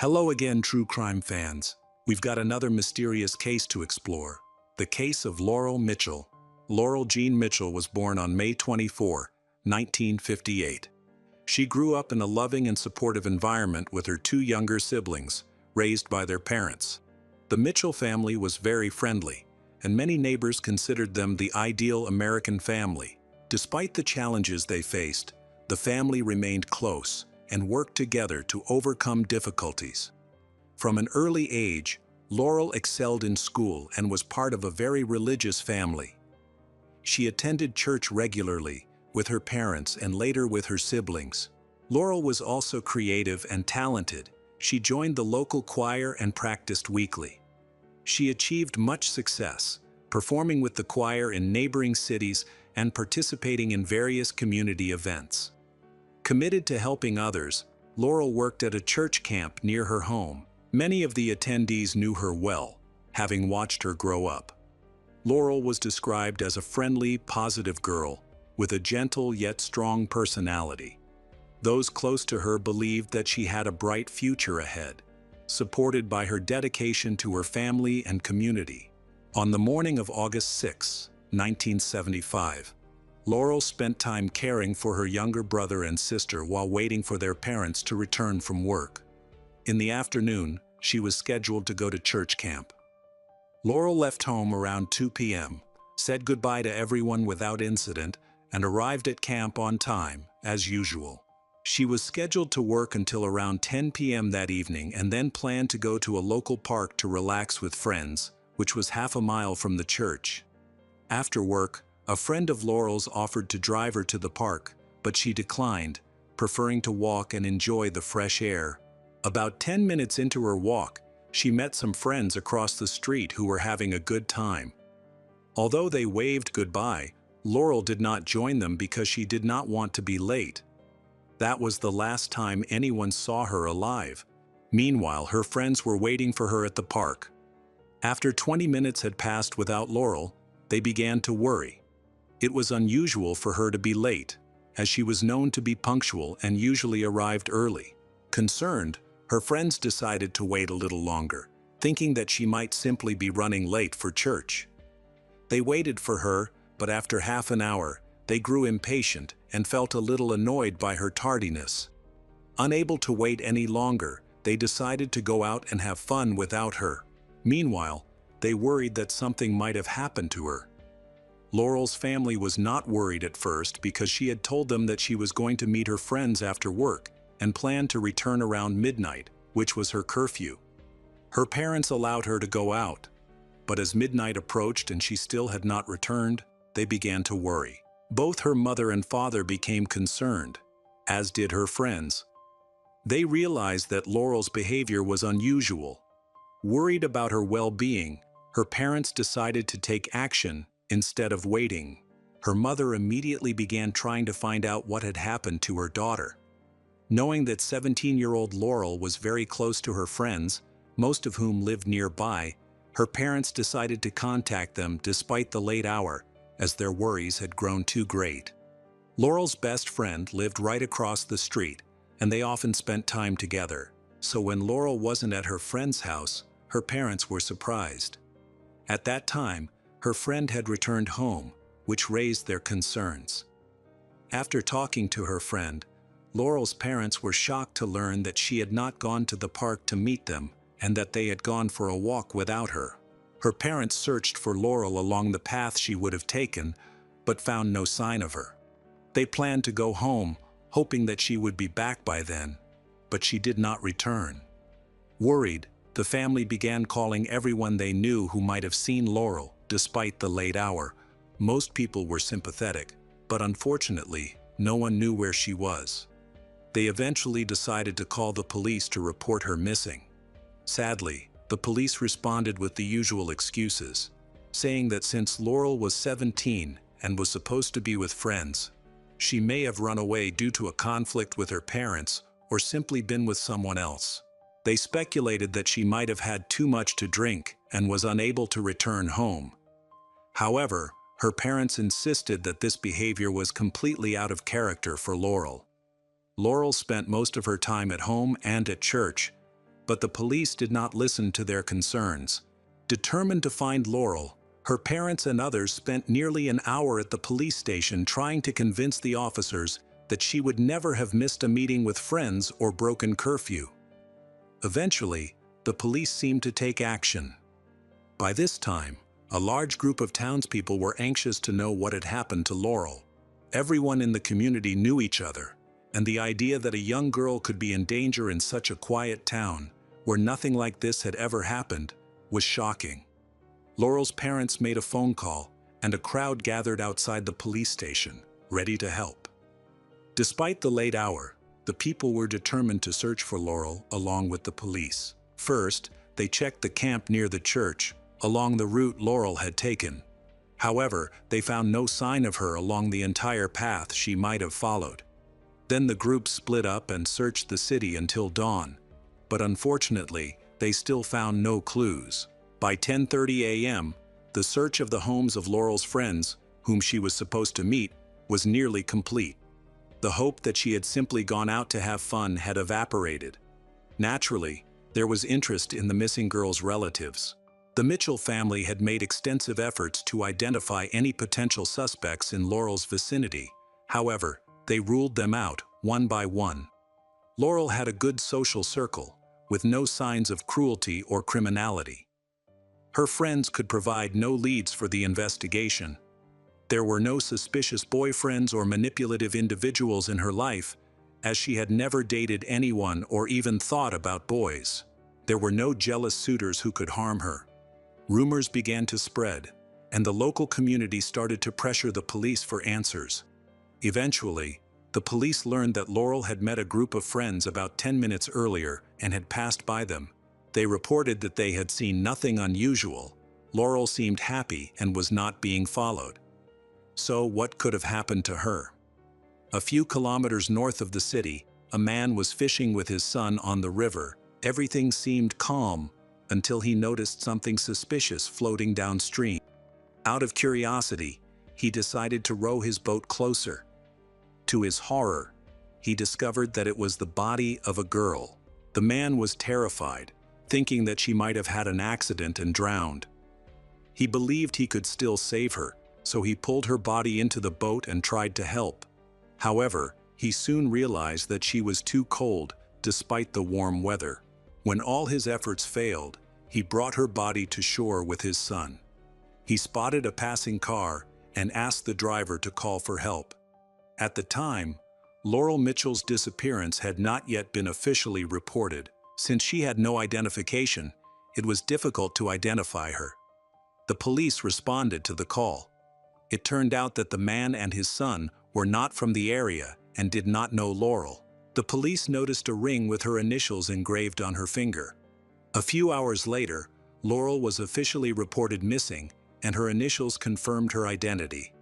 Hello again, true crime fans. We've got another mysterious case to explore. The case of Laurel Mitchell. Laurel Jean Mitchell was born on May 24, 1958. She grew up in a loving and supportive environment with her two younger siblings, raised by their parents. The Mitchell family was very friendly, and many neighbors considered them the ideal American family. Despite the challenges they faced, the family remained close and worked together to overcome difficulties. From an early age, Laurel excelled in school and was part of a very religious family. She attended church regularly, with her parents and later with her siblings. Laurel was also creative and talented. She joined the local choir and practiced weekly. She achieved much success, performing with the choir in neighboring cities and participating in various community events. Committed to helping others, Laurel worked at a church camp near her home. Many of the attendees knew her well, having watched her grow up. Laurel was described as a friendly, positive girl, with a gentle yet strong personality. Those close to her believed that she had a bright future ahead, supported by her dedication to her family and community. On the morning of August 6, 1975, Laurel spent time caring for her younger brother and sister while waiting for their parents to return from work. In the afternoon, she was scheduled to go to church camp. Laurel left home around 2 p.m., said goodbye to everyone without incident, and arrived at camp on time, as usual. She was scheduled to work until around 10 p.m. that evening and then planned to go to a local park to relax with friends, which was half a mile from the church. After work, a friend of Laurel's offered to drive her to the park, but she declined, preferring to walk and enjoy the fresh air. About 10 minutes into her walk, she met some friends across the street who were having a good time. Although they waved goodbye, Laurel did not join them because she did not want to be late. That was the last time anyone saw her alive. Meanwhile, her friends were waiting for her at the park. After 20 minutes had passed without Laurel, they began to worry. It was unusual for her to be late, as she was known to be punctual and usually arrived early. Concerned, her friends decided to wait a little longer, thinking that she might simply be running late for church. They waited for her, but after half an hour, they grew impatient and felt a little annoyed by her tardiness. Unable to wait any longer, they decided to go out and have fun without her. Meanwhile, they worried that something might have happened to her. Laurel's family was not worried at first because she had told them that she was going to meet her friends after work and planned to return around midnight, which was her curfew. Her parents allowed her to go out, but as midnight approached and she still had not returned, they began to worry. Both her mother and father became concerned, as did her friends. They realized that Laurel's behavior was unusual. Worried about her well-being, her parents decided to take action instead of waiting. Her mother immediately began trying to find out what had happened to her daughter. Knowing that 17-year-old Laurel was very close to her friends, most of whom lived nearby, her parents decided to contact them despite the late hour, as their worries had grown too great. Laurel's best friend lived right across the street, and they often spent time together. So when Laurel wasn't at her friend's house, her parents were surprised. At that time, her friend had returned home, which raised their concerns. After talking to her friend, Laurel's parents were shocked to learn that she had not gone to the park to meet them and that they had gone for a walk without her. Her parents searched for Laurel along the path she would have taken, but found no sign of her. They planned to go home, hoping that she would be back by then, but she did not return. Worried, the family began calling everyone they knew who might have seen Laurel, despite the late hour. Most people were sympathetic, but unfortunately, no one knew where she was. They eventually decided to call the police to report her missing. Sadly, the police responded with the usual excuses, saying that since Laurel was 17 and was supposed to be with friends, she may have run away due to a conflict with her parents or simply been with someone else. They speculated that she might have had too much to drink and was unable to return home. However, her parents insisted that this behavior was completely out of character for Laurel. Laurel spent most of her time at home and at church, but the police did not listen to their concerns. Determined to find Laurel, her parents and others spent nearly an hour at the police station trying to convince the officers that she would never have missed a meeting with friends or broken curfew. Eventually, the police seemed to take action. By this time, a large group of townspeople were anxious to know what had happened to Laurel. Everyone in the community knew each other, and the idea that a young girl could be in danger in such a quiet town, where nothing like this had ever happened, was shocking. Laurel's parents made a phone call, and a crowd gathered outside the police station, ready to help. Despite the late hour, the people were determined to search for Laurel along with the police. First, they checked the camp near the church, along the route Laurel had taken. However, they found no sign of her along the entire path she might have followed. Then the group split up and searched the city until dawn, but unfortunately, they still found no clues. By 10:30 a.m., the search of the homes of Laurel's friends, whom she was supposed to meet, was nearly complete. The hope that she had simply gone out to have fun had evaporated. Naturally, there was interest in the missing girl's relatives. The Mitchell family had made extensive efforts to identify any potential suspects in Laurel's vicinity. However, they ruled them out, one by one. Laurel had a good social circle, with no signs of cruelty or criminality. Her friends could provide no leads for the investigation. There were no suspicious boyfriends or manipulative individuals in her life, as she had never dated anyone or even thought about boys. There were no jealous suitors who could harm her. Rumors began to spread, and the local community started to pressure the police for answers. Eventually, the police learned that Laurel had met a group of friends about 10 minutes earlier and had passed by them. They reported that they had seen nothing unusual. Laurel seemed happy and was not being followed. So what could have happened to her? A few kilometers north of the city, a man was fishing with his son on the river. Everything seemed calm until he noticed something suspicious floating downstream. Out of curiosity, he decided to row his boat closer. To his horror, he discovered that it was the body of a girl. The man was terrified, thinking that she might have had an accident and drowned. He believed he could still save her, so he pulled her body into the boat and tried to help. However, he soon realized that she was too cold, despite the warm weather. When all his efforts failed, he brought her body to shore with his son. He spotted a passing car and asked the driver to call for help. At the time, Laurel Mitchell's disappearance had not yet been officially reported. Since she had no identification, it was difficult to identify her. The police responded to the call. It turned out that the man and his son were not from the area and did not know Laurel. The police noticed a ring with her initials engraved on her finger. A few hours later, Laurel was officially reported missing, and her initials confirmed her identity.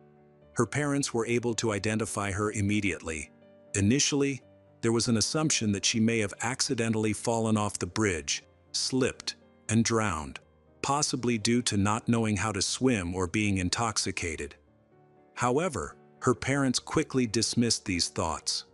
Her parents were able to identify her immediately. Initially, there was an assumption that she may have accidentally fallen off the bridge, slipped, and drowned, possibly due to not knowing how to swim or being intoxicated. However, her parents quickly dismissed these thoughts.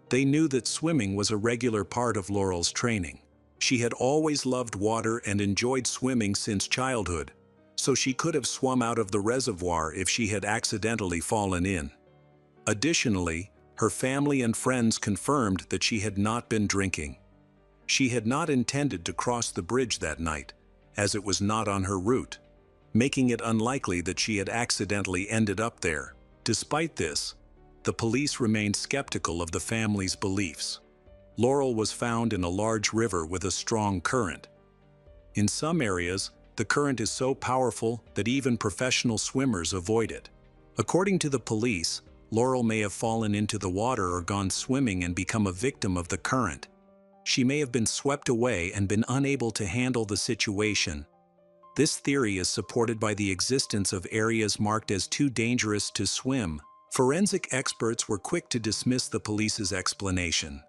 They knew that swimming was a regular part of Laurel's training. She had always loved water and enjoyed swimming since childhood, so she could have swum out of the reservoir if she had accidentally fallen in. Additionally, her family and friends confirmed that she had not been drinking. She had not intended to cross the bridge that night, as it was not on her route, making it unlikely that she had accidentally ended up there. Despite this, the police remained skeptical of the family's beliefs. Laurel was found in a large river with a strong current. In some areas, the current is so powerful that even professional swimmers avoid it. According to the police, Laurel may have fallen into the water or gone swimming and become a victim of the current. She may have been swept away and been unable to handle the situation. This theory is supported by the existence of areas marked as too dangerous to swim. Forensic experts were quick to dismiss the police's explanation.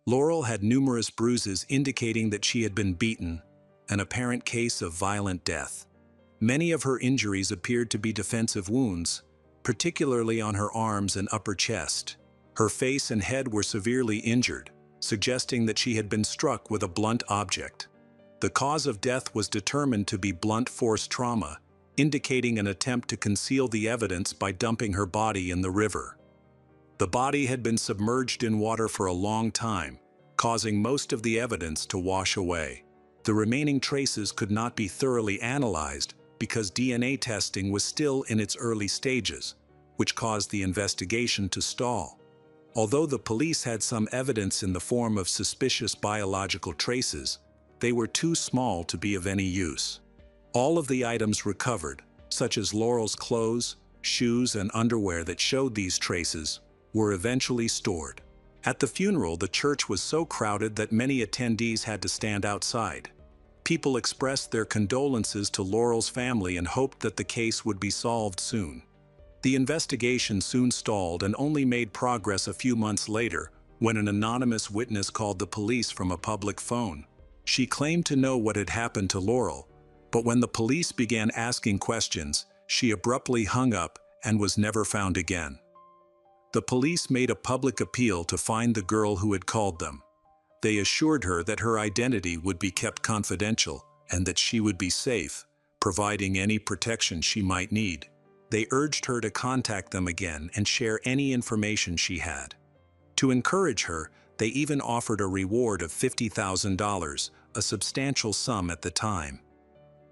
Laurel had numerous bruises indicating that she had been beaten, an apparent case of violent death. Many of her injuries appeared to be defensive wounds, particularly on her arms and upper chest. Her face and head were severely injured, suggesting that she had been struck with a blunt object. The cause of death was determined to be blunt force trauma, indicating an attempt to conceal the evidence by dumping her body in the river. The body had been submerged in water for a long time, causing most of the evidence to wash away. The remaining traces could not be thoroughly analyzed because DNA testing was still in its early stages, which caused the investigation to stall. Although the police had some evidence in the form of suspicious biological traces, they were too small to be of any use. All of the items recovered, such as Laurel's clothes, shoes, and underwear that showed these traces, were eventually stored. At the funeral, the church was so crowded that many attendees had to stand outside. People expressed their condolences to Laurel's family and hoped that the case would be solved soon. The investigation soon stalled and only made progress a few months later when an anonymous witness called the police from a public phone. She claimed to know what had happened to Laurel, but when the police began asking questions, she abruptly hung up and was never found again. The police made a public appeal to find the girl who had called them. They assured her that her identity would be kept confidential and that she would be safe, providing any protection she might need. They urged her to contact them again and share any information she had. To encourage her, they even offered a reward of $50,000, a substantial sum at the time.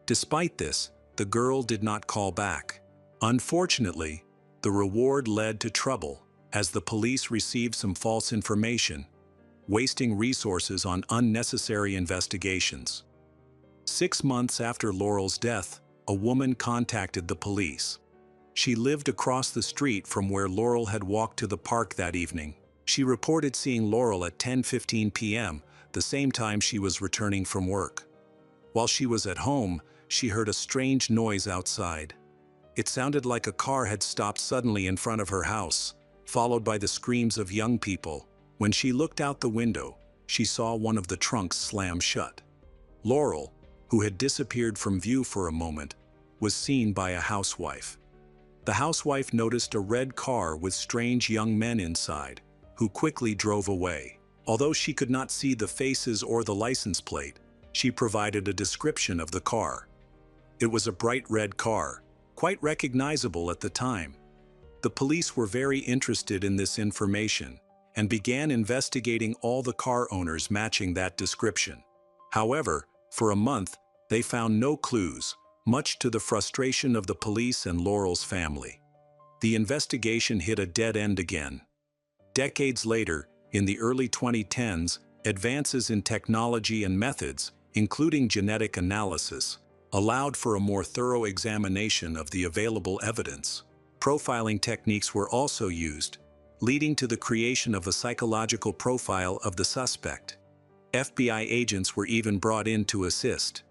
Despite this, the girl did not call back. Unfortunately, the reward led to trouble, as the police received some false information, wasting resources on unnecessary investigations. 6 months after Laurel's death, a woman contacted the police. She lived across the street from where Laurel had walked to the park that evening. She reported seeing Laurel at 10:15 p.m., the same time she was returning from work. While she was at home, she heard a strange noise outside. It sounded like a car had stopped suddenly in front of her house, followed by the screams of young people. When she looked out the window, she saw one of the trunks slam shut. Laurel, who had disappeared from view for a moment, was seen by a housewife. The housewife noticed a red car with strange young men inside, who quickly drove away. Although she could not see the faces or the license plate, she provided a description of the car. It was a bright red car, quite recognizable at the time. The police were very interested in this information and began investigating all the car owners matching that description. However, for a month, they found no clues, much to the frustration of the police and Laurel's family. The investigation hit a dead end again. Decades later, in the early 2010s, advances in technology and methods, including genetic analysis, allowed for a more thorough examination of the available evidence. Profiling techniques were also used, leading to the creation of a psychological profile of the suspect. FBI agents were even brought in to assist.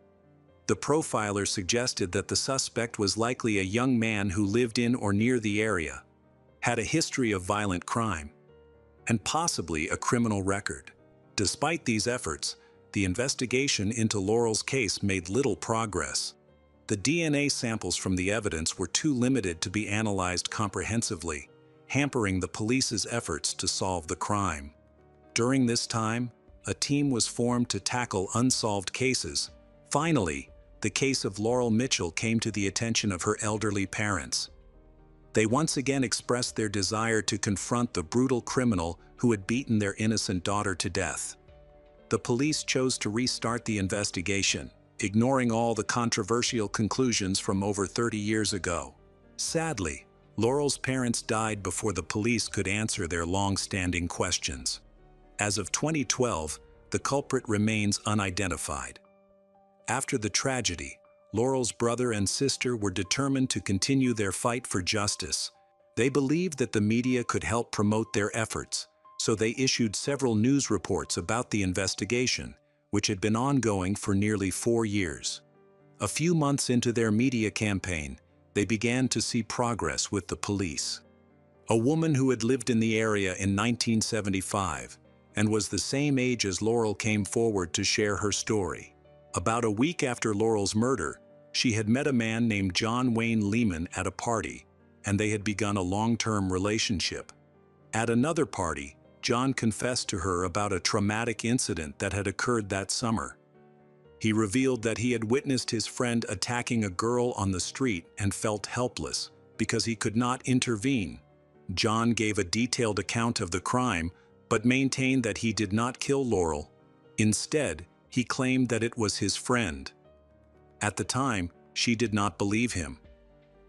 The profiler suggested that the suspect was likely a young man who lived in or near the area, had a history of violent crime, and possibly a criminal record. Despite these efforts, the investigation into Laurel's case made little progress. The DNA samples from the evidence were too limited to be analyzed comprehensively, hampering the police's efforts to solve the crime. During this time, a team was formed to tackle unsolved cases. Finally, the case of Laurel Mitchell came to the attention of her elderly parents. They once again expressed their desire to confront the brutal criminal who had beaten their innocent daughter to death. The police chose to restart the investigation, ignoring all the controversial conclusions from over 30 years ago. Sadly, Laurel's parents died before the police could answer their long-standing questions. As of 2012, the culprit remains unidentified. After the tragedy, Laurel's brother and sister were determined to continue their fight for justice. They believed that the media could help promote their efforts, so they issued several news reports about the investigation, which had been ongoing for nearly 4 years. A few months into their media campaign, they began to see progress with the police. A woman who had lived in the area in 1975 and was the same age as Laurel came forward to share her story. About a week after Laurel's murder, she had met a man named John Wayne Lehman at a party, and they had begun a long-term relationship. At another party, John confessed to her about a traumatic incident that had occurred that summer. He revealed that he had witnessed his friend attacking a girl on the street and felt helpless because he could not intervene. John gave a detailed account of the crime, but maintained that he did not kill Laurel. Instead, he claimed that it was his friend. At the time, she did not believe him.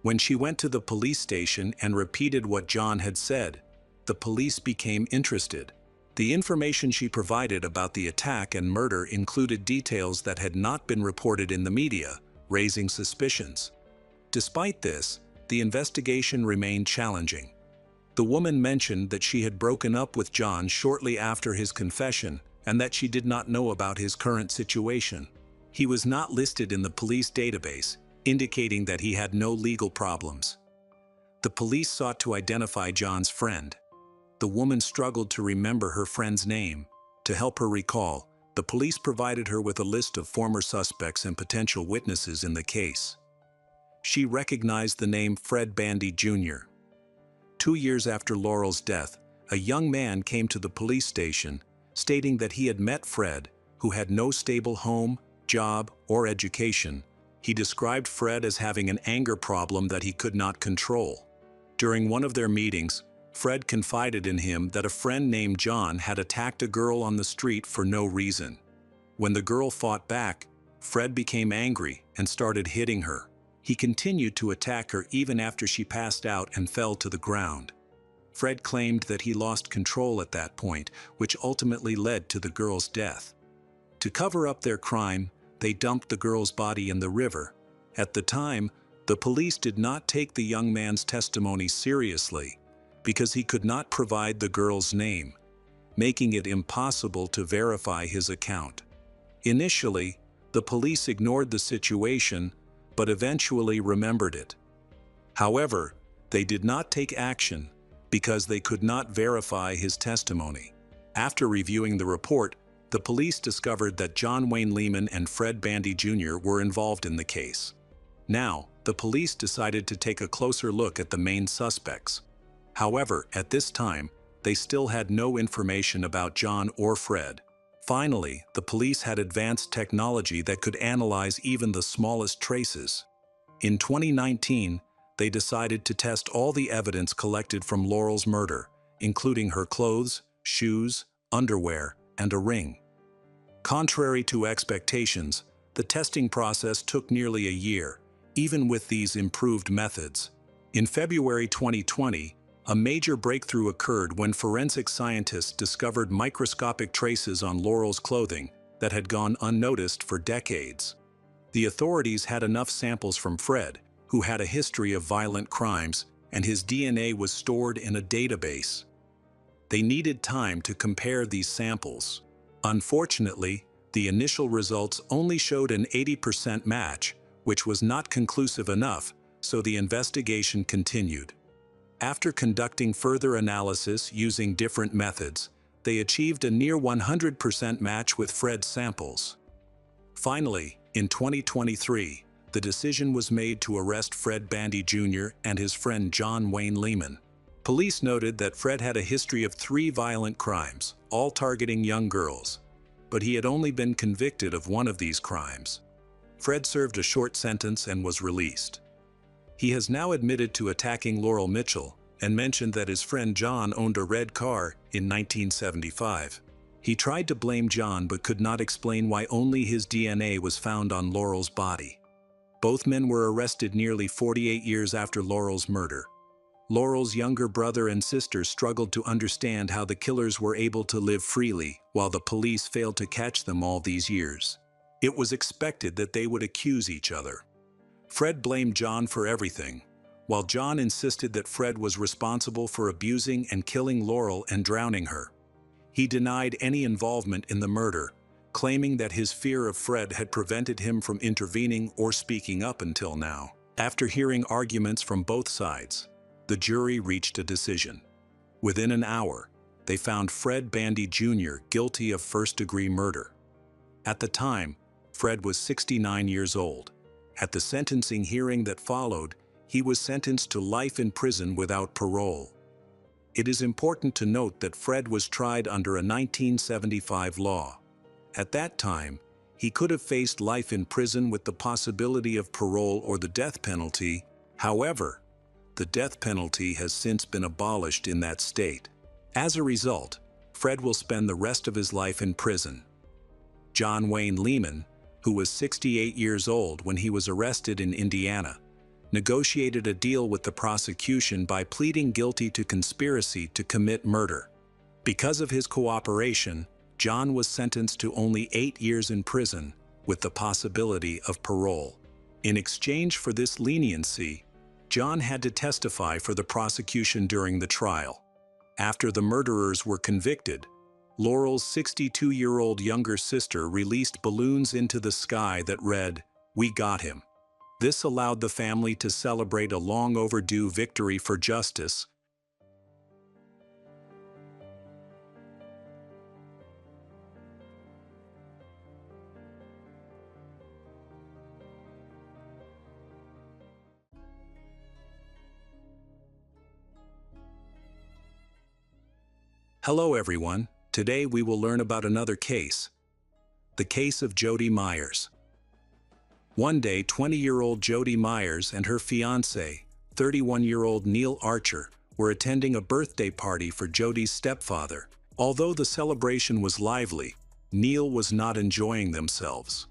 When she went to the police station and repeated what John had said, the police became interested. The information she provided about the attack and murder included details that had not been reported in the media, raising suspicions. Despite this, the investigation remained challenging. The woman mentioned that she had broken up with John shortly after his confession and that she did not know about his current situation. He was not listed in the police database, indicating that he had no legal problems. The police sought to identify John's friend. The woman struggled to remember her friend's name. To help her recall, the police provided her with a list of former suspects and potential witnesses in the case. She recognized the name Fred Bandy Jr. 2 years after Laurel's death, a young man came to the police station, stating that he had met Fred, who had no stable home, job, or education. He described Fred as having an anger problem that he could not control. During one of their meetings, Fred confided in him that a friend named John had attacked a girl on the street for no reason. When the girl fought back, Fred became angry and started hitting her. He continued to attack her even after she passed out and fell to the ground. Fred claimed that he lost control at that point, which ultimately led to the girl's death. To cover up their crime, they dumped the girl's body in the river. At the time, the police did not take the young man's testimony seriously because he could not provide the girl's name, making it impossible to verify his account. Initially, the police ignored the situation, but eventually remembered it. However, they did not take action because they could not verify his testimony. After reviewing the report, the police discovered that John Wayne Lehman and Fred Bandy Jr. were involved in the case. Now, the police decided to take a closer look at the main suspects. However, at this time, they still had no information about John or Fred. Finally, the police had advanced technology that could analyze even the smallest traces. In 2019, they decided to test all the evidence collected from Laurel's murder, including her clothes, shoes, underwear, and a ring. Contrary to expectations, the testing process took nearly a year, even with these improved methods. In February 2020, a major breakthrough occurred when forensic scientists discovered microscopic traces on Laurel's clothing that had gone unnoticed for decades. The authorities had enough samples from Fred, who had a history of violent crimes, and his DNA was stored in a database. They needed time to compare these samples. Unfortunately, the initial results only showed an 80% match, which was not conclusive enough, so the investigation continued. After conducting further analysis using different methods, they achieved a near 100% match with Fred's samples. Finally, in 2023, the decision was made to arrest Fred Bandy Jr. and his friend John Wayne Lehman. Police noted that Fred had a history of 3 violent crimes, all targeting young girls, but he had only been convicted of one of these crimes. Fred served a short sentence and was released. He has now admitted to attacking Laurel Mitchell and mentioned that his friend John owned a red car in 1975. He tried to blame John but could not explain why only his DNA was found on Laurel's body. Both men were arrested nearly 48 years after Laurel's murder. Laurel's younger brother and sister struggled to understand how the killers were able to live freely while the police failed to catch them all these years. It was expected that they would accuse each other. Fred blamed John for everything, while John insisted that Fred was responsible for abusing and killing Laurel and drowning her. He denied any involvement in the murder, claiming that his fear of Fred had prevented him from intervening or speaking up until now. After hearing arguments from both sides, the jury reached a decision. Within an hour, they found Fred Bandy Jr. guilty of first-degree murder. At the time, Fred was 69 years old. At the sentencing hearing that followed, he was sentenced to life in prison without parole. It is important to note that Fred was tried under a 1975 law. At that time, he could have faced life in prison with the possibility of parole or the death penalty. However, the death penalty has since been abolished in that state. As a result, Fred will spend the rest of his life in prison. John Wayne Lehman, who was 68 years old when he was arrested in Indiana, negotiated a deal with the prosecution by pleading guilty to conspiracy to commit murder. Because of his cooperation, John was sentenced to only 8 years in prison, with the possibility of parole. In exchange for this leniency, John had to testify for the prosecution during the trial. After the murderers were convicted, Laurel's 62-year-old younger sister released balloons into the sky that read, "We got him." This allowed the family to celebrate a long-overdue victory for justice. Hello everyone, today we will learn about another case. The case of Jody Myers. One day, 20-year-old Jody Myers and her fiancé, 31-year-old Neil Archer, were attending a birthday party for Jody's stepfather. Although the celebration was lively, Neil was not enjoying themselves.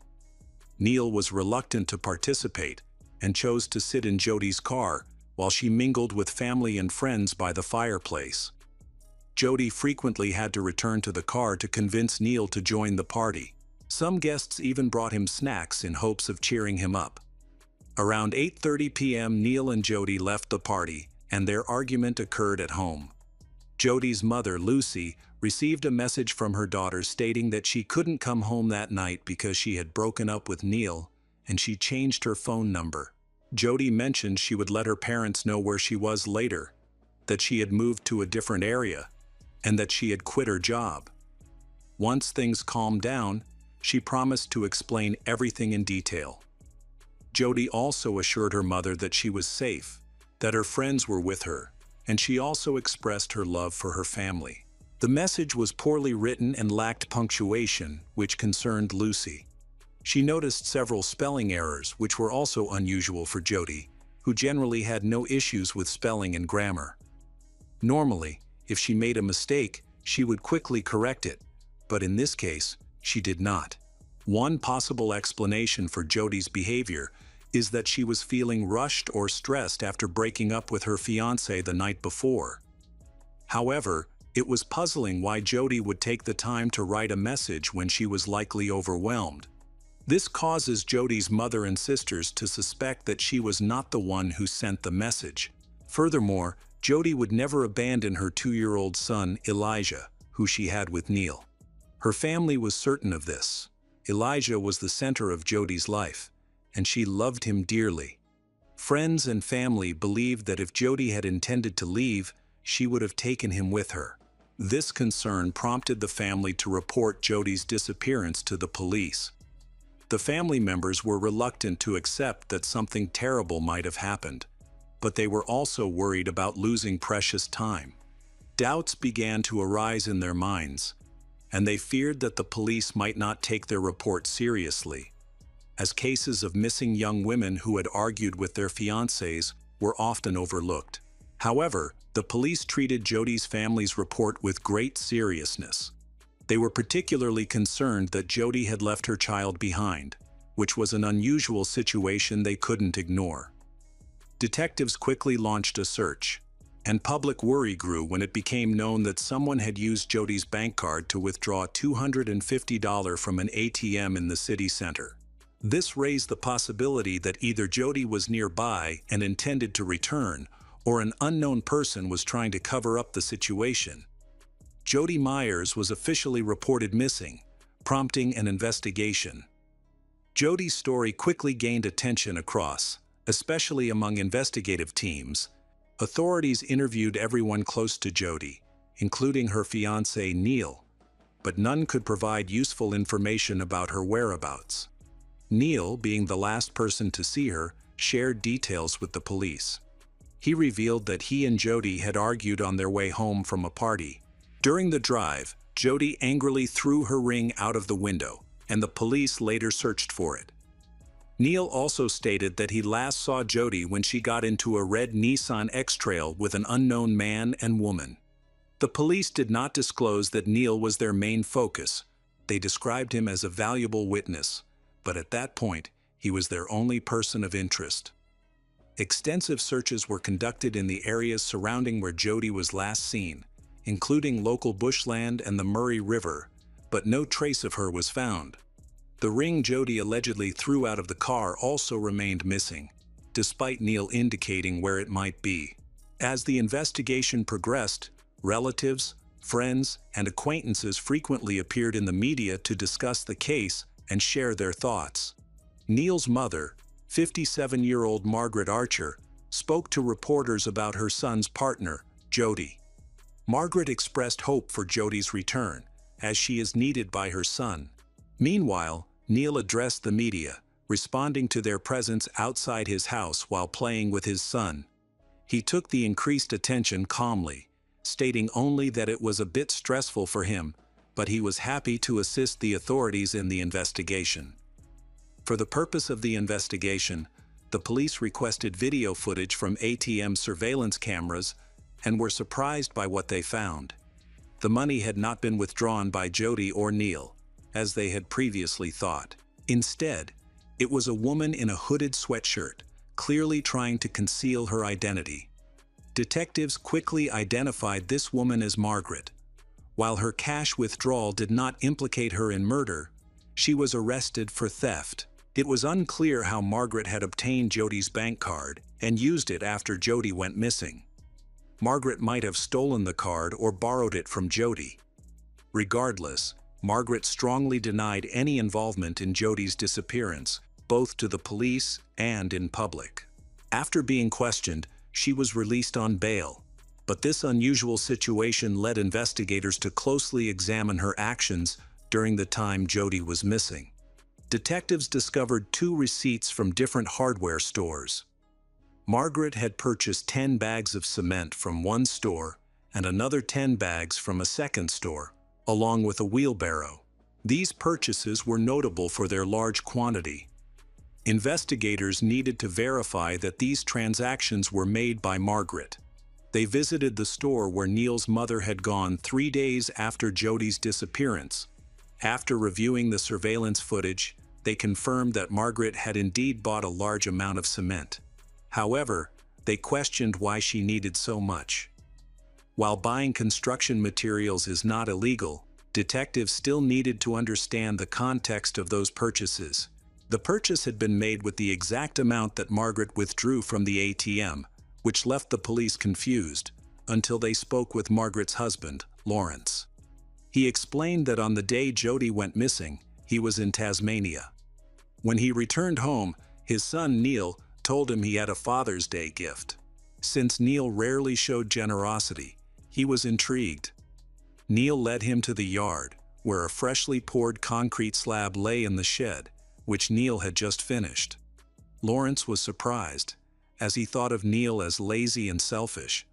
Neil was reluctant to participate and chose to sit in Jody's car while she mingled with family and friends by the fireplace. Jody frequently had to return to the car to convince Neil to join the party. Some guests even brought him snacks in hopes of cheering him up. Around 8:30 p.m. Neil and Jody left the party, and their argument occurred at home. Jody's mother, Lucy, received a message from her daughter stating that she couldn't come home that night because she had broken up with Neil, and she changed her phone number. Jody mentioned she would let her parents know where she was later, that she had moved to a different area, and that she had quit her job. Once things calmed down, she promised to explain everything in detail. Jody also assured her mother that she was safe, that her friends were with her, and she also expressed her love for her family. The message was poorly written and lacked punctuation, which concerned Lucy. She noticed several spelling errors, which were also unusual for Jody, who generally had no issues with spelling and grammar. Normally, if she made a mistake, she would quickly correct it, but in this case, she did not. One possible explanation for Jody's behavior is that she was feeling rushed or stressed after breaking up with her fiancé the night before. However, it was puzzling why Jody would take the time to write a message when she was likely overwhelmed. This causes Jody's mother and sisters to suspect that she was not the one who sent the message. Furthermore, Jody would never abandon her 2-year-old son, Elijah, who she had with Neil. Her family was certain of this. Elijah was the center of Jody's life, and she loved him dearly. Friends and family believed that if Jody had intended to leave, she would have taken him with her. This concern prompted the family to report Jody's disappearance to the police. The family members were reluctant to accept that something terrible might have happened, but they were also worried about losing precious time. Doubts began to arise in their minds, and they feared that the police might not take their report seriously, as cases of missing young women who had argued with their fiancés were often overlooked. However, the police treated Jody's family's report with great seriousness. They were particularly concerned that Jody had left her child behind, which was an unusual situation they couldn't ignore. Detectives quickly launched a search, and public worry grew when it became known that someone had used Jody's bank card to withdraw $250 from an ATM in the city center. This raised the possibility that either Jody was nearby and intended to return, or an unknown person was trying to cover up the situation. Jody Myers was officially reported missing, prompting an investigation. Jody's story quickly gained attention especially among investigative teams. Authorities interviewed everyone close to Jody, including her fiancé Neil, but none could provide useful information about her whereabouts. Neil, being the last person to see her, shared details with the police. He revealed that he and Jody had argued on their way home from a party. During the drive, Jody angrily threw her ring out of the window, and the police later searched for it. Neil also stated that he last saw Jody when she got into a red Nissan X-Trail with an unknown man and woman. The police did not disclose that Neil was their main focus. They described him as a valuable witness, but at that point, he was their only person of interest. Extensive searches were conducted in the areas surrounding where Jody was last seen, including local bushland and the Murray River, but no trace of her was found. The ring Jody allegedly threw out of the car also remained missing, despite Neil indicating where it might be. As the investigation progressed, relatives, friends, and acquaintances frequently appeared in the media to discuss the case and share their thoughts. Neil's mother, 57-year-old Margaret Archer, spoke to reporters about her son's partner, Jody. Margaret expressed hope for Jody's return, as she is needed by her son. Meanwhile, Neil addressed the media, responding to their presence outside his house while playing with his son. He took the increased attention calmly, stating only that it was a bit stressful for him, but he was happy to assist the authorities in the investigation. For the purpose of the investigation, the police requested video footage from ATM surveillance cameras and were surprised by what they found. The money had not been withdrawn by Jody or Neil, as they had previously thought. Instead, it was a woman in a hooded sweatshirt, clearly trying to conceal her identity. Detectives quickly identified this woman as Margaret. While her cash withdrawal did not implicate her in murder, she was arrested for theft. It was unclear how Margaret had obtained Jody's bank card and used it after Jody went missing. Margaret might have stolen the card or borrowed it from Jody. Regardless, Margaret strongly denied any involvement in Jody's disappearance, both to the police and in public. After being questioned, she was released on bail, but this unusual situation led investigators to closely examine her actions during the time Jody was missing. Detectives discovered 2 receipts from different hardware stores. Margaret had purchased 10 bags of cement from one store and another 10 bags from a second store, along with a wheelbarrow. These purchases were notable for their large quantity. Investigators needed to verify that these transactions were made by Margaret. They visited the store where Neil's mother had gone 3 days after Jody's disappearance. After reviewing the surveillance footage, they confirmed that Margaret had indeed bought a large amount of cement. However, they questioned why she needed so much. While buying construction materials is not illegal, detectives still needed to understand the context of those purchases. The purchase had been made with the exact amount that Margaret withdrew from the ATM, which left the police confused, until they spoke with Margaret's husband, Lawrence. He explained that on the day Jody went missing, he was in Tasmania. When he returned home, his son Neil told him he had a Father's Day gift. Since Neil rarely showed generosity, he was intrigued. Neil led him to the yard, where a freshly poured concrete slab lay in the shed, which Neil had just finished. Lawrence was surprised, as he thought of Neil as lazy and selfish,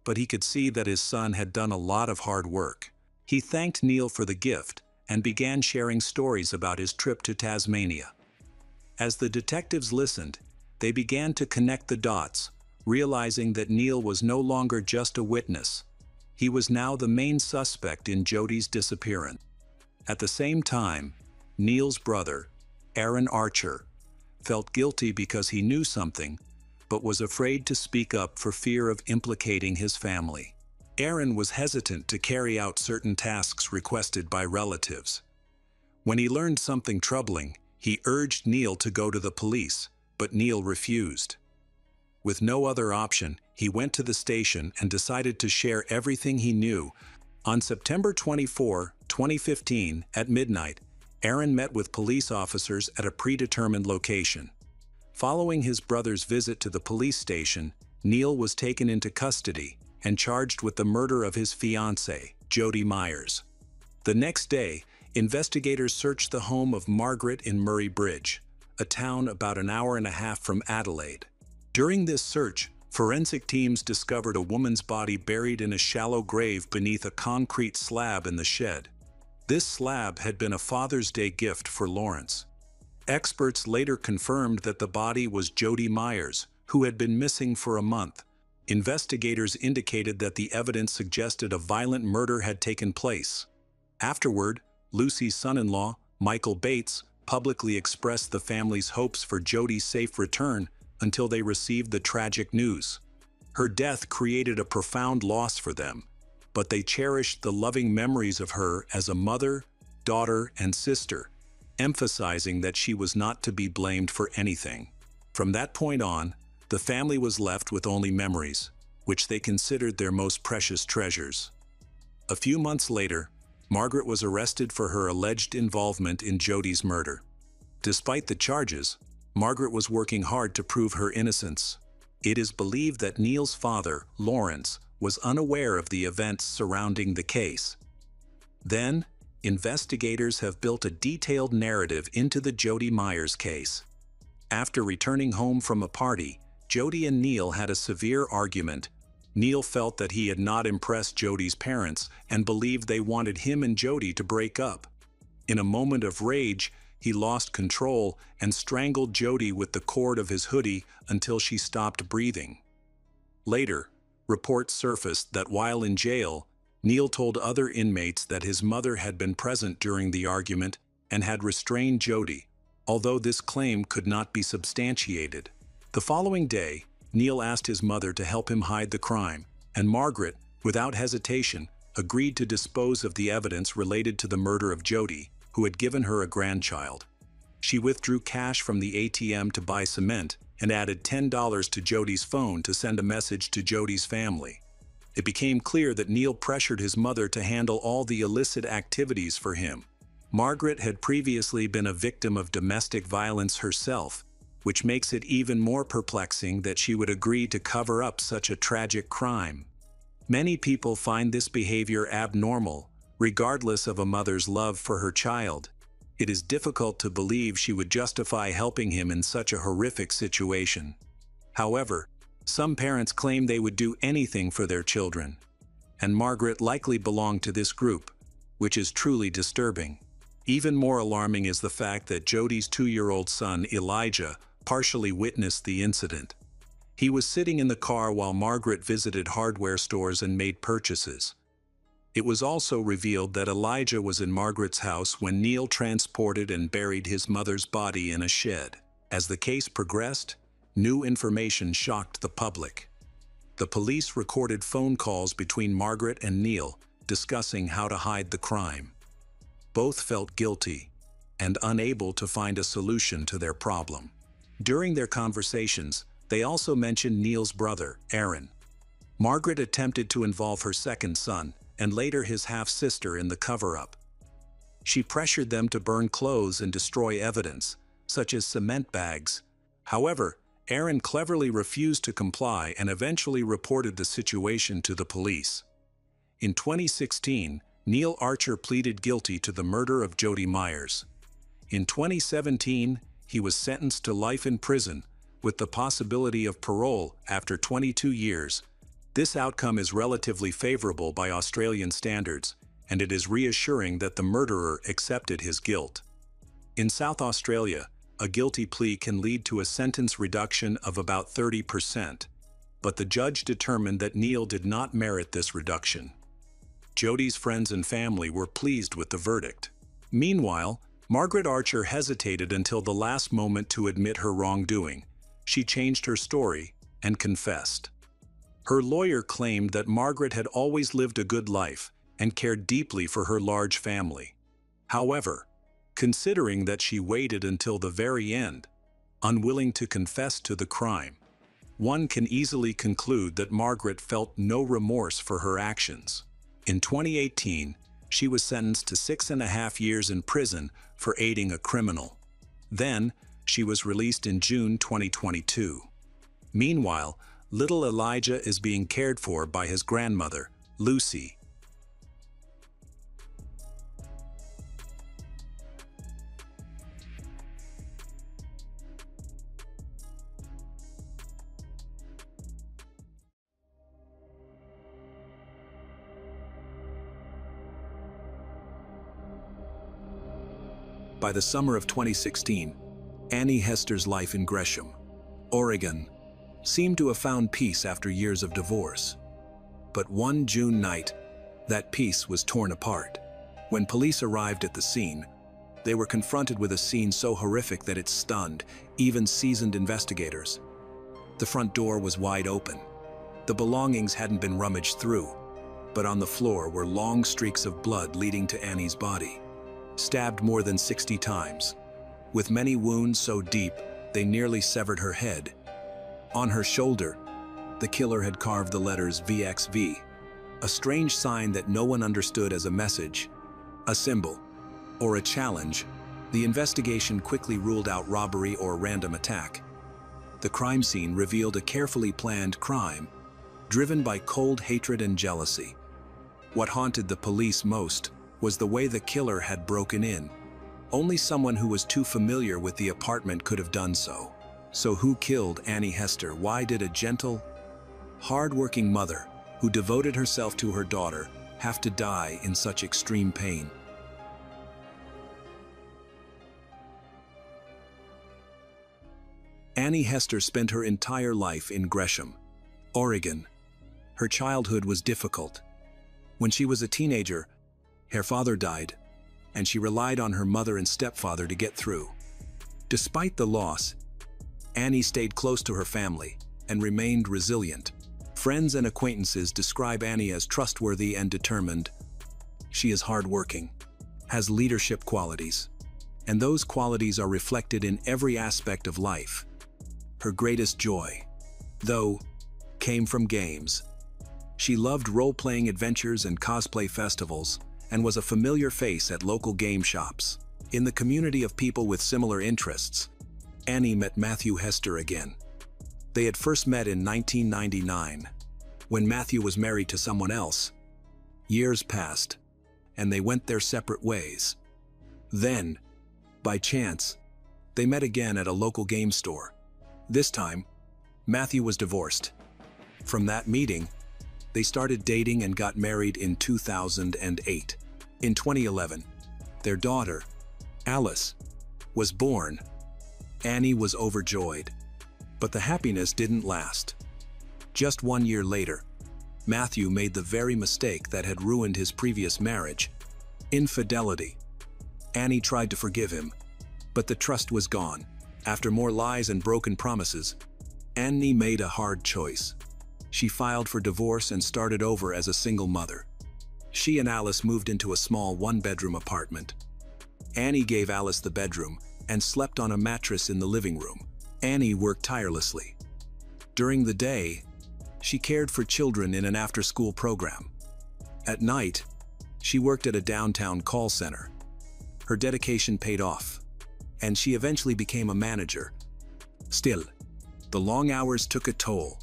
but he could see that his son had done a lot of hard work. He thanked Neil for the gift and began sharing stories about his trip to Tasmania. As the detectives listened, they began to connect the dots, realizing that Neil was no longer just a witness. He was now the main suspect in Jody's disappearance. At the same time, Neil's brother, Aaron Archer, felt guilty because he knew something, but was afraid to speak up for fear of implicating his family. Aaron was hesitant to carry out certain tasks requested by relatives. When he learned something troubling, he urged Neil to go to the police, but Neil refused. With no other option, he went to the station and decided to share everything he knew. On September 24, 2015, at midnight, Aaron met with police officers at a predetermined location. Following his brother's visit to the police station, Neil was taken into custody and charged with the murder of his fiancée, Jody Myers. The next day, investigators searched the home of Margaret in Murray Bridge, a town about an hour and a half from Adelaide. During this search, Forensic teams discovered a woman's body buried in a shallow grave beneath a concrete slab in the shed. This slab had been a Father's Day gift for Lawrence. Experts later confirmed that the body was Jody Myers, who had been missing for a month. Investigators indicated that the evidence suggested a violent murder had taken place. Afterward, Lucy's son-in-law, Michael Bates, publicly expressed the family's hopes for Jody's safe return until they received the tragic news. Her death created a profound loss for them, but they cherished the loving memories of her as a mother, daughter, and sister, emphasizing that she was not to be blamed for anything. From that point on, the family was left with only memories, which they considered their most precious treasures. A few months later, Margaret was arrested for her alleged involvement in Jody's murder. Despite the charges, Margaret was working hard to prove her innocence. It is believed that Neil's father, Lawrence, was unaware of the events surrounding the case. Then, investigators have built a detailed narrative into the Jody Myers case. After returning home from a party, Jody and Neil had a severe argument. Neil felt that he had not impressed Jody's parents and believed they wanted him and Jody to break up. In a moment of rage, he lost control and strangled Jody with the cord of his hoodie until she stopped breathing. Later, reports surfaced that while in jail, Neil told other inmates that his mother had been present during the argument and had restrained Jody, although this claim could not be substantiated. The following day, Neil asked his mother to help him hide the crime, and Margaret, without hesitation, agreed to dispose of the evidence related to the murder of Jody, who had given her a grandchild. She withdrew cash from the ATM to buy cement and added $10 to Jody's phone to send a message to Jody's family. It became clear that Neil pressured his mother to handle all the illicit activities for him. Margaret had previously been a victim of domestic violence herself, which makes it even more perplexing that she would agree to cover up such a tragic crime. Many people find this behavior abnormal, regardless of a mother's love for her child. It is difficult to believe she would justify helping him in such a horrific situation. However, some parents claim they would do anything for their children, and Margaret likely belonged to this group, which is truly disturbing. Even more alarming is the fact that Jody's 2-year-old son, Elijah, partially witnessed the incident. He was sitting in the car while Margaret visited hardware stores and made purchases. It was also revealed that Elijah was in Margaret's house when Neil transported and buried his mother's body in a shed. As the case progressed, new information shocked the public. The police recorded phone calls between Margaret and Neil discussing how to hide the crime. Both felt guilty and unable to find a solution to their problem. During their conversations, they also mentioned Neil's brother, Aaron. Margaret attempted to involve her second son and later his half-sister in the cover-up. She pressured them to burn clothes and destroy evidence, such as cement bags. However, Aaron cleverly refused to comply and eventually reported the situation to the police. In 2016, Neil Archer pleaded guilty to the murder of Jody Myers. In 2017, he was sentenced to life in prison, with the possibility of parole after 22 years. This outcome is relatively favorable by Australian standards, and it is reassuring that the murderer accepted his guilt. In South Australia, a guilty plea can lead to a sentence reduction of about 30%, but the judge determined that Neil did not merit this reduction. Jody's friends and family were pleased with the verdict. Meanwhile, Margaret Archer hesitated until the last moment to admit her wrongdoing. She changed her story and confessed. Her lawyer claimed that Margaret had always lived a good life and cared deeply for her large family. However, considering that she waited until the very end, unwilling to confess to the crime, one can easily conclude that Margaret felt no remorse for her actions. In 2018, she was sentenced to 6.5 years in prison for aiding a criminal. Then, she was released in June 2022. Meanwhile, little Elijah is being cared for by his grandmother, Lucy. By the summer of 2016, Annie Hester's life in Gresham, Oregon, seemed to have found peace after years of divorce. But one June night, that peace was torn apart. When police arrived at the scene, they were confronted with a scene so horrific that it stunned even seasoned investigators. The front door was wide open. The belongings hadn't been rummaged through, but on the floor were long streaks of blood leading to Annie's body, stabbed more than 60 times, with many wounds so deep they nearly severed her head. On her shoulder, the killer had carved the letters VXV, a strange sign that no one understood as a message, a symbol, or a challenge. The investigation quickly ruled out robbery or random attack. The crime scene revealed a carefully planned crime, driven by cold hatred and jealousy. What haunted the police most was the way the killer had broken in. Only someone who was too familiar with the apartment could have done so. So who killed Annie Hester? Why did a gentle, hard-working mother who devoted herself to her daughter have to die in such extreme pain? Annie Hester spent her entire life in Gresham, Oregon. Her childhood was difficult. When she was a teenager, her father died, and she relied on her mother and stepfather to get through. Despite the loss, Annie stayed close to her family and remained resilient. Friends and acquaintances describe Annie as trustworthy and determined. She is hardworking, has leadership qualities, and those qualities are reflected in every aspect of life. Her greatest joy, though, came from games. She loved role-playing adventures and cosplay festivals, and was a familiar face at local game shops. In the community of people with similar interests, Annie met Matthew Hester again. They had first met in 1999, when Matthew was married to someone else. Years passed, and they went their separate ways. Then, by chance, they met again at a local game store. This time, Matthew was divorced. From that meeting, they started dating and got married in 2008. In 2011, their daughter, Alice, was born. Annie was overjoyed, but the happiness didn't last. Just 1 year later, Matthew made the very mistake that had ruined his previous marriage: infidelity. Annie tried to forgive him, but the trust was gone. After more lies and broken promises, Annie made a hard choice. She filed for divorce and started over as a single mother. She and Alice moved into a small one-bedroom apartment. Annie gave Alice the bedroom and slept on a mattress in the living room. Annie worked tirelessly. During the day, she cared for children in an after-school program. At night, she worked at a downtown call center. Her dedication paid off, and she eventually became a manager. Still, the long hours took a toll,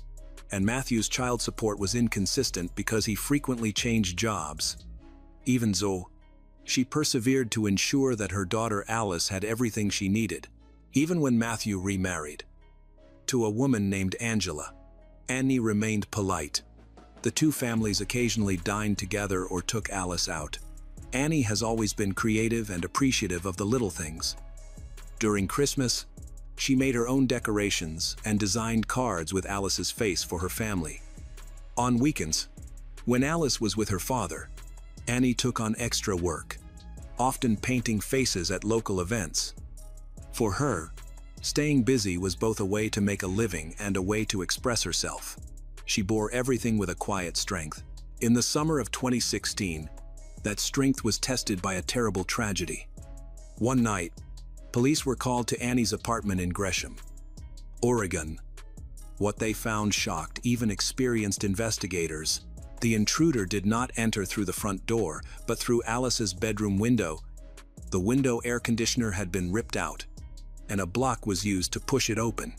and Matthew's child support was inconsistent because he frequently changed jobs. Even so, she persevered to ensure that her daughter Alice had everything she needed, even when Matthew remarried. To a woman named Angela, Annie remained polite. The two families occasionally dined together or took Alice out. Annie has always been creative and appreciative of the little things. During Christmas, she made her own decorations and designed cards with Alice's face for her family. On weekends, when Alice was with her father, Annie took on extra work, often painting faces at local events. For her, staying busy was both a way to make a living and a way to express herself. She bore everything with a quiet strength. In the summer of 2016, that strength was tested by a terrible tragedy. One night, police were called to Annie's apartment in Gresham, Oregon. What they found shocked even experienced investigators. The intruder did not enter through the front door, but through Alice's bedroom window. The window air conditioner had been ripped out, and a block was used to push it open.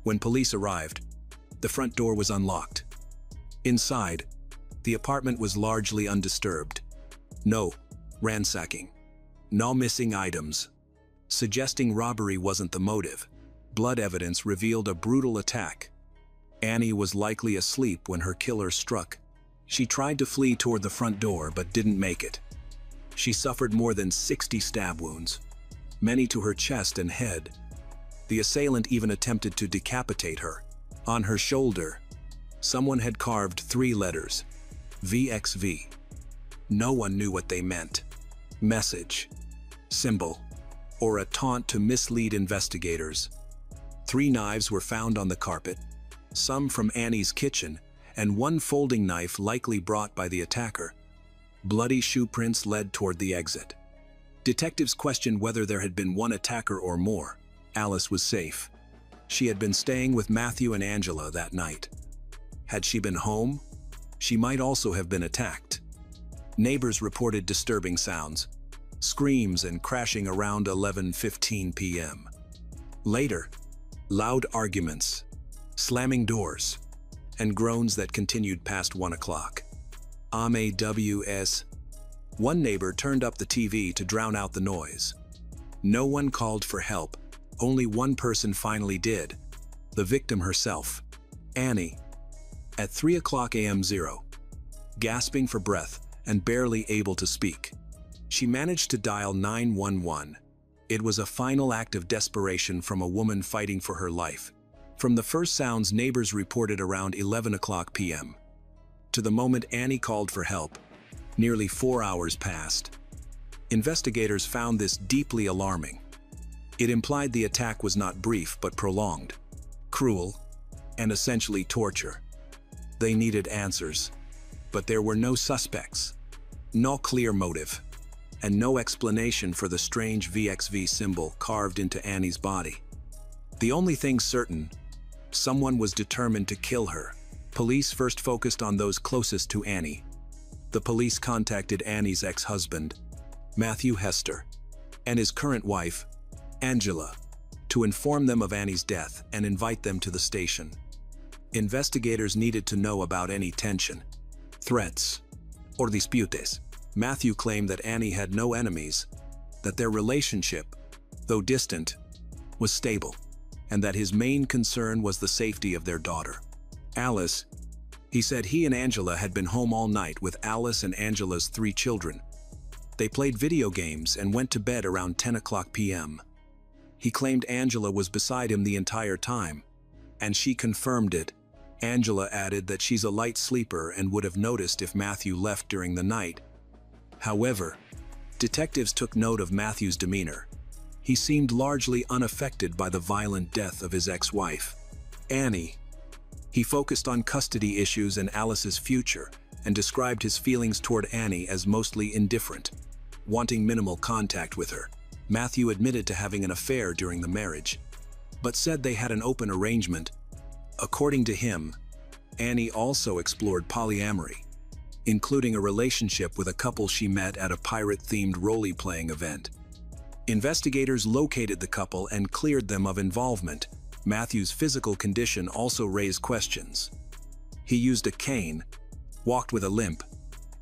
When police arrived, the front door was unlocked. Inside, the apartment was largely undisturbed. No ransacking, no missing items, suggesting robbery wasn't the motive. Blood evidence revealed a brutal attack. Annie was likely asleep when her killer struck. She tried to flee toward the front door but didn't make it. She suffered more than 60 stab wounds. many to her chest and head. The assailant even attempted to decapitate her. On her shoulder, someone had carved 3 letters, VXV. No one knew what they meant. Message, symbol, or a taunt to mislead investigators. 3 knives were found on the carpet, some from Annie's kitchen, and 1 folding knife likely brought by the attacker. Bloody shoe prints led toward the exit. Detectives questioned whether there had been 1 attacker or more. Alice was safe. She had been staying with Matthew and Angela that night. Had she been home, she might also have been attacked. Neighbors reported disturbing sounds, screams and crashing around 11:15 p.m. Later, loud arguments, slamming doors, and groans that continued past 1 o'clock. AWS. One neighbor turned up the TV to drown out the noise. No one called for help. Only one person finally did, the victim herself, Annie. At 3:00 a.m. gasping for breath and barely able to speak, she managed to dial 911. It was a final act of desperation from a woman fighting for her life. From the first sounds neighbors reported around 11:00 p.m. to the moment Annie called for help, nearly 4 hours passed. Investigators found this deeply alarming. It implied the attack was not brief but prolonged, cruel, and essentially torture. They needed answers, but there were no suspects, no clear motive, and no explanation for the strange VXV symbol carved into Annie's body. The only thing certain, someone was determined to kill her. Police first focused on those closest to Annie. The police contacted Annie's ex-husband, Matthew Hester, and his current wife, Angela, to inform them of Annie's death and invite them to the station. Investigators needed to know about any tension, threats, or disputes. Matthew claimed that Annie had no enemies, that their relationship, though distant, was stable, and that his main concern was the safety of their daughter, Alice. He said he and Angela had been home all night with Alice and Angela's 3 children. They played video games and went to bed around 10:00 p.m. He claimed Angela was beside him the entire time, and she confirmed it. Angela added that she's a light sleeper and would have noticed if Matthew left during the night. However, detectives took note of Matthew's demeanor. He seemed largely unaffected by the violent death of his ex-wife, Annie. He focused on custody issues and Alice's future and described his feelings toward Annie as mostly indifferent, wanting minimal contact with her. Matthew admitted to having an affair during the marriage, but said they had an open arrangement. According to him, Annie also explored polyamory, including a relationship with a couple she met at a pirate-themed role-playing event. Investigators located the couple and cleared them of involvement. Matthew's physical condition also raised questions. He used a cane, walked with a limp,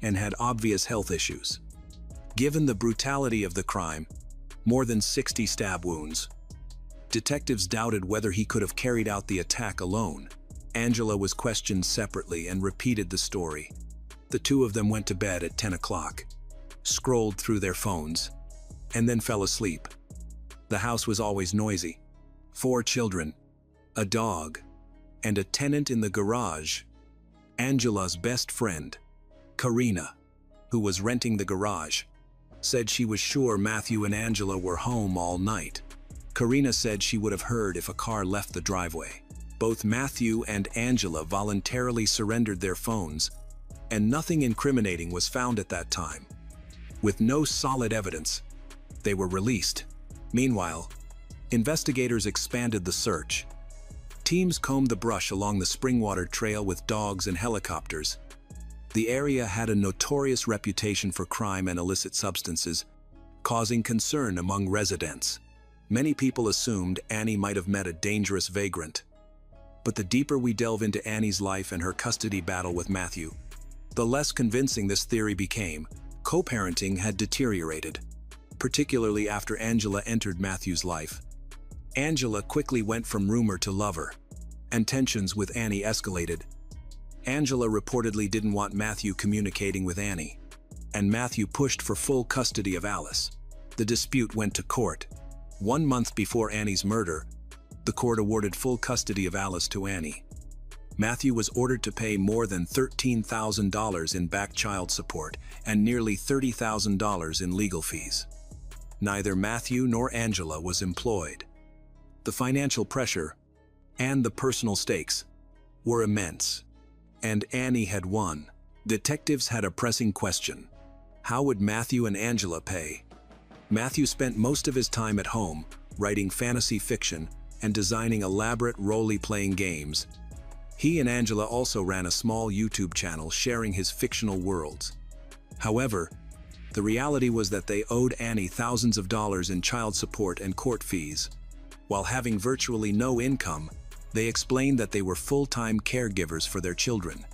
and had obvious health issues. Given the brutality of the crime, more than 60 stab wounds, detectives doubted whether he could have carried out the attack alone. Angela was questioned separately and repeated the story. The 2 of them went to bed at 10 o'clock, scrolled through their phones, and then fell asleep. The house was always noisy. 4 children, a dog, and a tenant in the garage. Angela's best friend, Karina, who was renting the garage, said she was sure Matthew and Angela were home all night. Karina said she would have heard if a car left the driveway. Both Matthew and Angela voluntarily surrendered their phones, and nothing incriminating was found at that time. With no solid evidence, they were released. Meanwhile, investigators expanded the search. Teams combed the brush along the Springwater Trail with dogs and helicopters. The area had a notorious reputation for crime and illicit substances, causing concern among residents. Many people assumed Annie might have met a dangerous vagrant. But the deeper we delve into Annie's life and her custody battle with Matthew, the less convincing this theory became. Co-parenting had deteriorated, particularly after Angela entered Matthew's life. Angela quickly went from rumor to lover, and tensions with Annie escalated. Angela reportedly didn't want Matthew communicating with Annie, and Matthew pushed for full custody of Alice. The dispute went to court, 1 month before Annie's murder, the court awarded full custody of Alice to Annie. Matthew was ordered to pay more than $13,000 in back child support and nearly $30,000 in legal fees. Neither Matthew nor Angela was employed. The financial pressure and the personal stakes were immense, and Annie had won. Detectives had a pressing question. How would Matthew and Angela pay? Matthew spent most of his time at home, writing fantasy fiction and designing elaborate role-playing games. He and Angela also ran a small YouTube channel sharing his fictional worlds. However, the reality was that they owed Annie thousands of dollars in child support and court fees. While having virtually no income, they explained that they were full-time caregivers for their children,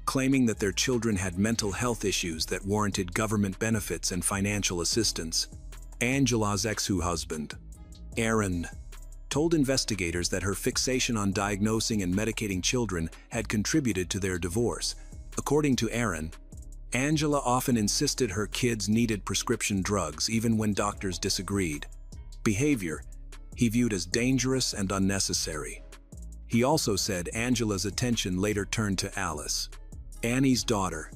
claiming that their children had mental health issues that warranted government benefits and financial assistance. Angela's ex-husband, Aaron, told investigators that her fixation on diagnosing and medicating children had contributed to their divorce. According to Aaron, Angela often insisted her kids needed prescription drugs even when doctors disagreed. Behavior he viewed as dangerous and unnecessary. He also said Angela's attention later turned to Alice, Annie's daughter.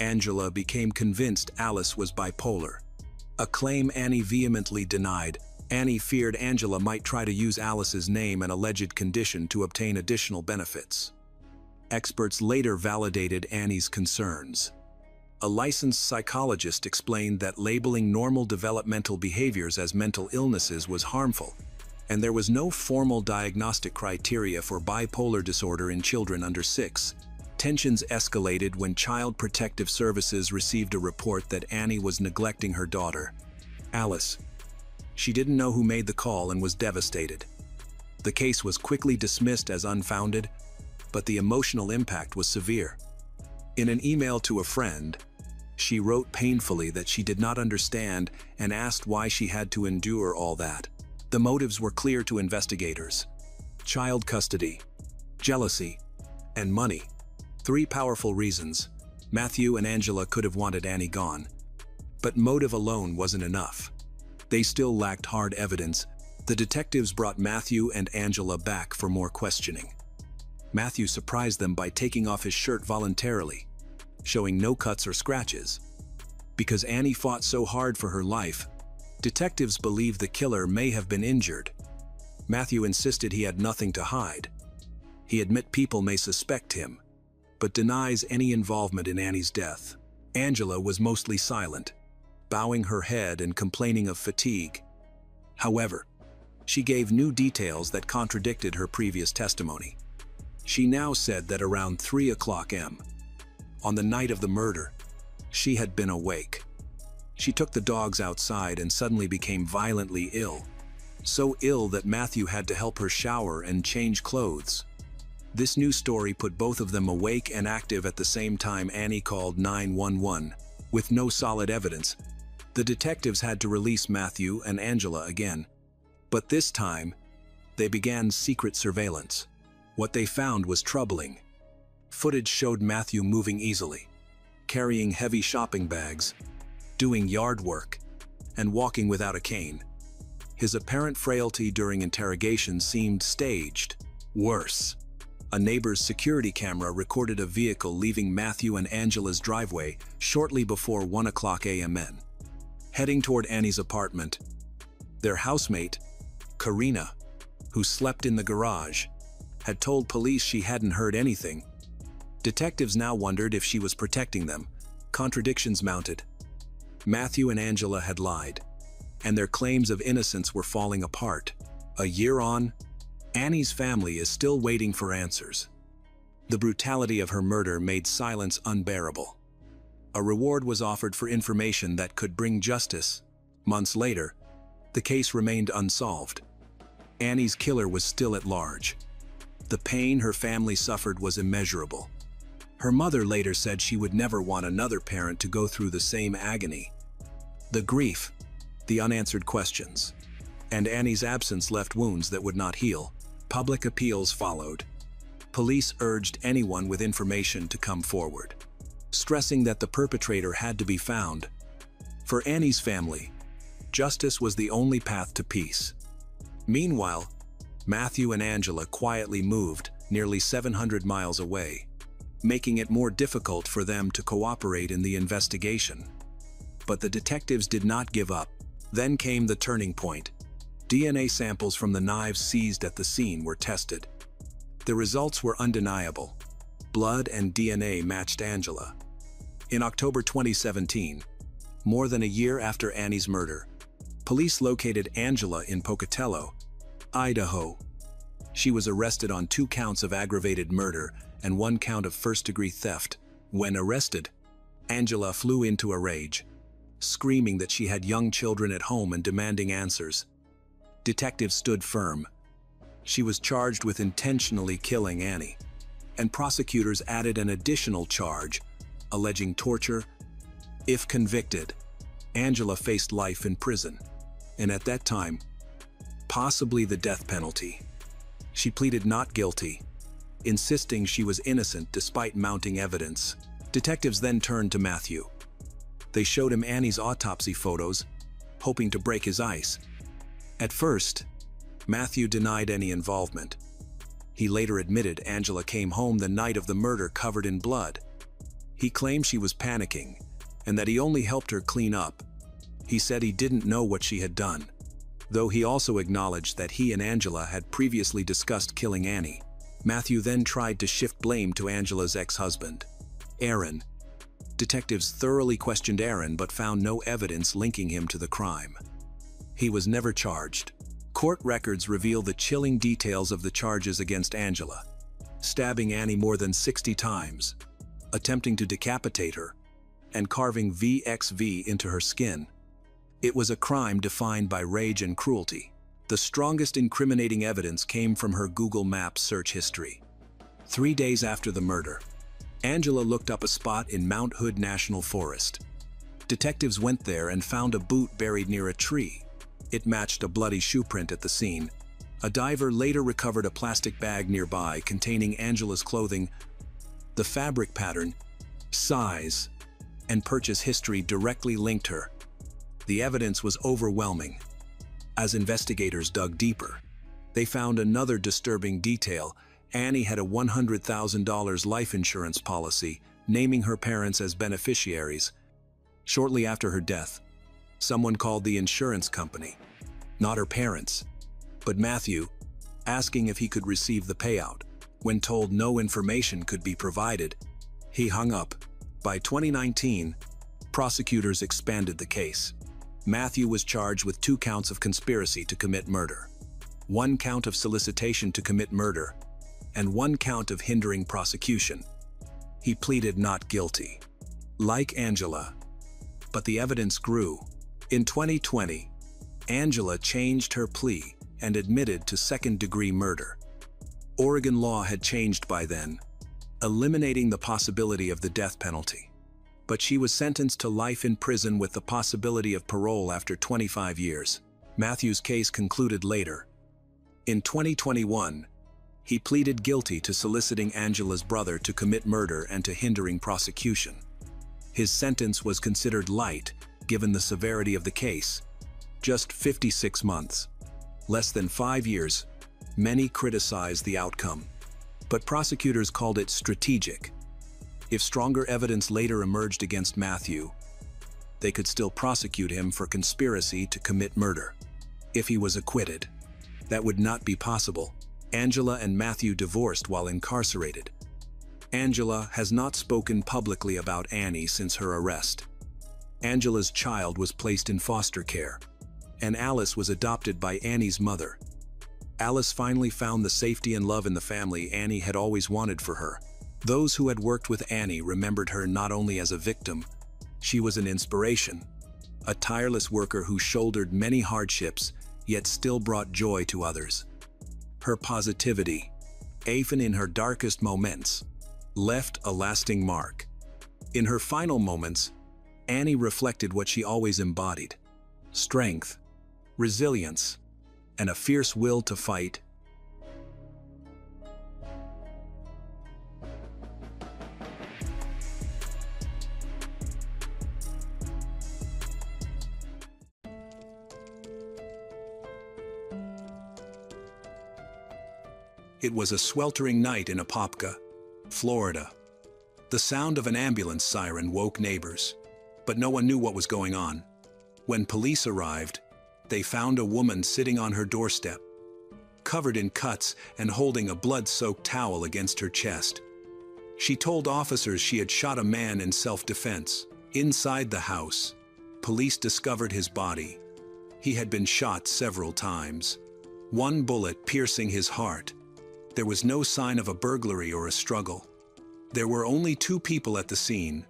Angela became convinced Alice was bipolar, a claim Annie vehemently denied. Annie feared Angela might try to use Alice's name and alleged condition to obtain additional benefits. Experts later validated Annie's concerns. A licensed psychologist explained that labeling normal developmental behaviors as mental illnesses was harmful, and there was no formal diagnostic criteria for bipolar disorder in children under 6. Tensions escalated when Child Protective Services received a report that Annie was neglecting her daughter, Alice. She didn't know who made the call and was devastated. The case was quickly dismissed as unfounded, but the emotional impact was severe. In an email to a friend, she wrote painfully that she did not understand and asked why she had to endure all that. The motives were clear to investigators: child custody, jealousy, and money. 3 powerful reasons. Matthew and Angela could have wanted Annie gone, but motive alone wasn't enough. They still lacked hard evidence. The detectives brought Matthew and Angela back for more questioning. Matthew surprised them by taking off his shirt voluntarily, showing no cuts or scratches. Because Annie fought so hard for her life, detectives believe the killer may have been injured. Matthew insisted he had nothing to hide. He admits people may suspect him, but denies any involvement in Annie's death. Angela was mostly silent, bowing her head and complaining of fatigue. However, she gave new details that contradicted her previous testimony. She now said that around 3:00 a.m., on the night of the murder, she had been awake. She took the dogs outside and suddenly became violently ill, so ill that Matthew had to help her shower and change clothes. This new story put both of them awake and active at the same time. Annie called 911. With no solid evidence, the detectives had to release Matthew and Angela again. But this time, they began secret surveillance. What they found was troubling. Footage showed Matthew moving easily, carrying heavy shopping bags, doing yard work, and walking without a cane. His apparent frailty during interrogation seemed staged. Worse, a neighbor's security camera recorded a vehicle leaving Matthew and Angela's driveway shortly before 1:00 a.m. Heading toward Annie's apartment. Their housemate, Karina, who slept in the garage, had told police she hadn't heard anything. Detectives now wondered if she was protecting them. Contradictions mounted. Matthew and Angela had lied, and their claims of innocence were falling apart. A year on, Annie's family is still waiting for answers. The brutality of her murder made silence unbearable. A reward was offered for information that could bring justice. Months later, the case remained unsolved. Annie's killer was still at large. The pain her family suffered was immeasurable. Her mother later said she would never want another parent to go through the same agony. The grief, the unanswered questions, and Annie's absence left wounds that would not heal. Public appeals followed. Police urged anyone with information to come forward, stressing that the perpetrator had to be found. For Annie's family, justice was the only path to peace. Meanwhile, Matthew and Angela quietly moved nearly 700 miles away, making it more difficult for them to cooperate in the investigation. But the detectives did not give up. Then came the turning point. DNA samples from the knives seized at the scene were tested. The results were undeniable. Blood and DNA matched Angela. In October 2017, more than a year after Annie's murder, police located Angela in Pocatello, Idaho. She was arrested on 2 counts of aggravated murder and 1 count of first-degree theft. When arrested, Angela flew into a rage, screaming that she had young children at home and demanding answers. Detectives stood firm. She was charged with intentionally killing Annie, and prosecutors added an additional charge, alleging torture. If convicted, Angela faced life in prison, and at that time, possibly the death penalty. She pleaded not guilty, insisting she was innocent despite mounting evidence. Detectives then turned to Matthew. They showed him Annie's autopsy photos, hoping to break his ice. At first, Matthew denied any involvement. He later admitted Angela came home the night of the murder covered in blood. He claimed she was panicking, and that he only helped her clean up. He said he didn't know what she had done, though he also acknowledged that he and Angela had previously discussed killing Annie. Matthew then tried to shift blame to Angela's ex-husband, Aaron. Detectives thoroughly questioned Aaron but found no evidence linking him to the crime. He was never charged. Court records reveal the chilling details of the charges against Angela: stabbing Annie more than 60 times, attempting to decapitate her, and carving VXV into her skin. It was a crime defined by rage and cruelty. The strongest incriminating evidence came from her Google Maps search history. 3 days after the murder, Angela looked up a spot in Mount Hood National Forest. Detectives went there and found a boot buried near a tree. It matched a bloody shoe print at the scene. A diver later recovered a plastic bag nearby containing Angela's clothing. The fabric pattern, size, and purchase history directly linked her. The evidence was overwhelming. As investigators dug deeper, they found another disturbing detail. Annie had a $100,000 life insurance policy, naming her parents as beneficiaries. Shortly after her death, someone called the insurance company, not her parents, but Matthew, asking if he could receive the payout. When told no information could be provided, he hung up. By 2019, prosecutors expanded the case. Matthew was charged with 2 counts of conspiracy to commit murder, 1 count of solicitation to commit murder, and 1 count of hindering prosecution. He pleaded not guilty, like Angela, but the evidence grew. In 2020, Angela changed her plea and admitted to second-degree murder. Oregon law had changed by then, eliminating the possibility of the death penalty. But she was sentenced to life in prison with the possibility of parole after 25 years. Matthew's case concluded later. In 2021, he pleaded guilty to soliciting Angela's brother to commit murder and to hindering prosecution. His sentence was considered light, given the severity of the case. Just 56 months. Less than 5 years. Many criticized the outcome, but prosecutors called it strategic. If stronger evidence later emerged against Matthew, they could still prosecute him for conspiracy to commit murder. If he was acquitted, that would not be possible. Angela and Matthew divorced while incarcerated. Angela has not spoken publicly about Annie since her arrest. Angela's child was placed in foster care, and Alice was adopted by Annie's mother. Alice finally found the safety and love in the family Annie had always wanted for her. Those who had worked with Annie remembered her not only as a victim, she was an inspiration, a tireless worker who shouldered many hardships yet still brought joy to others. Her positivity, even in her darkest moments, left a lasting mark. In her final moments, Annie reflected what she always embodied: strength, resilience, and a fierce will to fight. It was a sweltering night in Apopka, Florida. The sound of an ambulance siren woke neighbors, but no one knew what was going on. When police arrived, they found a woman sitting on her doorstep, covered in cuts and holding a blood-soaked towel against her chest. She told officers she had shot a man in self-defense. Inside the house, police discovered his body. He had been shot several times, one bullet piercing his heart. There was no sign of a burglary or a struggle. There were only 2 people at the scene,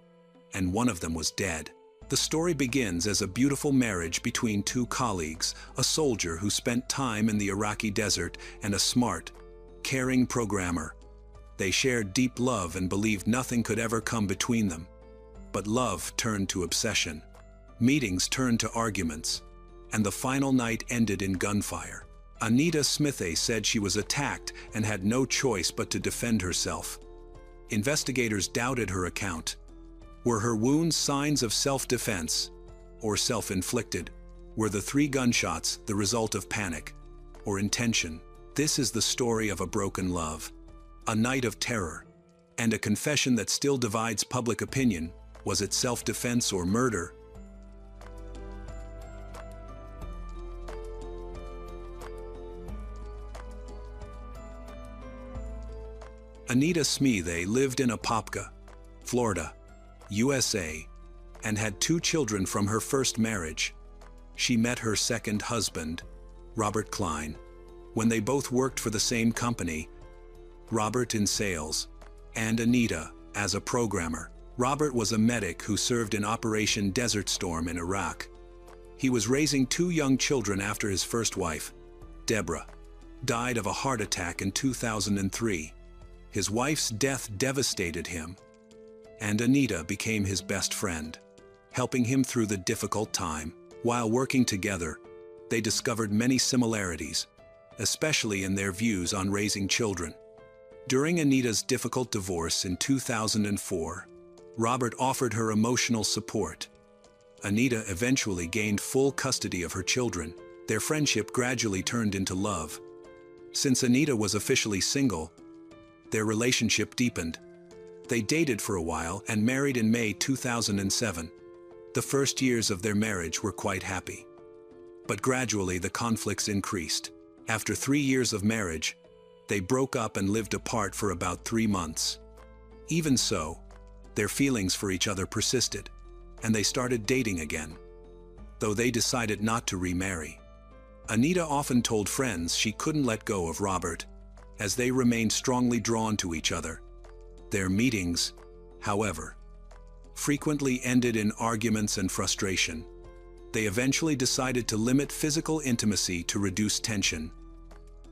and one of them was dead. The story begins as a beautiful marriage between 2 colleagues, a soldier who spent time in the Iraqi desert and a smart, caring programmer. They shared deep love and believed nothing could ever come between them. But love turned to obsession. Meetings turned to arguments, and the final night ended in gunfire. Anita Smithay said she was attacked and had no choice but to defend herself. Investigators doubted her account. Were her wounds signs of self-defense or self-inflicted? Were the 3 gunshots the result of panic or intention? This is the story of a broken love, a night of terror, and a confession that still divides public opinion. Was it self-defense or murder? Anita Smithay lived in Apopka, Florida, USA, and had 2 children from her first marriage. She met her second husband, Robert Klein, when they both worked for the same company, Robert in sales, and Anita as a programmer. Robert was a medic who served in Operation Desert Storm in Iraq. He was raising 2 young children after his first wife, Deborah, died of a heart attack in 2003. His wife's death devastated him, and Anita became his best friend, helping him through the difficult time. While working together, they discovered many similarities, especially in their views on raising children. During Anita's difficult divorce in 2004, Robert offered her emotional support. Anita eventually gained full custody of her children. Their friendship gradually turned into love. Since Anita was officially single, their relationship deepened. They dated for a while and married in May 2007. The first years of their marriage were quite happy. But gradually the conflicts increased. After 3 years of marriage, they broke up and lived apart for about 3 months. Even so, their feelings for each other persisted, and they started dating again, though they decided not to remarry. Anita often told friends she couldn't let go of Robert, as they remained strongly drawn to each other. Their meetings, however, frequently ended in arguments and frustration. They eventually decided to limit physical intimacy to reduce tension.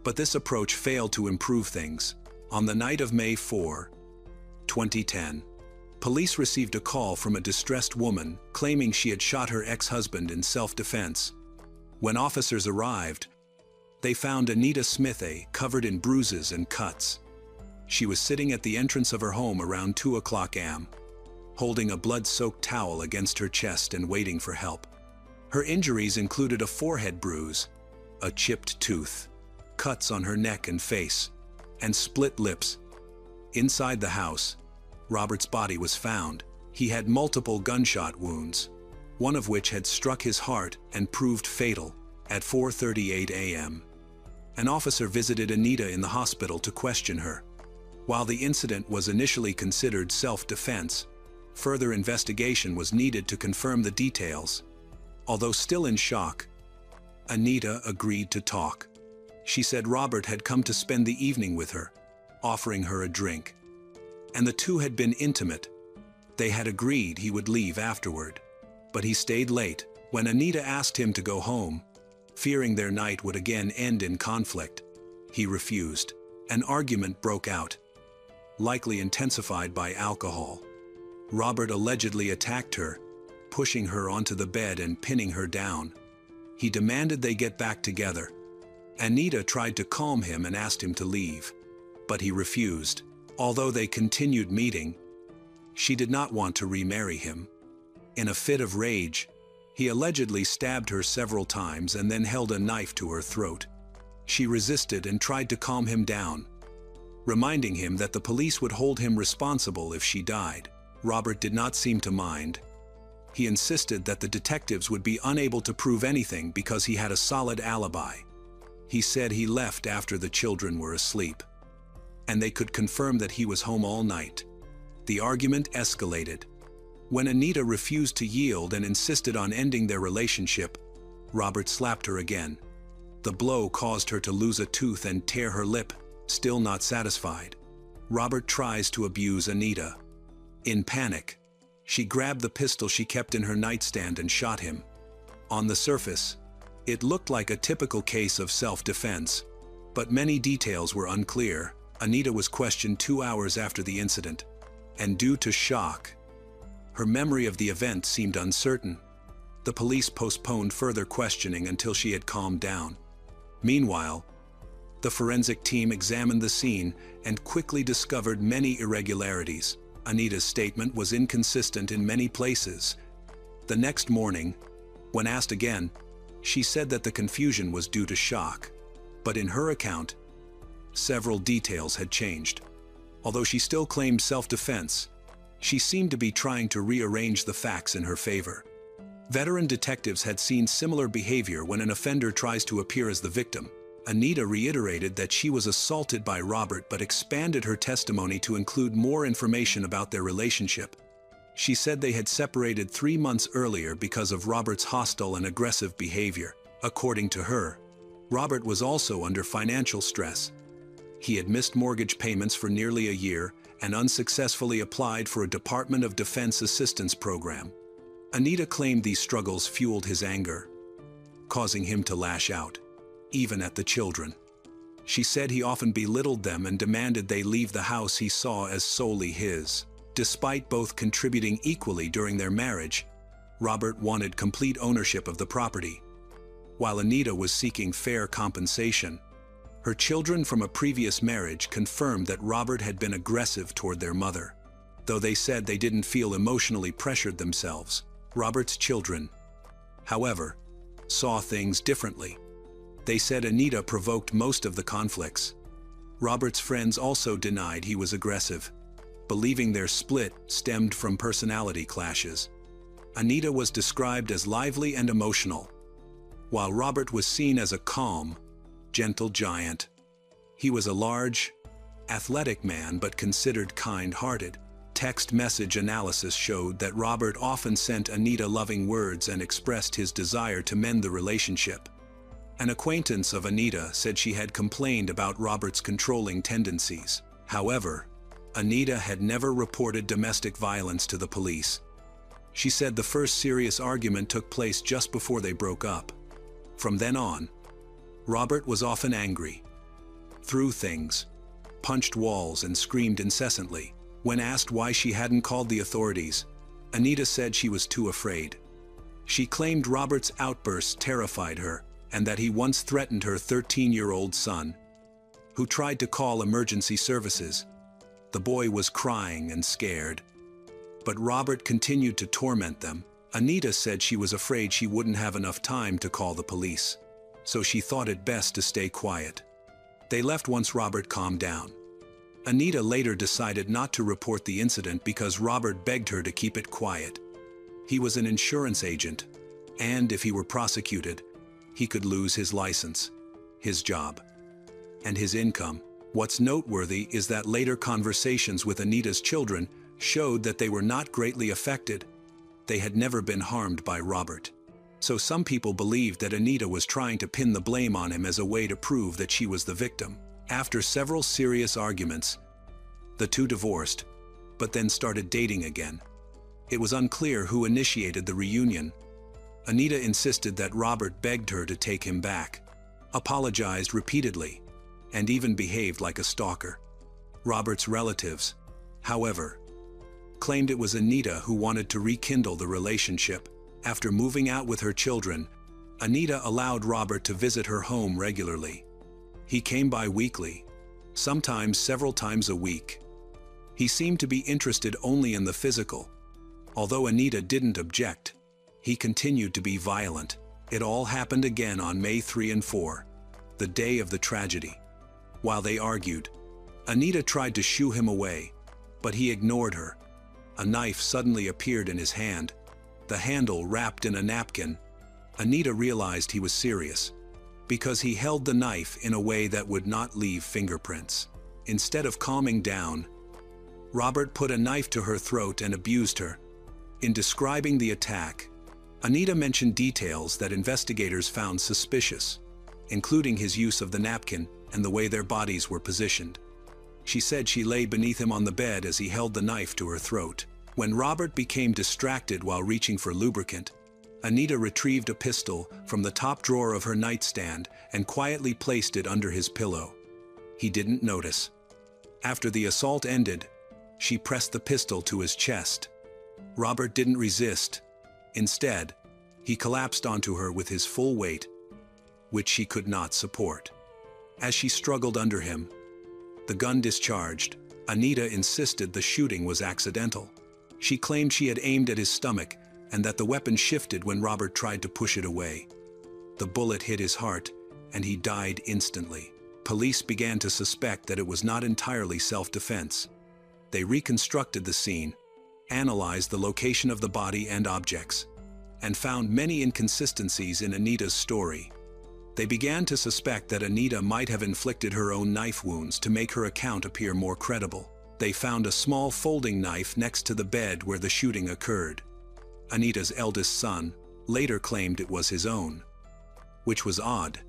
But this approach failed to improve things. On the night of May 4, 2010, police received a call from a distressed woman claiming she had shot her ex-husband in self-defense. When officers arrived, they found Anita Smithay covered in bruises and cuts. She was sitting at the entrance of her home around 2:00 a.m., holding a blood-soaked towel against her chest and waiting for help. Her injuries included a forehead bruise, a chipped tooth, cuts on her neck and face, and split lips. Inside the house, Robert's body was found. He had multiple gunshot wounds, one of which had struck his heart and proved fatal. At 4:38 a.m., an officer visited Anita in the hospital to question her. While the incident was initially considered self-defense, further investigation was needed to confirm the details. Although still in shock, Anita agreed to talk. She said Robert had come to spend the evening with her, offering her a drink. And the two had been intimate. They had agreed he would leave afterward, but he stayed late. When Anita asked him to go home, fearing their night would again end in conflict, he refused. An argument broke out, likely intensified by alcohol. Robert allegedly attacked her, pushing her onto the bed and pinning her down. He demanded they get back together. Anita tried to calm him and asked him to leave, but he refused. Although they continued meeting, she did not want to remarry him. In a fit of rage, he allegedly stabbed her several times and then held a knife to her throat. She resisted and tried to calm him down, reminding him that the police would hold him responsible if she died. Robert did not seem to mind. He insisted that the detectives would be unable to prove anything because he had a solid alibi. He said he left after the children were asleep, and they could confirm that he was home all night. The argument escalated. When Anita refused to yield and insisted on ending their relationship, Robert slapped her again. The blow caused her to lose a tooth and tear her lip. Still not satisfied, Robert tries to abuse Anita. In panic, she grabbed the pistol she kept in her nightstand and shot him. On the surface, it looked like a typical case of self-defense, but many details were unclear. Anita was questioned 2 hours after the incident, and due to shock, her memory of the event seemed uncertain. The police postponed further questioning until she had calmed down. Meanwhile, the forensic team examined the scene and quickly discovered many irregularities. Anita's statement was inconsistent in many places. The next morning, when asked again, she said that the confusion was due to shock. But in her account, several details had changed. Although she still claimed self-defense, she seemed to be trying to rearrange the facts in her favor. Veteran detectives had seen similar behavior when an offender tries to appear as the victim. Anita reiterated that she was assaulted by Robert but expanded her testimony to include more information about their relationship. She said they had separated 3 months earlier because of Robert's hostile and aggressive behavior. According to her, Robert was also under financial stress. He had missed mortgage payments for nearly a year and unsuccessfully applied for a Department of Defense assistance program. Anita claimed these struggles fueled his anger, causing him to lash out, even at the children. She said he often belittled them and demanded they leave the house he saw as solely his. Despite both contributing equally during their marriage, Robert wanted complete ownership of the property, while Anita was seeking fair compensation. Her children from a previous marriage confirmed that Robert had been aggressive toward their mother, though they said they didn't feel emotionally pressured themselves. Robert's children, however, saw things differently. They said Anita provoked most of the conflicts. Robert's friends also denied he was aggressive, believing their split stemmed from personality clashes. Anita was described as lively and emotional, while Robert was seen as a calm, gentle giant. He was a large, athletic man but considered kind-hearted. Text message analysis showed that Robert often sent Anita loving words and expressed his desire to mend the relationship. An acquaintance of Anita said she had complained about Robert's controlling tendencies. However, Anita had never reported domestic violence to the police. She said the first serious argument took place just before they broke up. From then on, Robert was often angry, threw things, punched walls, and screamed incessantly. When asked why she hadn't called the authorities, Anita said she was too afraid. She claimed Robert's outbursts terrified her and that he once threatened her 13-year-old son, who tried to call emergency services. The boy was crying and scared, but Robert continued to torment them. Anita said she was afraid she wouldn't have enough time to call the police, so she thought it best to stay quiet. They left once Robert calmed down. Anita later decided not to report the incident because Robert begged her to keep it quiet. He was an insurance agent, and if he were prosecuted, he could lose his license, his job, and his income. What's noteworthy is that later conversations with Anita's children showed that they were not greatly affected. They had never been harmed by Robert. So some people believed that Anita was trying to pin the blame on him as a way to prove that she was the victim. After several serious arguments, the two divorced, but then started dating again. It was unclear who initiated the reunion. Anita insisted that Robert begged her to take him back, apologized repeatedly, and even behaved like a stalker. Robert's relatives, however, claimed it was Anita who wanted to rekindle the relationship. After moving out with her children, Anita allowed Robert to visit her home regularly. He came by weekly, sometimes several times a week. He seemed to be interested only in the physical. Although Anita didn't object, he continued to be violent. It all happened again on May 3 and 4, the day of the tragedy. While they argued, Anita tried to shoo him away, but he ignored her. A knife suddenly appeared in his hand, the handle wrapped in a napkin. Anita realized he was serious, because he held the knife in a way that would not leave fingerprints. Instead of calming down, Robert put a knife to her throat and abused her. In describing the attack, Anita mentioned details that investigators found suspicious, including his use of the napkin and the way their bodies were positioned. She said she lay beneath him on the bed as he held the knife to her throat. When Robert became distracted while reaching for lubricant, Anita retrieved a pistol from the top drawer of her nightstand and quietly placed it under his pillow. He didn't notice. After the assault ended, she pressed the pistol to his chest. Robert didn't resist. Instead, he collapsed onto her with his full weight, which she could not support. As she struggled under him, the gun discharged. Anita insisted the shooting was accidental. She claimed she had aimed at his stomach and that the weapon shifted when Robert tried to push it away. The bullet hit his heart, and he died instantly. Police began to suspect that it was not entirely self-defense. They reconstructed the scene, analyzed the location of the body and objects, and found many inconsistencies in Anita's story. They began to suspect that Anita might have inflicted her own knife wounds to make her account appear more credible. They found a small folding knife next to the bed where the shooting occurred. Anita's eldest son later claimed it was his own, which was odd,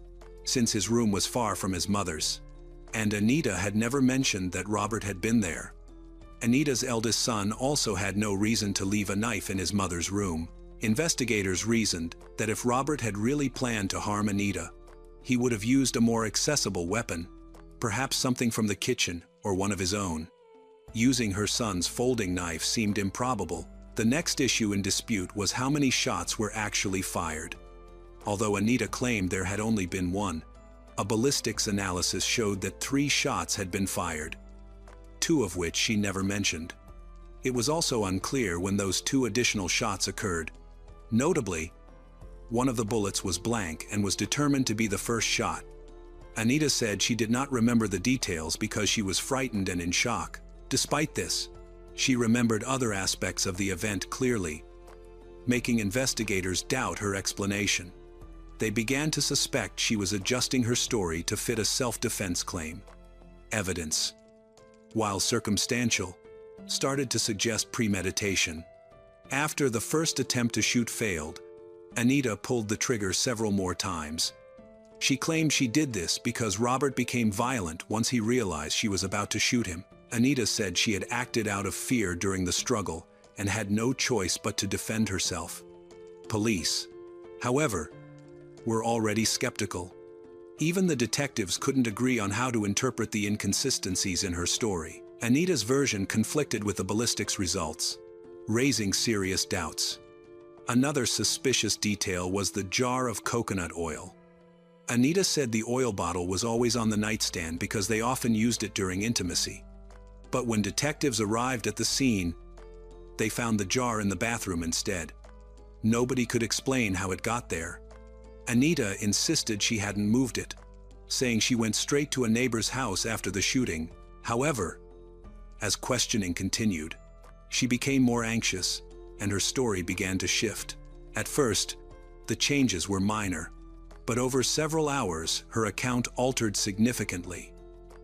since his room was far from his mother's, and Anita had never mentioned that Robert had been there. Anita's eldest son also had no reason to leave a knife in his mother's room. Investigators reasoned that if Robert had really planned to harm Anita, he would have used a more accessible weapon, perhaps something from the kitchen or one of his own. Using her son's folding knife seemed improbable. The next issue in dispute was how many shots were actually fired. Although Anita claimed there had only been one, a ballistics analysis showed that 3 shots had been fired, 2 of which she never mentioned. It was also unclear when those 2 additional shots occurred. Notably, one of the bullets was blank and was determined to be the first shot. Anita said she did not remember the details because she was frightened and in shock. Despite this, she remembered other aspects of the event clearly, making investigators doubt her explanation. They began to suspect she was adjusting her story to fit a self-defense claim. Evidence, while circumstantial, started to suggest premeditation. After the first attempt to shoot failed, Anita pulled the trigger several more times. She claimed she did this because Robert became violent once he realized she was about to shoot him. Anita said she had acted out of fear during the struggle and had no choice but to defend herself. Police, however, were already skeptical. Even the detectives couldn't agree on how to interpret the inconsistencies in her story. Anita's version conflicted with the ballistics results, raising serious doubts. Another suspicious detail was the jar of coconut oil. Anita said the oil bottle was always on the nightstand because they often used it during intimacy. But when detectives arrived at the scene, they found the jar in the bathroom instead. Nobody could explain how it got there. Anita insisted she hadn't moved it, saying she went straight to a neighbor's house after the shooting. However, as questioning continued, she became more anxious, and her story began to shift. At first, the changes were minor, but over several hours, her account altered significantly.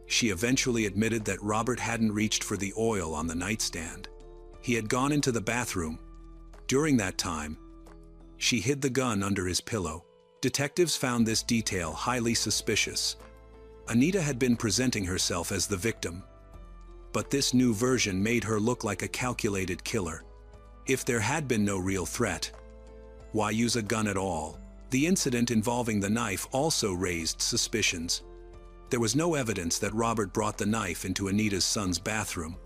She eventually admitted that Robert hadn't reached for the oil on the nightstand. He had gone into the bathroom. During that time, she hid the gun under his pillow. Detectives found this detail highly suspicious. Anita had been presenting herself as the victim, but this new version made her look like a calculated killer. If there had been no real threat, why use a gun at all? The incident involving the knife also raised suspicions. There was no evidence that Robert brought the knife into Anita's son's bathroom.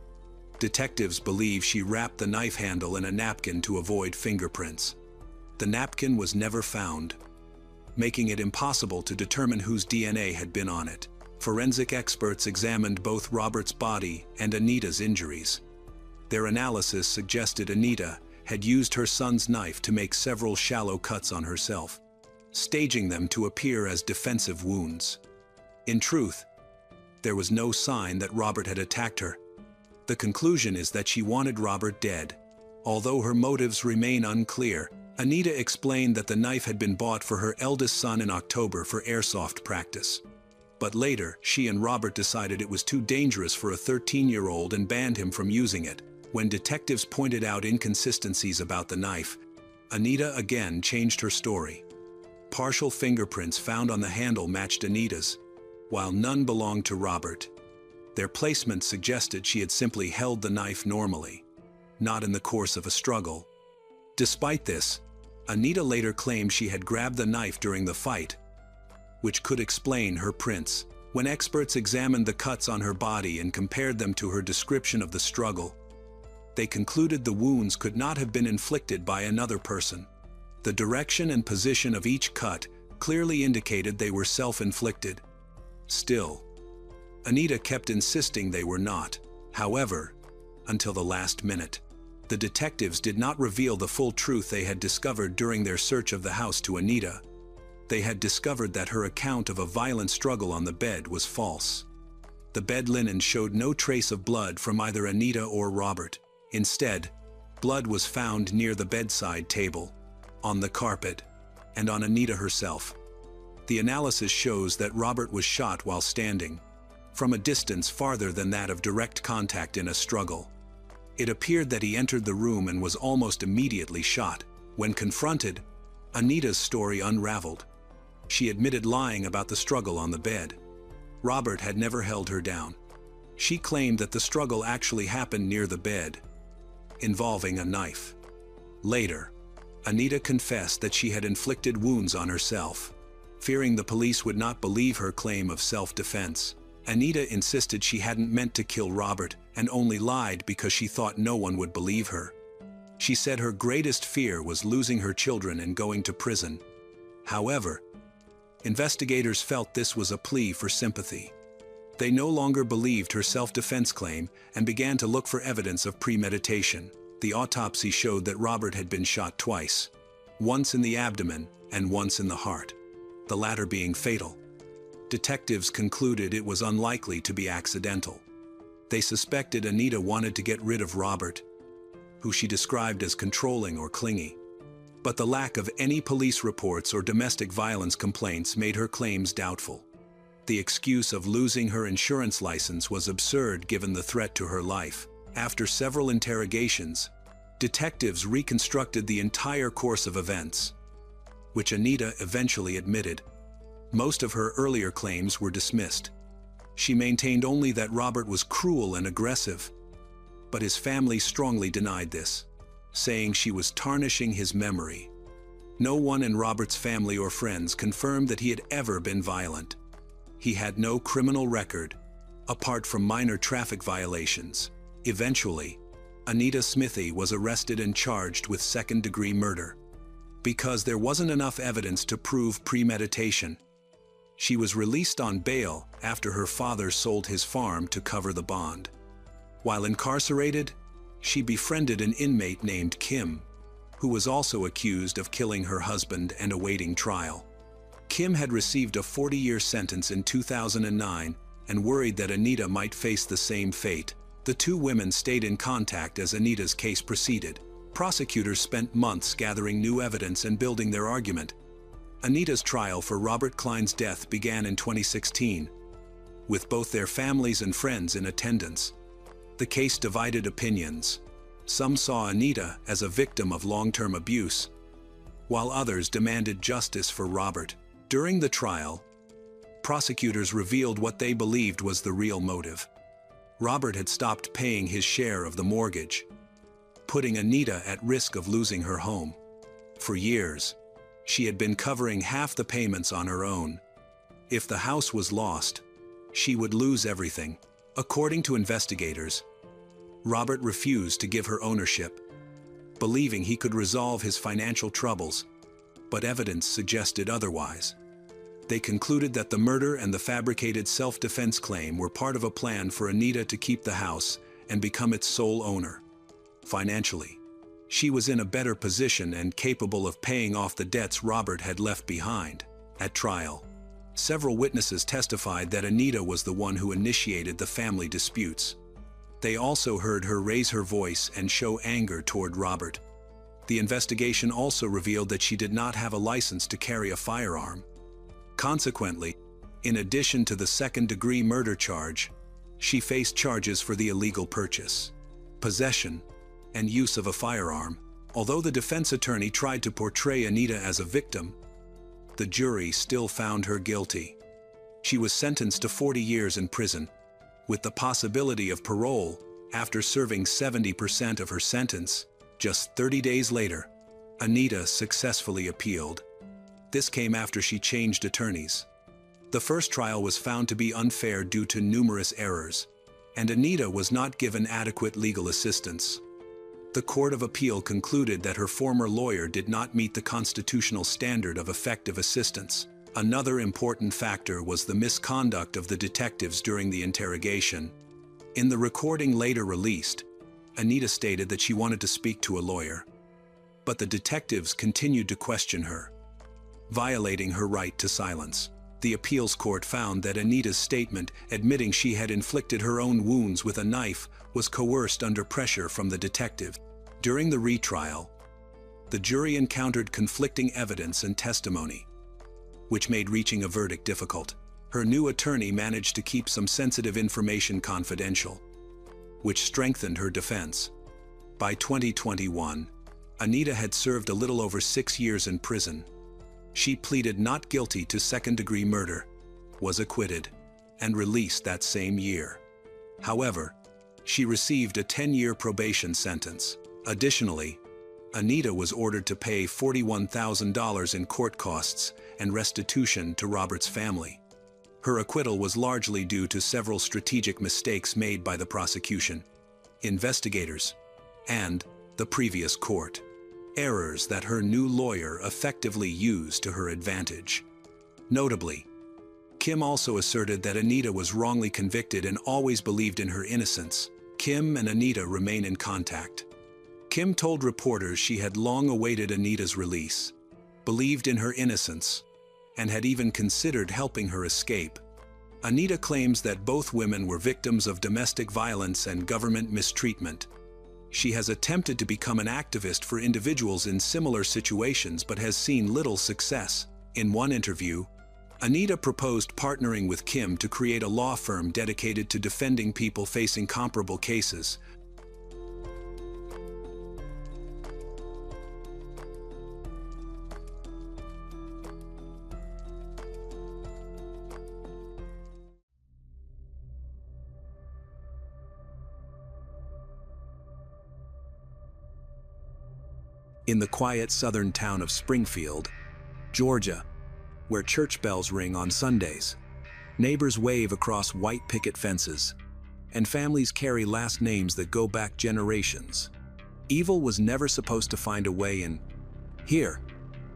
Detectives believe she wrapped the knife handle in a napkin to avoid fingerprints. The napkin was never found, making it impossible to determine whose DNA had been on it. Forensic experts examined both Robert's body and Anita's injuries. Their analysis suggested Anita had used her son's knife to make several shallow cuts on herself, staging them to appear as defensive wounds. In truth, There was no sign that Robert had attacked her. The conclusion is that she wanted Robert dead. Although her motives remain unclear, Anita explained that the knife had been bought for her eldest son in October for airsoft practice. But later, she and Robert decided it was too dangerous for a 13-year-old and banned him from using it. When detectives pointed out inconsistencies about the knife, Anita again changed her story. Partial fingerprints found on the handle matched Anita's, while none belonged to Robert. Their placement suggested she had simply held the knife normally, not in the course of a struggle. Despite this, Anita later claimed she had grabbed the knife during the fight, which could explain her prints. When experts examined the cuts on her body and compared them to her description of the struggle, they concluded the wounds could not have been inflicted by another person. The direction and position of each cut clearly indicated they were self-inflicted. Still, Anita kept insisting they were not. However, until the last minute, the detectives did not reveal the full truth they had discovered during their search of the house to Anita. They had discovered that her account of a violent struggle on the bed was false. The bed linen showed no trace of blood from either Anita or Robert. Instead, blood was found near the bedside table, on the carpet, and on Anita herself. The analysis shows that Robert was shot while standing, from a distance farther than that of direct contact in a struggle. It appeared that he entered the room and was almost immediately shot. When confronted, Anita's story unraveled. She admitted lying about the struggle on the bed. Robert had never held her down. She claimed that the struggle actually happened near the bed, involving a knife. Later, Anita confessed that she had inflicted wounds on herself. Fearing the police would not believe her claim of self-defense, Anita insisted she hadn't meant to kill Robert and only lied because she thought no one would believe her. She said her greatest fear was losing her children and going to prison. However, investigators felt this was a plea for sympathy. They no longer believed her self-defense claim and began to look for evidence of premeditation. The autopsy showed that Robert had been shot twice, once in the abdomen and once in the heart, the latter being fatal. Detectives concluded it was unlikely to be accidental. They suspected Anita wanted to get rid of Robert, who she described as controlling or clingy. But the lack of any police reports or domestic violence complaints made her claims doubtful. The excuse of losing her insurance license was absurd given the threat to her life. After several interrogations, detectives reconstructed the entire course of events, which Anita eventually admitted. Most of her earlier claims were dismissed. She maintained only that Robert was cruel and aggressive, but his family strongly denied this, saying she was tarnishing his memory. No one in Robert's family or friends confirmed that he had ever been violent. He had no criminal record, apart from minor traffic violations. Eventually, Anita Smithy was arrested and charged with second-degree murder. Because there wasn't enough evidence to prove premeditation, she was released on bail after her father sold his farm to cover the bond. While incarcerated, she befriended an inmate named Kim, who was also accused of killing her husband and awaiting trial. Kim had received a 40-year sentence in 2009 and worried that Anita might face the same fate. The two women stayed in contact as Anita's case proceeded. Prosecutors spent months gathering new evidence and building their argument. Anita's trial for Robert Klein's death began in 2016, with both their families and friends in attendance. The case divided opinions. Some saw Anita as a victim of long-term abuse, while others demanded justice for Robert. During the trial, prosecutors revealed what they believed was the real motive. Robert had stopped paying his share of the mortgage, putting Anita at risk of losing her home. For years, she had been covering half the payments on her own. If the house was lost, she would lose everything. According to investigators, Robert refused to give her ownership, believing he could resolve his financial troubles, but evidence suggested otherwise. They concluded that the murder and the fabricated self-defense claim were part of a plan for Anita to keep the house and become its sole owner. Financially, she was in a better position and capable of paying off the debts Robert had left behind. At trial, Several witnesses testified that Anita was the one who initiated the family disputes. They also heard her raise her voice and show anger toward Robert. The investigation also revealed that she did not have a license to carry a firearm. Consequently, in addition to the second-degree murder charge, she faced charges for the illegal purchase, possession, and use of a firearm. Although the defense attorney tried to portray Anita as a victim, the jury still found her guilty. She was sentenced to 40 years in prison, with the possibility of parole after serving 70% of her sentence. Just 30 days later, Anita successfully appealed. This came after she changed attorneys. The first trial was found to be unfair due to numerous errors, and Anita was not given adequate legal assistance. The Court of Appeal concluded that her former lawyer did not meet the constitutional standard of effective assistance. Another important factor was the misconduct of the detectives during the interrogation. In the recording later released, Anita stated that she wanted to speak to a lawyer, but the detectives continued to question her, violating her right to silence. The appeals court found that Anita's statement admitting she had inflicted her own wounds with a knife was coerced under pressure from the detective. During the retrial, the jury encountered conflicting evidence and testimony, which made reaching a verdict difficult. Her new attorney managed to keep some sensitive information confidential, which strengthened her defense. By 2021, Anita had served a little over 6 years in prison. She pleaded not guilty to second-degree murder, was acquitted, and released that same year. However, she received a 10-year probation sentence. Additionally, Anita was ordered to pay $41,000 in court costs and restitution to Robert's family. Her acquittal was largely due to several strategic mistakes made by the prosecution, investigators, and the previous court. Errors that her new lawyer effectively used to her advantage. Notably, Kim also asserted that Anita was wrongly convicted and always believed in her innocence. Kim and Anita remain in contact. Kim told reporters she had long awaited Anita's release, believed in her innocence, and had even considered helping her escape. Anita claims that both women were victims of domestic violence and government mistreatment. She has attempted to become an activist for individuals in similar situations but has seen little success. In one interview, Anita proposed partnering with Kim to create a law firm dedicated to defending people facing comparable cases. In the quiet southern town of Springfield, Georgia, where church bells ring on Sundays, neighbors wave across white picket fences, and families carry last names that go back generations. Evil was never supposed to find a way in. Here,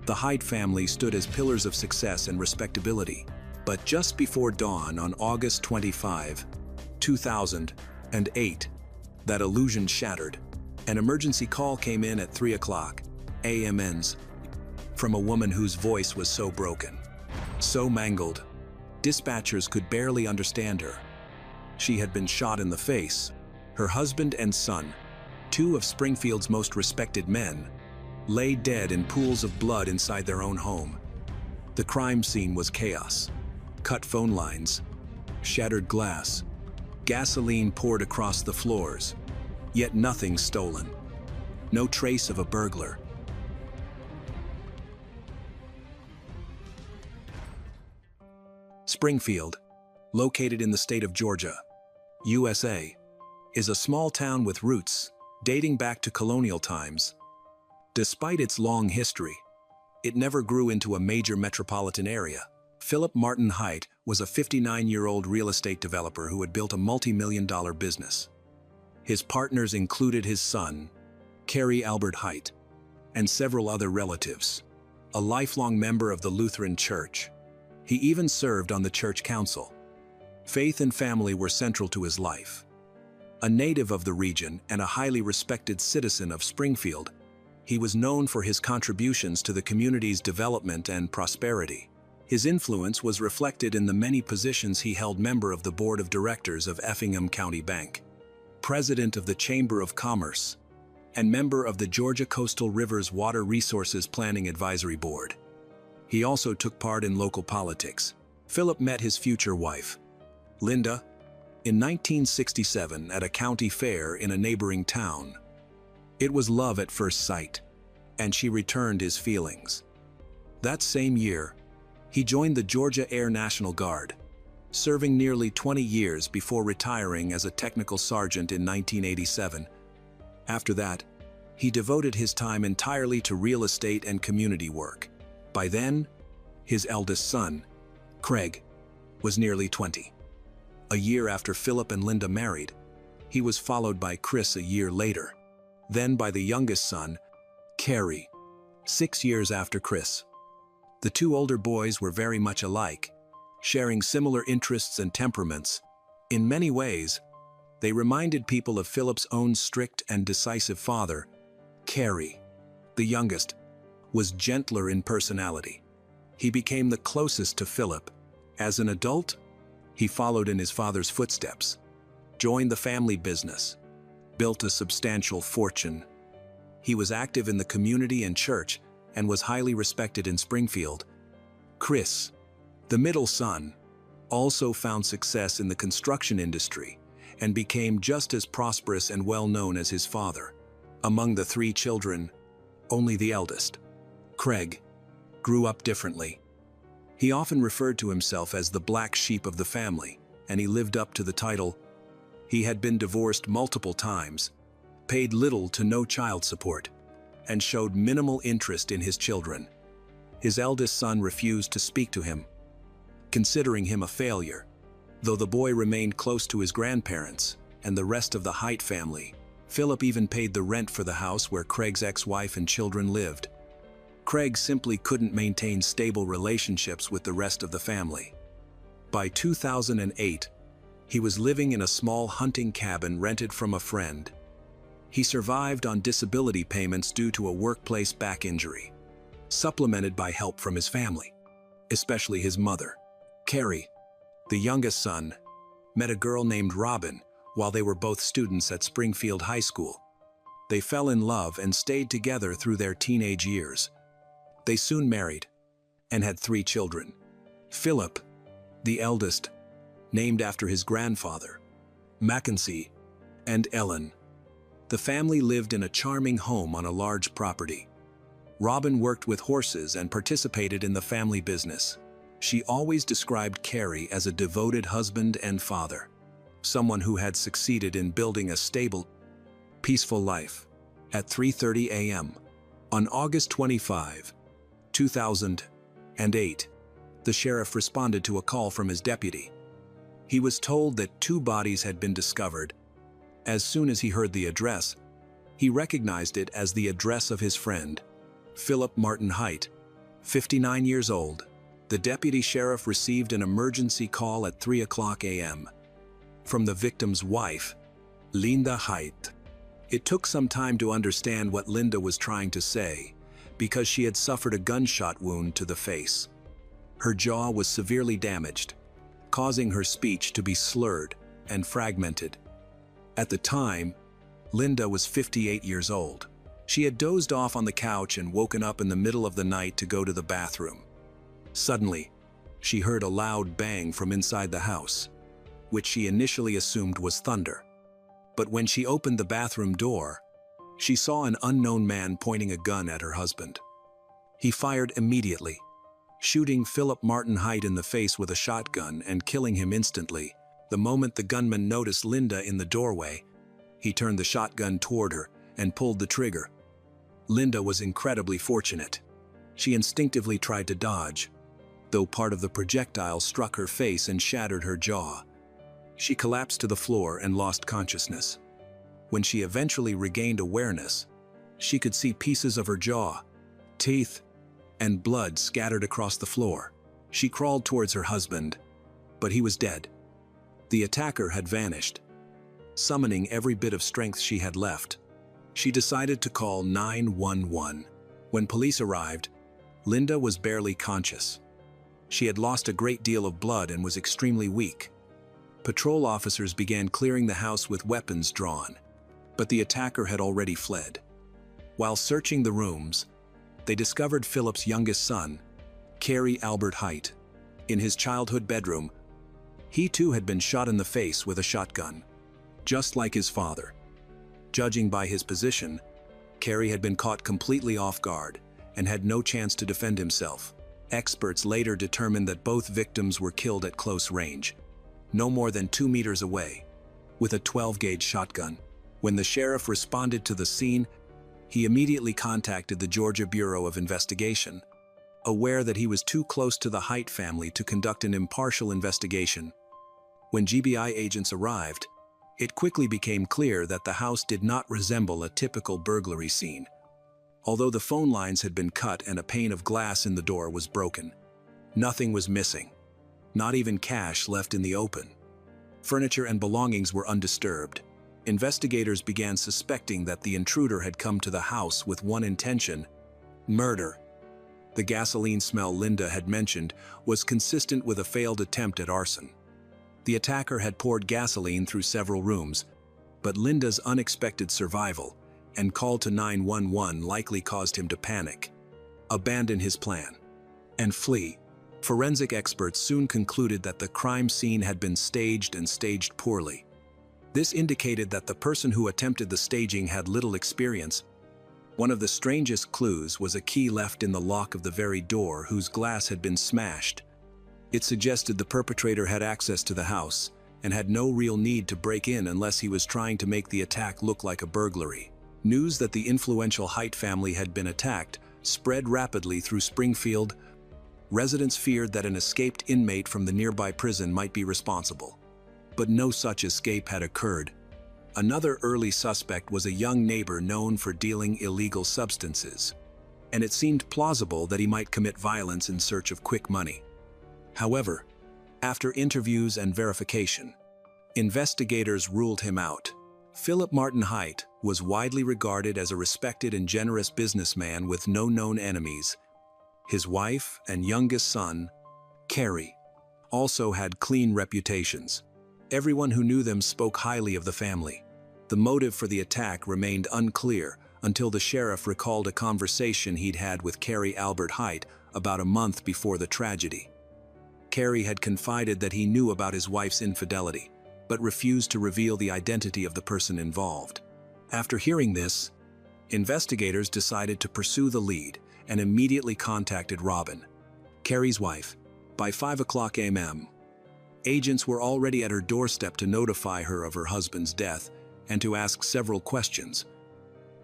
the Hyde family stood as pillars of success and respectability. But just before dawn on August 25, 2008, that illusion shattered. An emergency call came in at 3 o'clock a.m. from a woman whose voice was so broken, so mangled, dispatchers could barely understand her. She had been shot in the face. Her husband and son, two of Springfield's most respected men, lay dead in pools of blood inside their own home. The crime scene was chaos. Cut phone lines, shattered glass, gasoline poured across the floors. Yet nothing stolen. No trace of a burglar. Springfield, located in the state of Georgia, USA, is a small town with roots dating back to colonial times. Despite its long history, it never grew into a major metropolitan area. Philip Martin Hite was a 59-year-old real estate developer who had built a multi-million-dollar business. His partners included his son, Carrie Albert Hite, and several other relatives. A lifelong member of the Lutheran Church, he even served on the church council. Faith and family were central to his life. A native of the region and a highly respected citizen of Springfield, he was known for his contributions to the community's development and prosperity. His influence was reflected in the many positions he held: member of the board of directors of Effingham County Bank, president of the Chamber of Commerce, and member of the Georgia Coastal Rivers Water Resources Planning Advisory Board. He also took part in local politics. Philip met his future wife, Linda, in 1967 at a county fair in a neighboring town. It was love at first sight, and she returned his feelings. That same year, he joined the Georgia Air National Guard, serving nearly 20 years before retiring as a technical sergeant in 1987. After that, he devoted his time entirely to real estate and community work. By then, his eldest son, Craig, was nearly 20. A year after Philip and Linda married, he was followed by Chris a year later, then by the youngest son, Carrie, 6 years after Chris. The two older boys were very much alike, sharing similar interests and temperaments. In many ways, they reminded people of Philip's own strict and decisive father. Carrie, the youngest, was gentler in personality. He became the closest to Philip. As an adult, he followed in his father's footsteps, joined the family business, built a substantial fortune. He was active in the community and church and was highly respected in Springfield. Chris, the middle son, also found success in the construction industry and became just as prosperous and well-known as his father. Among the three children, only the eldest, Craig, grew up differently. He often referred to himself as the black sheep of the family, and he lived up to the title. He had been divorced multiple times, paid little to no child support, and showed minimal interest in his children. His eldest son refused to speak to him, considering him a failure, though the boy remained close to his grandparents and the rest of the Height family. Philip even paid the rent for the house where Craig's ex-wife and children lived. Craig simply couldn't maintain stable relationships with the rest of the family. By 2008, he was living in a small hunting cabin rented from a friend. He survived on disability payments due to a workplace back injury, supplemented by help from his family, especially his mother. Carrie, the youngest son, met a girl named Robin while they were both students at Springfield High School. They fell in love and stayed together through their teenage years. They soon married and had 3 children. Philip, the eldest, named after his grandfather, Mackenzie, and Ellen. The family lived in a charming home on a large property. Robin worked with horses and participated in the family business. She always described Carrie as a devoted husband and father, someone who had succeeded in building a stable, peaceful life. At 3:30 a.m. on August 25, 2008, the sheriff responded to a call from his deputy. He was told that 2 bodies had been discovered. As soon as he heard the address, he recognized it as the address of his friend, Philip Martin Height, 59 years old. The deputy sheriff received an emergency call at 3:00 a.m. from the victim's wife, Linda Height. It took some time to understand what Linda was trying to say, because she had suffered a gunshot wound to the face. Her jaw was severely damaged, causing her speech to be slurred and fragmented. At the time, Linda was 58 years old. She had dozed off on the couch and woken up in the middle of the night to go to the bathroom. Suddenly, she heard a loud bang from inside the house, which she initially assumed was thunder. But when she opened the bathroom door, she saw an unknown man pointing a gun at her husband. He fired immediately, shooting Philip Martin Height in the face with a shotgun and killing him instantly. The moment the gunman noticed Linda in the doorway, he turned the shotgun toward her and pulled the trigger. Linda was incredibly fortunate. She instinctively tried to dodge, though part of the projectile struck her face and shattered her jaw. She collapsed to the floor and lost consciousness. When she eventually regained awareness, she could see pieces of her jaw, teeth, and blood scattered across the floor. She crawled towards her husband, but he was dead. The attacker had vanished. Summoning every bit of strength she had left, she decided to call 911. When police arrived, Linda was barely conscious. She had lost a great deal of blood and was extremely weak. Patrol officers began clearing the house with weapons drawn, but the attacker had already fled. While searching the rooms, they discovered Philip's youngest son, Cary Albert Height, in his childhood bedroom. He too had been shot in the face with a shotgun, just like his father. Judging by his position, Cary had been caught completely off guard and had no chance to defend himself. Experts later determined that both victims were killed at close range, no more than 2 meters away, with a 12-gauge shotgun. When the sheriff responded to the scene, he immediately contacted the Georgia Bureau of Investigation, aware that he was too close to the Height family to conduct an impartial investigation. When GBI agents arrived, it quickly became clear that the house did not resemble a typical burglary scene. Although the phone lines had been cut and a pane of glass in the door was broken, nothing was missing, not even cash left in the open. Furniture and belongings were undisturbed. Investigators began suspecting that the intruder had come to the house with one intention: murder. The gasoline smell Linda had mentioned was consistent with a failed attempt at arson. The attacker had poured gasoline through several rooms, but Linda's unexpected survival and call to 911 likely caused him to panic, abandon his plan, and flee. Forensic experts soon concluded that the crime scene had been staged and staged poorly. This indicated that the person who attempted the staging had little experience. One of the strangest clues was a key left in the lock of the very door whose glass had been smashed. It suggested the perpetrator had access to the house and had no real need to break in unless he was trying to make the attack look like a burglary. News that the influential Height family had been attacked spread rapidly through Springfield. Residents feared that an escaped inmate from the nearby prison might be responsible. But no such escape had occurred. Another early suspect was a young neighbor known for dealing illegal substances, and it seemed plausible that he might commit violence in search of quick money. However, after interviews and verification, investigators ruled him out. Philip Martin Height was widely regarded as a respected and generous businessman with no known enemies. His wife and youngest son, Cary, also had clean reputations. Everyone who knew them spoke highly of the family. The motive for the attack remained unclear until the sheriff recalled a conversation he'd had with Cary Albert Height about a month before the tragedy. Cary had confided that he knew about his wife's infidelity, but refused to reveal the identity of the person involved. After hearing this, investigators decided to pursue the lead and immediately contacted Robin, Cary's wife. By 5 a.m., agents were already at her doorstep to notify her of her husband's death and to ask several questions.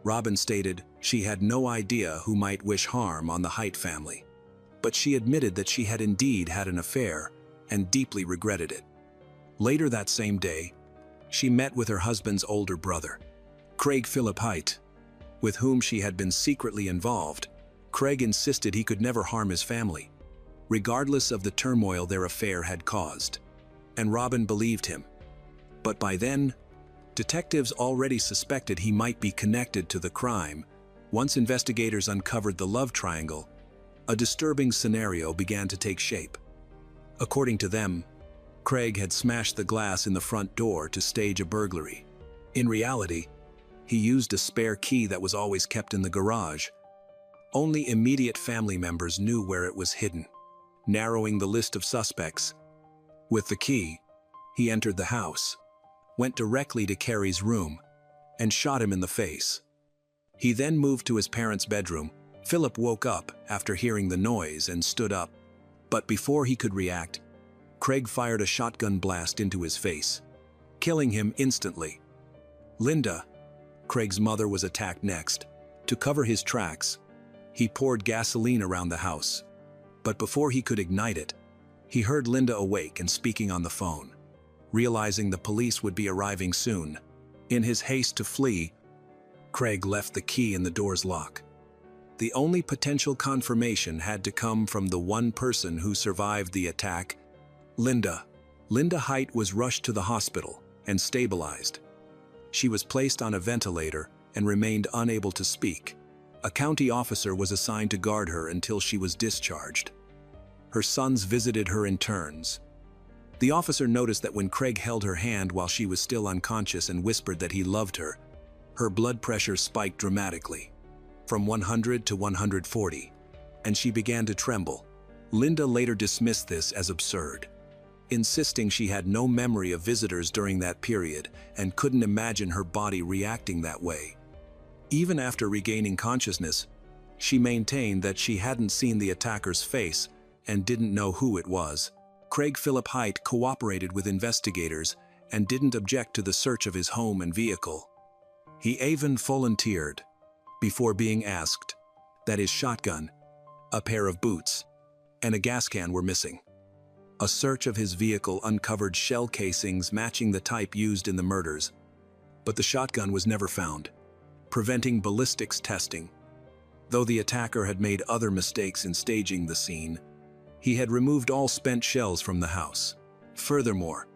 Robin stated she had no idea who might wish harm on the Height family, but she admitted that she had indeed had an affair and deeply regretted it. Later that same day, she met with her husband's older brother, Craig Philip Height, with whom she had been secretly involved. Craig insisted he could never harm his family, regardless of the turmoil their affair had caused, and Robin believed him. But by then, detectives already suspected he might be connected to the crime. Once investigators uncovered the love triangle, a disturbing scenario began to take shape. According to them, Craig had smashed the glass in the front door to stage a burglary. In reality, he used a spare key that was always kept in the garage. Only immediate family members knew where it was hidden, narrowing the list of suspects. With the key, he entered the house, went directly to Cary's room, and shot him in the face. He then moved to his parents' bedroom. Philip woke up after hearing the noise and stood up. But before he could react, Craig fired a shotgun blast into his face, killing him instantly. Linda, Craig's mother, was attacked next. To cover his tracks, he poured gasoline around the house. But before he could ignite it, he heard Linda awake and speaking on the phone. Realizing the police would be arriving soon, in his haste to flee, Craig left the key in the door's lock. The only potential confirmation had to come from the one person who survived the attack, Linda. Linda Height was rushed to the hospital and stabilized. She was placed on a ventilator and remained unable to speak. A county officer was assigned to guard her until she was discharged. Her sons visited her in turns. The officer noticed that when Craig held her hand while she was still unconscious and whispered that he loved her, her blood pressure spiked dramatically, from 100 to 140, and she began to tremble. Linda later dismissed this as absurd, insisting she had no memory of visitors during that period and couldn't imagine her body reacting that way. Even after regaining consciousness, she maintained that she hadn't seen the attacker's face and didn't know who it was. Craig Philip Hite cooperated with investigators and didn't object to the search of his home and vehicle. He even volunteered, before being asked, that his shotgun, a pair of boots, and a gas can were missing. A search of his vehicle uncovered shell casings matching the type used in the murders, but the shotgun was never found, preventing ballistics testing. Though the attacker had made other mistakes in staging the scene, he had removed all spent shells from the house. Furthermore,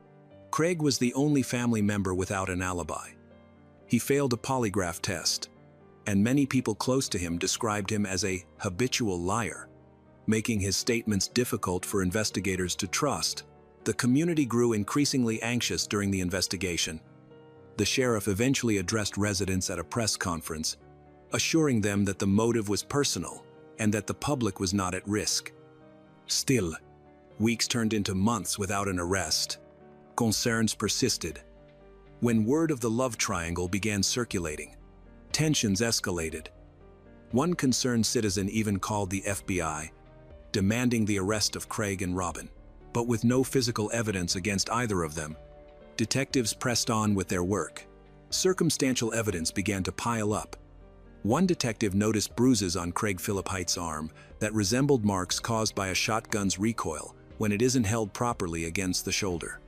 Craig was the only family member without an alibi. He failed a polygraph test, and many people close to him described him as a habitual liar, making his statements difficult for investigators to trust. The community grew increasingly anxious during the investigation. The sheriff eventually addressed residents at a press conference, assuring them that the motive was personal and that the public was not at risk. Still, weeks turned into months without an arrest. Concerns persisted. When word of the love triangle began circulating, tensions escalated. One concerned citizen even called the FBI, demanding the arrest of Craig and Robin. But with no physical evidence against either of them, detectives pressed on with their work. Circumstantial evidence began to pile up. One detective noticed bruises on Craig Philip Hite's arm that resembled marks caused by a shotgun's recoil when it isn't held properly against the shoulder.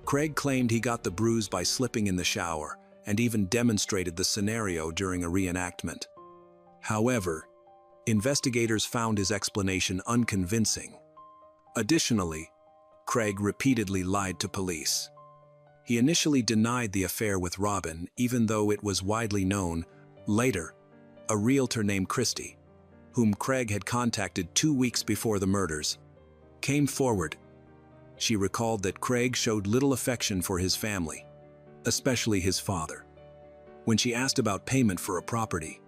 Craig claimed he got the bruise by slipping in the shower and even demonstrated the scenario during a reenactment. However, investigators found his explanation unconvincing. Additionally, Craig repeatedly lied to police. He initially denied the affair with Robin, even though it was widely known. Later, a realtor named Christie, whom Craig had contacted 2 weeks before the murders, came forward. She recalled that Craig showed little affection for his family, especially his father. When she asked about payment for a property,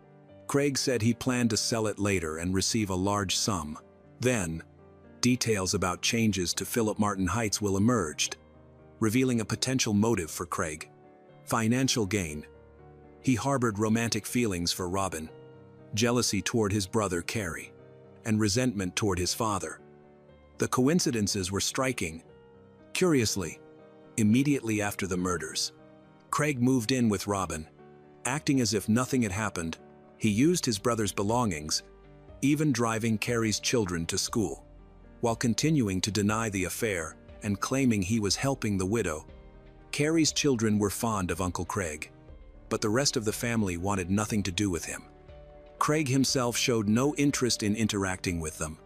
Craig said he planned to sell it later and receive a large sum. Then, details about changes to Philip Martin Heights will emerge, revealing a potential motive for Craig: financial gain. He harbored romantic feelings for Robin, jealousy toward his brother Carrie, and resentment toward his father. The coincidences were striking. Curiously, immediately after the murders, Craig moved in with Robin. Acting as if nothing had happened, he used his brother's belongings, even driving Carrie's children to school, while continuing to deny the affair and claiming he was helping the widow. Carrie's children were fond of Uncle Craig, but the rest of the family wanted nothing to do with him. Craig himself showed no interest in interacting with them.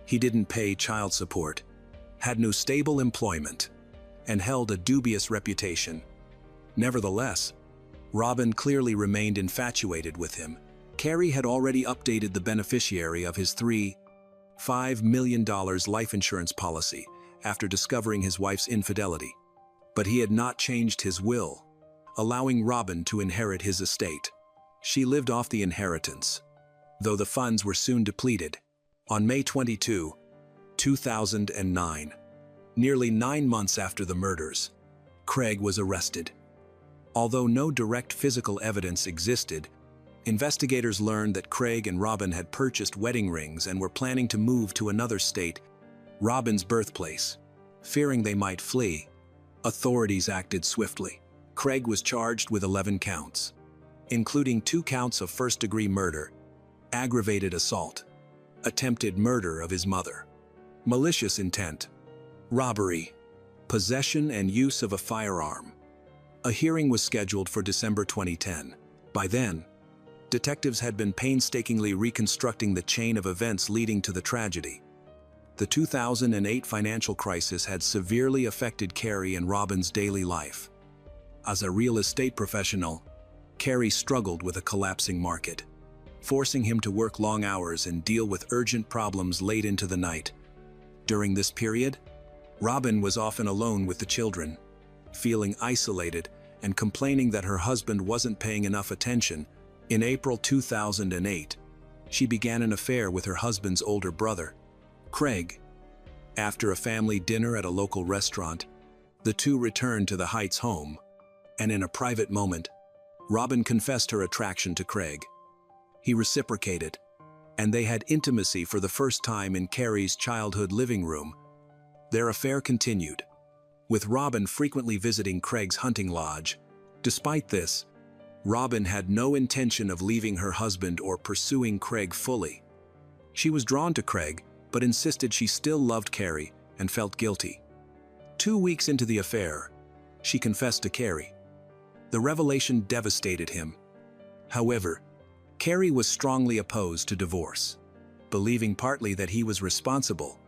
He didn't pay child support, had no stable employment, and held a dubious reputation. Nevertheless, Robin clearly remained infatuated with him. Carrie had already updated the beneficiary of his $5 million life insurance policy after discovering his wife's infidelity, but he had not changed his will, allowing Robin to inherit his estate. She lived off the inheritance, though the funds were soon depleted. On May 22, 2009, nearly 9 months after the murders, Craig was arrested. Although no direct physical evidence existed, investigators learned that Craig and Robin had purchased wedding rings and were planning to move to another state, Robin's birthplace. Fearing they might flee, authorities acted swiftly. Craig was charged with 11 counts, including 2 counts of first-degree murder, aggravated assault, attempted murder of his mother, malicious intent, robbery, possession and use of a firearm. A hearing was scheduled for December 2010. By then, detectives had been painstakingly reconstructing the chain of events leading to the tragedy. The 2008 financial crisis had severely affected Carrie and Robin's daily life. As a real estate professional, Carrie struggled with a collapsing market, forcing him to work long hours and deal with urgent problems late into the night. During this period, Robin was often alone with the children, feeling isolated and complaining that her husband wasn't paying enough attention. In April 2008, she began an affair with her husband's older brother, Craig. After a family dinner at a local restaurant, the two returned to the Heights home, and in a private moment, Robin confessed her attraction to Craig. He reciprocated, and they had intimacy for the first time in Carrie's childhood living room. Their affair continued, with Robin frequently visiting Craig's hunting lodge. Despite this, Robin had no intention of leaving her husband or pursuing Craig fully. She was drawn to Craig, but insisted she still loved Carrie and felt guilty. 2 weeks into the affair, she confessed to Carrie. The revelation devastated him. However, Carrie was strongly opposed to divorce, believing partly that he was responsible.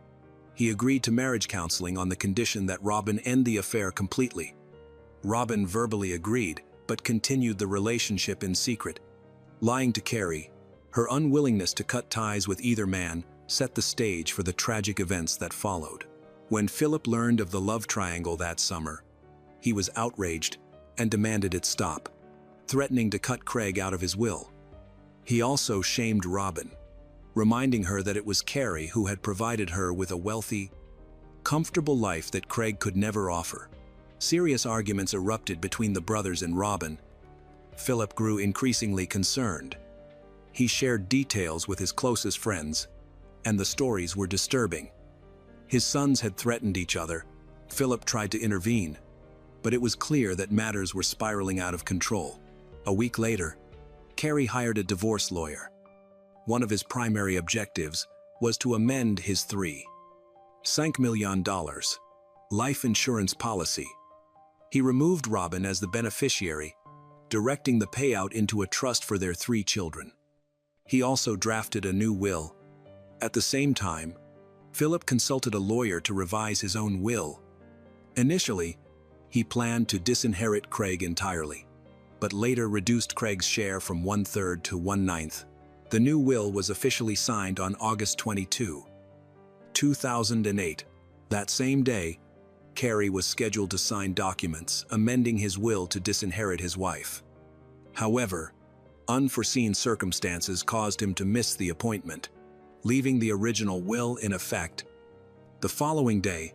He agreed to marriage counseling on the condition that Robin end the affair completely. Robin verbally agreed, but continued the relationship in secret. Lying to Carrie, her unwillingness to cut ties with either man set the stage for the tragic events that followed. When Philip learned of the love triangle that summer, he was outraged and demanded it stop, threatening to cut Craig out of his will. He also shamed Robin, reminding her that it was Carrie who had provided her with a wealthy, comfortable life that Craig could never offer. Serious arguments erupted between the brothers and Robin. Philip grew increasingly concerned. He shared details with his closest friends, and the stories were disturbing. His sons had threatened each other. Philip tried to intervene, but it was clear that matters were spiraling out of control. A week later, Carrie hired a divorce lawyer. One of his primary objectives was to amend his $3.5 million life insurance policy. He removed Robin as the beneficiary, directing the payout into a trust for their 3 children. He also drafted a new will. At the same time, Philip consulted a lawyer to revise his own will. Initially, he planned to disinherit Craig entirely, but later reduced Craig's share from 1/3 to 1/9. The new will was officially signed on August 22, 2008. That same day, Carrie was scheduled to sign documents amending his will to disinherit his wife. However, unforeseen circumstances caused him to miss the appointment, leaving the original will in effect. The following day,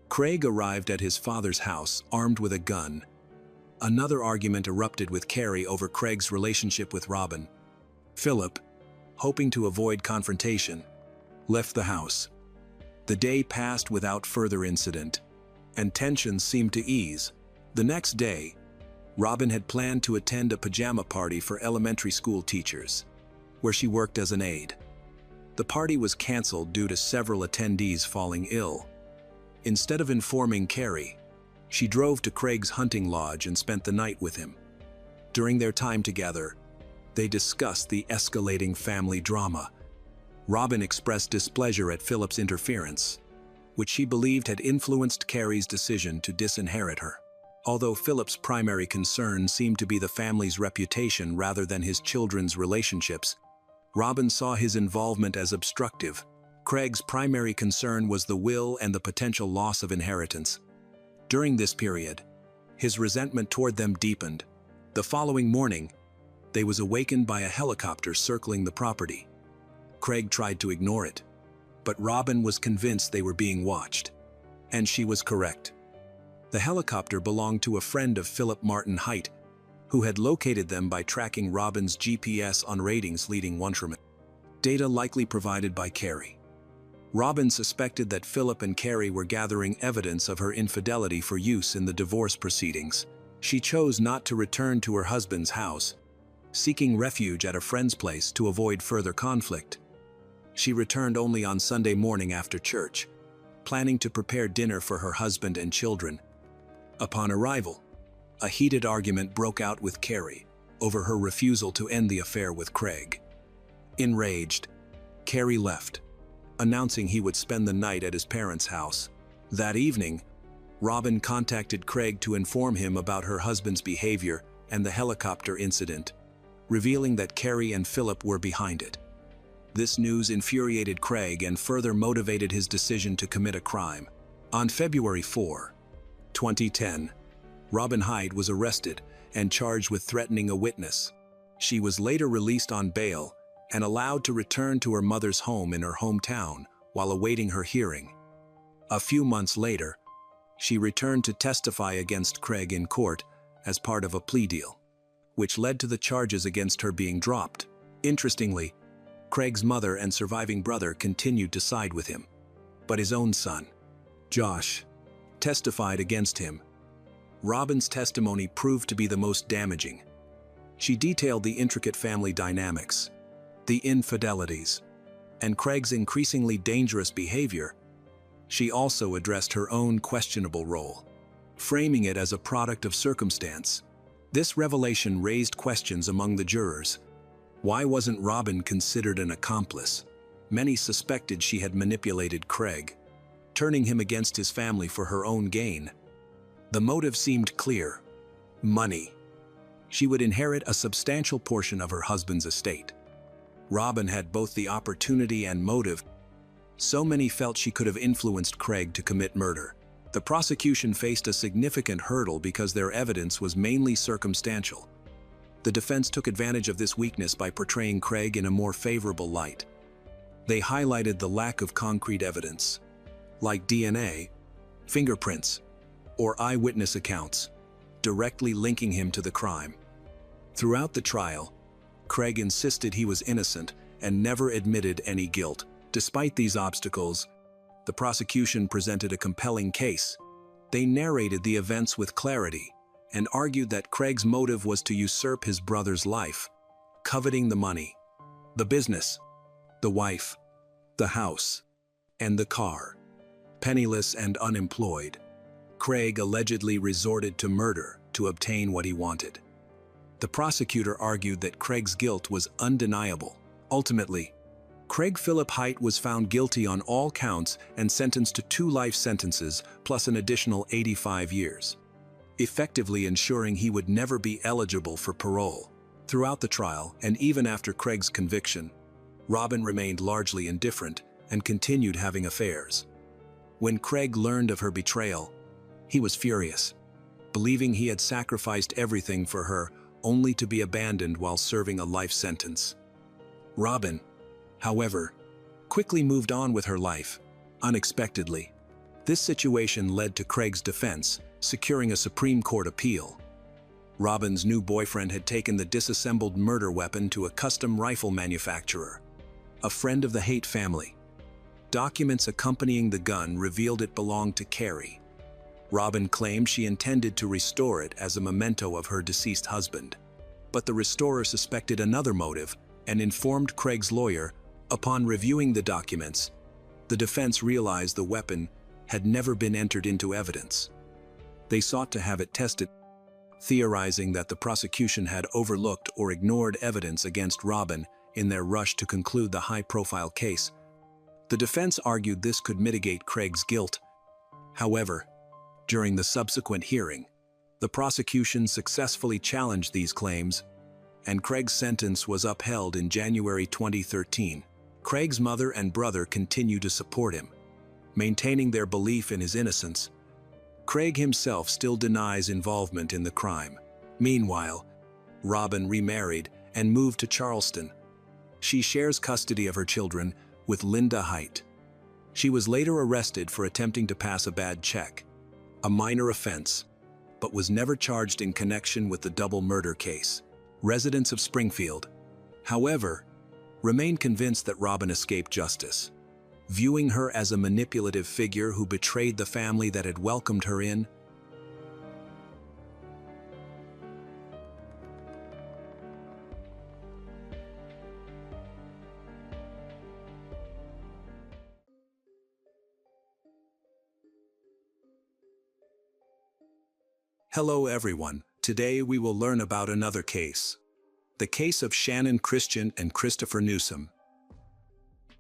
Craig arrived at his father's house armed with a gun. Another argument erupted with Carrie over Craig's relationship with Robin. Philip, hoping to avoid confrontation, left the house. The day passed without further incident, and tensions seemed to ease. The next day, Robin had planned to attend a pajama party for elementary school teachers, where she worked as an aide. The party was canceled due to several attendees falling ill. Instead of informing Carrie, she drove to Craig's hunting lodge and spent the night with him. During their time together, they discussed the escalating family drama. Robin expressed displeasure at Philip's interference, which she believed had influenced Carrie's decision to disinherit her. Although Philip's primary concern seemed to be the family's reputation rather than his children's relationships, Robin saw his involvement as obstructive. Craig's primary concern was the will and the potential loss of inheritance. During this period, his resentment toward them deepened. The following morning, they was awakened by a helicopter circling the property. Craig tried to ignore it, but Robin was convinced they were being watched. And she was correct. The helicopter belonged to a friend of Philip, Martin Height, who had located them by tracking Robin's GPS on ratings leading one from it. Data likely provided by Carrie. Robin suspected that Philip and Carrie were gathering evidence of her infidelity for use in the divorce proceedings. She chose not to return to her husband's house, seeking refuge at a friend's place to avoid further conflict. She returned only on Sunday morning after church, planning to prepare dinner for her husband and children. Upon arrival, a heated argument broke out with Carrie over her refusal to end the affair with Craig. Enraged, Carrie left, announcing he would spend the night at his parents' house. That evening, Robin contacted Craig to inform him about her husband's behavior and the helicopter incident, revealing that Carrie and Philip were behind it. This news infuriated Craig and further motivated his decision to commit a crime. On February 4, 2010, Robin Hyde was arrested and charged with threatening a witness. She was later released on bail and allowed to return to her mother's home in her hometown while awaiting her hearing. A few months later, she returned to testify against Craig in court as part of a plea deal, which led to the charges against her being dropped. Interestingly, Craig's mother and surviving brother continued to side with him, but his own son, Josh, testified against him. Robin's testimony proved to be the most damaging. She detailed the intricate family dynamics, the infidelities, and Craig's increasingly dangerous behavior. She also addressed her own questionable role, framing it as a product of circumstance. This revelation raised questions among the jurors. Why wasn't Robin considered an accomplice? Many suspected she had manipulated Craig, turning him against his family for her own gain. The motive seemed clear: money. She would inherit a substantial portion of her husband's estate. Robin had both the opportunity and motive. So many felt she could have influenced Craig to commit murder. The prosecution faced a significant hurdle because their evidence was mainly circumstantial. The defense took advantage of this weakness by portraying Craig in a more favorable light. They highlighted the lack of concrete evidence, like DNA, fingerprints, or eyewitness accounts, directly linking him to the crime. Throughout the trial, Craig insisted he was innocent and never admitted any guilt. Despite these obstacles, the prosecution presented a compelling case. They narrated the events with clarity and argued that Craig's motive was to usurp his brother's life, coveting the money, the business, the wife, the house, and the car. Penniless and unemployed, Craig allegedly resorted to murder to obtain what he wanted. The prosecutor argued that Craig's guilt was undeniable. Ultimately, Craig Philip Height was found guilty on all counts and sentenced to 2 life sentences plus an additional 85 years, effectively ensuring he would never be eligible for parole. Throughout the trial, and even after Craig's conviction, Robin remained largely indifferent and continued having affairs. When Craig learned of her betrayal, he was furious, believing he had sacrificed everything for her only to be abandoned while serving a life sentence. Robin, however, quickly moved on with her life, unexpectedly. This situation led to Craig's defense securing a Supreme Court appeal. Robin's new boyfriend had taken the disassembled murder weapon to a custom rifle manufacturer, a friend of the Haight family. Documents accompanying the gun revealed it belonged to Carrie. Robin claimed she intended to restore it as a memento of her deceased husband. But the restorer suspected another motive and informed Craig's lawyer. Upon reviewing the documents, the defense realized the weapon had never been entered into evidence. They sought to have it tested, theorizing that the prosecution had overlooked or ignored evidence against Robin in their rush to conclude the high-profile case. The defense argued this could mitigate Craig's guilt. However, during the subsequent hearing, the prosecution successfully challenged these claims, and Craig's sentence was upheld in January 2013. Craig's mother and brother continue to support him, maintaining their belief in his innocence. Craig himself still denies involvement in the crime. Meanwhile, Robin remarried and moved to Charleston. She shares custody of her children with Linda Height. She was later arrested for attempting to pass a bad check, a minor offense, but was never charged in connection with the double murder case. Residents of Springfield, however, remain convinced that Robin escaped justice, viewing her as a manipulative figure who betrayed the family that had welcomed her in. Hello everyone, today we will learn about another case. The case of Shannon Christian and Christopher Newsom.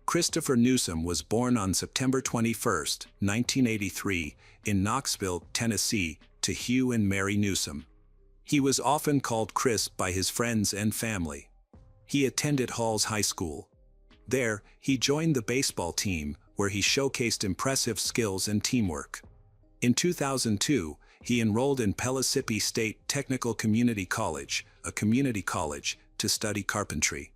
Christopher Newsom was born on September 21, 1983, in Knoxville, Tennessee, to Hugh and Mary Newsom. He was often called Chris by his friends and family. He attended Halls High School, There, he joined the baseball team, where he showcased impressive skills and teamwork. In 2002, he enrolled in Pellissippi State Technical Community College, a community college, to study carpentry.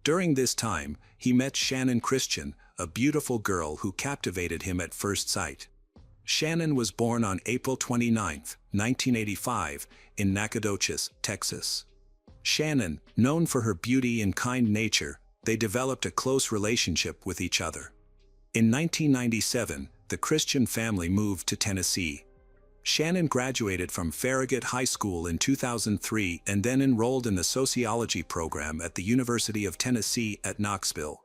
During this time, he met Shannon Christian, a beautiful girl who captivated him at first sight. Shannon was born on April 29, 1985, in Nacogdoches, Texas. Shannon, known for her beauty and kind nature, they developed a close relationship with each other. In 1997, the Christian family moved to Tennessee. Shannon graduated from Farragut High School in 2003 and then enrolled in the sociology program at the University of Tennessee at Knoxville.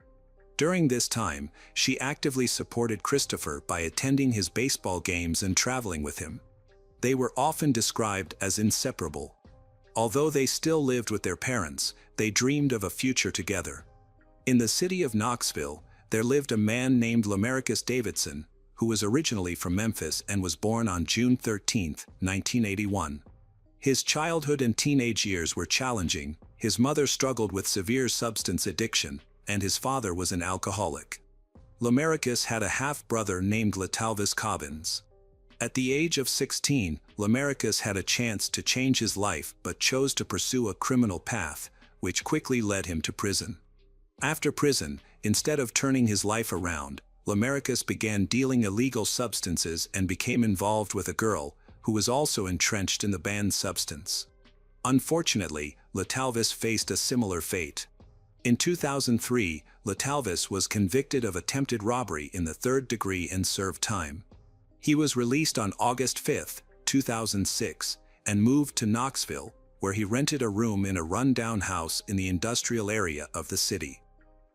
During this time, she actively supported Christopher by attending his baseball games and traveling with him. They were often described as inseparable. Although they still lived with their parents, they dreamed of a future together. In the city of Knoxville, there lived a man named Lamarcus Davidson, who was originally from Memphis and was born on June 13, 1981. His childhood and teenage years were challenging. His mother struggled with severe substance addiction, and his father was an alcoholic. Lamarcus had a half-brother named Latalvis Cobbins. At the age of 16, Lamarcus had a chance to change his life but chose to pursue a criminal path, which quickly led him to prison. After prison, instead of turning his life around, Lamarcus began dealing illegal substances and became involved with a girl who was also entrenched in the banned substance. Unfortunately, Latalvis faced a similar fate. In 2003, Latalvis was convicted of attempted robbery in the third degree and served time. He was released on August 5, 2006, and moved to Knoxville, where he rented a room in a run-down house in the industrial area of the city.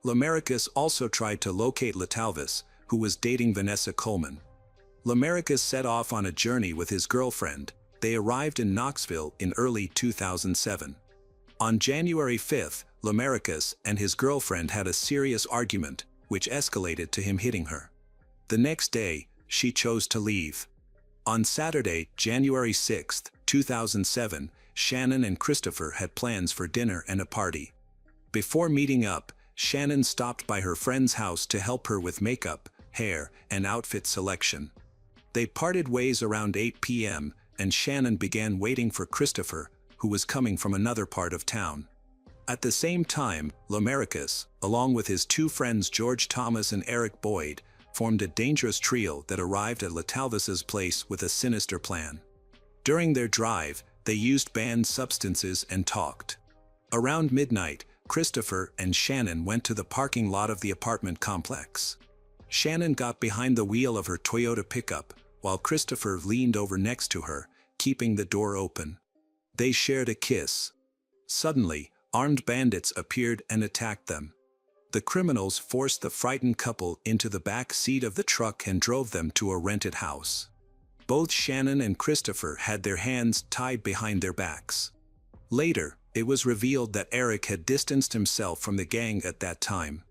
Lamarcus also tried to locate Latalvis, who was dating Vanessa Coleman. Lamarcus set off on a journey with his girlfriend. They arrived in Knoxville in early 2007. On January 5, Lamarcus and his girlfriend had a serious argument, which escalated to him hitting her. The next day, she chose to leave. On Saturday, January 6, 2007, Shannon and Christopher had plans for dinner and a party. Before meeting up, Shannon stopped by her friend's house to help her with makeup, hair, and outfit selection. They parted ways around 8 p.m., and Shannon began waiting for Christopher, who was coming from another part of town. At the same time, Lamarcus, along with his two friends George Thomas and Eric Boyd, formed a dangerous trio that arrived at Latalvis's place with a sinister plan. During their drive, they used banned substances and talked. Around midnight, Christopher and Shannon went to the parking lot of the apartment complex. Shannon got behind the wheel of her Toyota pickup, while Christopher leaned over next to her, keeping the door open. They shared a kiss. Suddenly, armed bandits appeared and attacked them. The criminals forced the frightened couple into the back seat of the truck and drove them to a rented house. Both Shannon and Christopher had their hands tied behind their backs. Later, it was revealed that Eric had distanced himself from the gang at that time.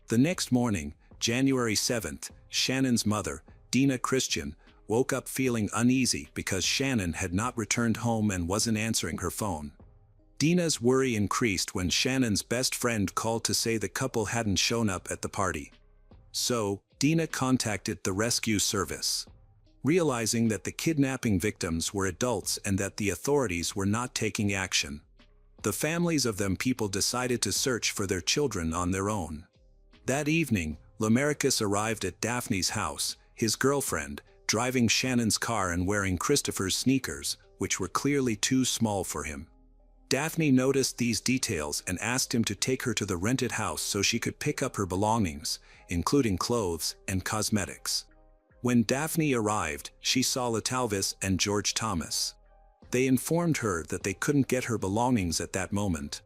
The next morning, January 7th, Shannon's mother, Dina Christian, woke up feeling uneasy because Shannon had not returned home and wasn't answering her phone. Dina's worry increased when Shannon's best friend called to say the couple hadn't shown up at the party. So, Dina contacted the rescue service. Realizing that the kidnapping victims were adults and that the authorities were not taking action, the families of them people decided to search for their children on their own. That evening, Lamarcus arrived at Daphne's house, his girlfriend, driving Shannon's car and wearing Christopher's sneakers, which were clearly too small for him. Daphne noticed these details and asked him to take her to the rented house so she could pick up her belongings, including clothes and cosmetics. When Daphne arrived, she saw Latalvis and George Thomas. They informed her that they couldn't get her belongings at that moment.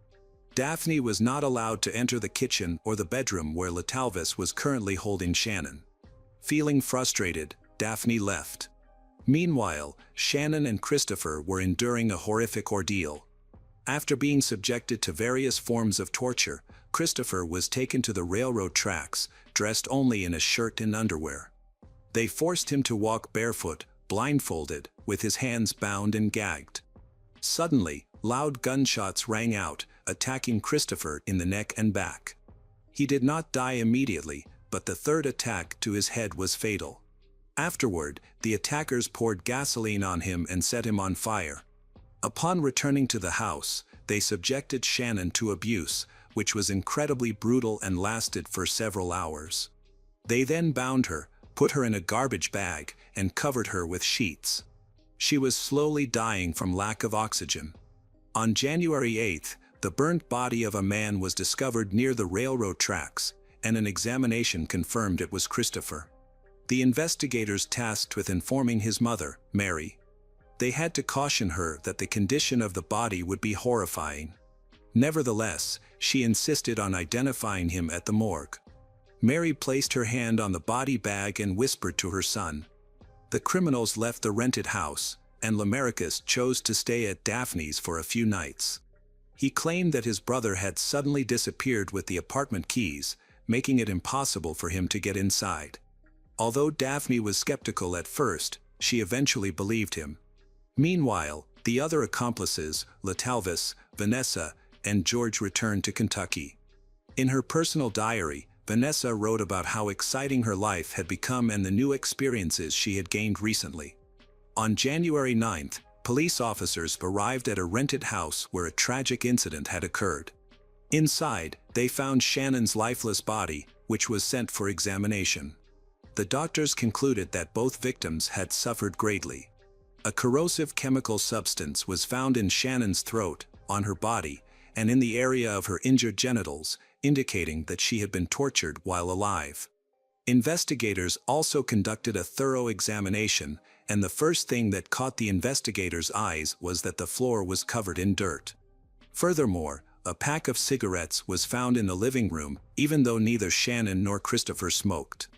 Daphne was not allowed to enter the kitchen or the bedroom where Latalvis was currently holding Shannon. Feeling frustrated, Daphne left. Meanwhile, Shannon and Christopher were enduring a horrific ordeal. After being subjected to various forms of torture, Christopher was taken to the railroad tracks, dressed only in a shirt and underwear. They forced him to walk barefoot, blindfolded, with his hands bound and gagged. Suddenly, loud gunshots rang out, attacking Christopher in the neck and back. He did not die immediately, but the third attack to his head was fatal. Afterward, the attackers poured gasoline on him and set him on fire. Upon returning to the house, they subjected Shannon to abuse, which was incredibly brutal and lasted for several hours. They then bound her, put her in a garbage bag, and covered her with sheets. She was slowly dying from lack of oxygen. On January 8th, the burnt body of a man was discovered near the railroad tracks, and an examination confirmed it was Christopher. The investigators tasked with informing his mother, Mary. They had to caution her that the condition of the body would be horrifying. Nevertheless, she insisted on identifying him at the morgue. Mary placed her hand on the body bag and whispered to her son. The criminals left the rented house, and Lamarcus chose to stay at Daphne's for a few nights. He claimed that his brother had suddenly disappeared with the apartment keys, making it impossible for him to get inside. Although Daphne was skeptical at first, she eventually believed him. Meanwhile, the other accomplices, LaTalvis, Vanessa, and George returned to Kentucky. In her personal diary, Vanessa wrote about how exciting her life had become and the new experiences she had gained recently. On January 9th, police officers arrived at a rented house where a tragic incident had occurred. Inside, they found Shannon's lifeless body, which was sent for examination. The doctors concluded that both victims had suffered greatly. A corrosive chemical substance was found in Shannon's throat, on her body, and in the area of her injured genitals, indicating that she had been tortured while alive. Investigators also conducted a thorough examination, and the first thing that caught the investigators' eyes was that the floor was covered in dirt. Furthermore, a pack of cigarettes was found in the living room, even though neither Shannon nor Christopher smoked.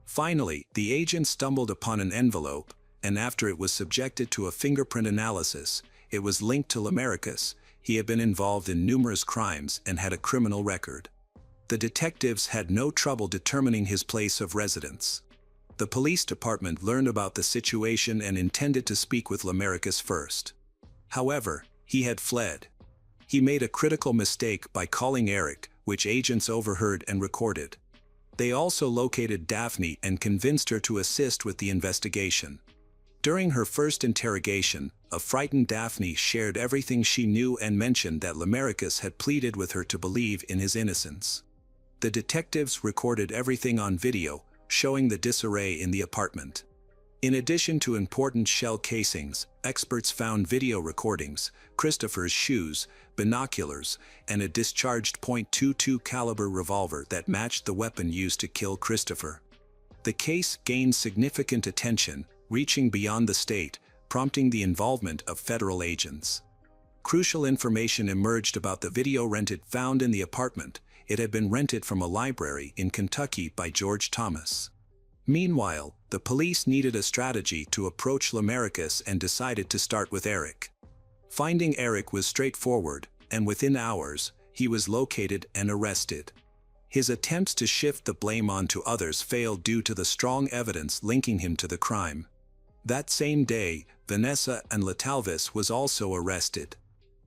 Finally, the agent stumbled upon an envelope, and after it was subjected to a fingerprint analysis, it was linked to Lamarcus. He had been involved in numerous crimes and had a criminal record. The detectives had no trouble determining his place of residence. The police department learned about the situation and intended to speak with Lamarcus first. However, he had fled. He made a critical mistake by calling Eric, which agents overheard and recorded. They also located Daphne and convinced her to assist with the investigation. During her first interrogation, a frightened Daphne shared everything she knew and mentioned that Lamarcus had pleaded with her to believe in his innocence. The detectives recorded everything on video, showing the disarray in the apartment. In addition to important shell casings, experts found video recordings, Christopher's shoes, binoculars, and a discharged .22 caliber revolver that matched the weapon used to kill Christopher. The case gained significant attention, reaching beyond the state, prompting the involvement of federal agents. Crucial information emerged about the video rented found in the apartment. It had been rented from a library in Kentucky by George Thomas. Meanwhile, the police needed a strategy to approach Lamarcus and decided to start with Eric. Finding Eric was straightforward, and within hours, he was located and arrested. His attempts to shift the blame onto others failed due to the strong evidence linking him to the crime. That same day, Vanessa and LaTalvis was also arrested.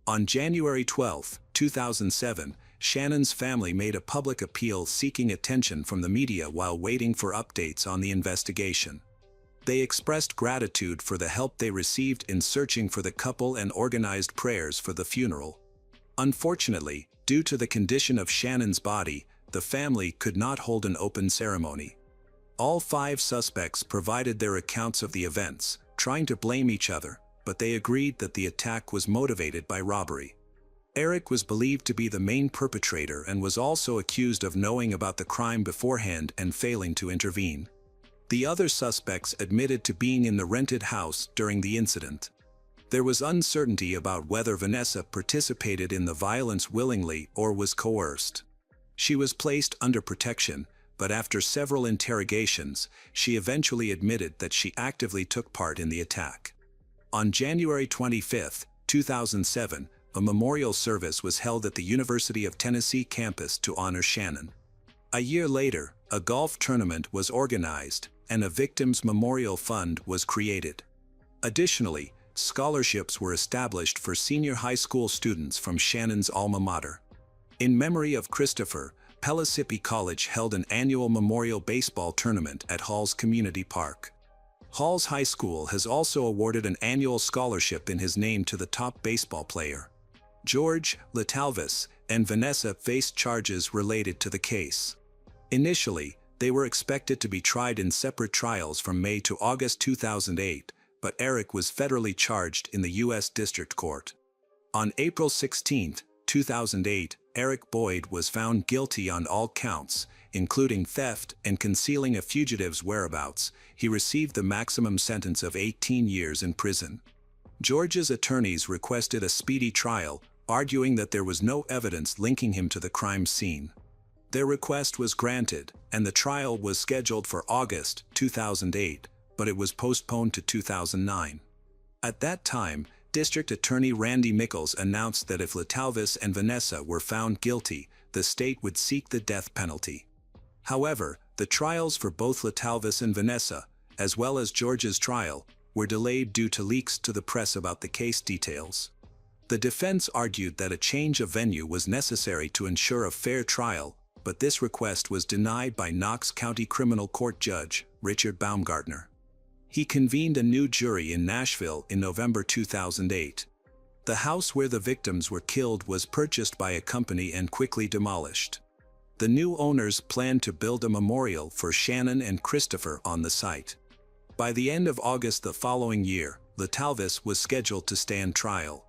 On January 12, 2007, Shannon's family made a public appeal seeking attention from the media while waiting for updates on the investigation. They expressed gratitude for the help they received in searching for the couple and organized prayers for the funeral. Unfortunately, due to the condition of Shannon's body, the family could not hold an open ceremony. All 5 suspects provided their accounts of the events, trying to blame each other, but they agreed that the attack was motivated by robbery. Eric was believed to be the main perpetrator and was also accused of knowing about the crime beforehand and failing to intervene. The other suspects admitted to being in the rented house during the incident. There was uncertainty about whether Vanessa participated in the violence willingly or was coerced. She was placed under protection, but after several interrogations, she eventually admitted that she actively took part in the attack. On January 25, 2007, a memorial service was held at the University of Tennessee campus to honor Shannon. A year later, a golf tournament was organized, and a Victims Memorial Fund was created. Additionally, scholarships were established for senior high school students from Shannon's alma mater. In memory of Christopher, Pellissippi College held an annual memorial baseball tournament at Hall's Community Park. Hall's High School has also awarded an annual scholarship in his name to the top baseball player. George, LaTalvis, and Vanessa faced charges related to the case. Initially, they were expected to be tried in separate trials from May to August 2008, but Eric was federally charged in the U.S. District Court. On April 16, 2008, Eric Boyd was found guilty on all counts, including theft and concealing a fugitive's whereabouts. He received the maximum sentence of 18 years in prison. George's attorneys requested a speedy trial, arguing that there was no evidence linking him to the crime scene. Their request was granted, and the trial was scheduled for August 2008, but it was postponed to 2009. At that time, District Attorney Randy Mickles announced that if LaTalvis and Vanessa were found guilty, the state would seek the death penalty. However, the trials for both LaTalvis and Vanessa, as well as George's trial, were delayed due to leaks to the press about the case details. The defense argued that a change of venue was necessary to ensure a fair trial, but this request was denied by Knox County Criminal Court Judge Richard Baumgartner. He convened a new jury in Nashville in November 2008. The house where the victims were killed was purchased by a company and quickly demolished. The new owners planned to build a memorial for Shannon and Christopher on the site. By the end of August the following year, LaTalvis was scheduled to stand trial.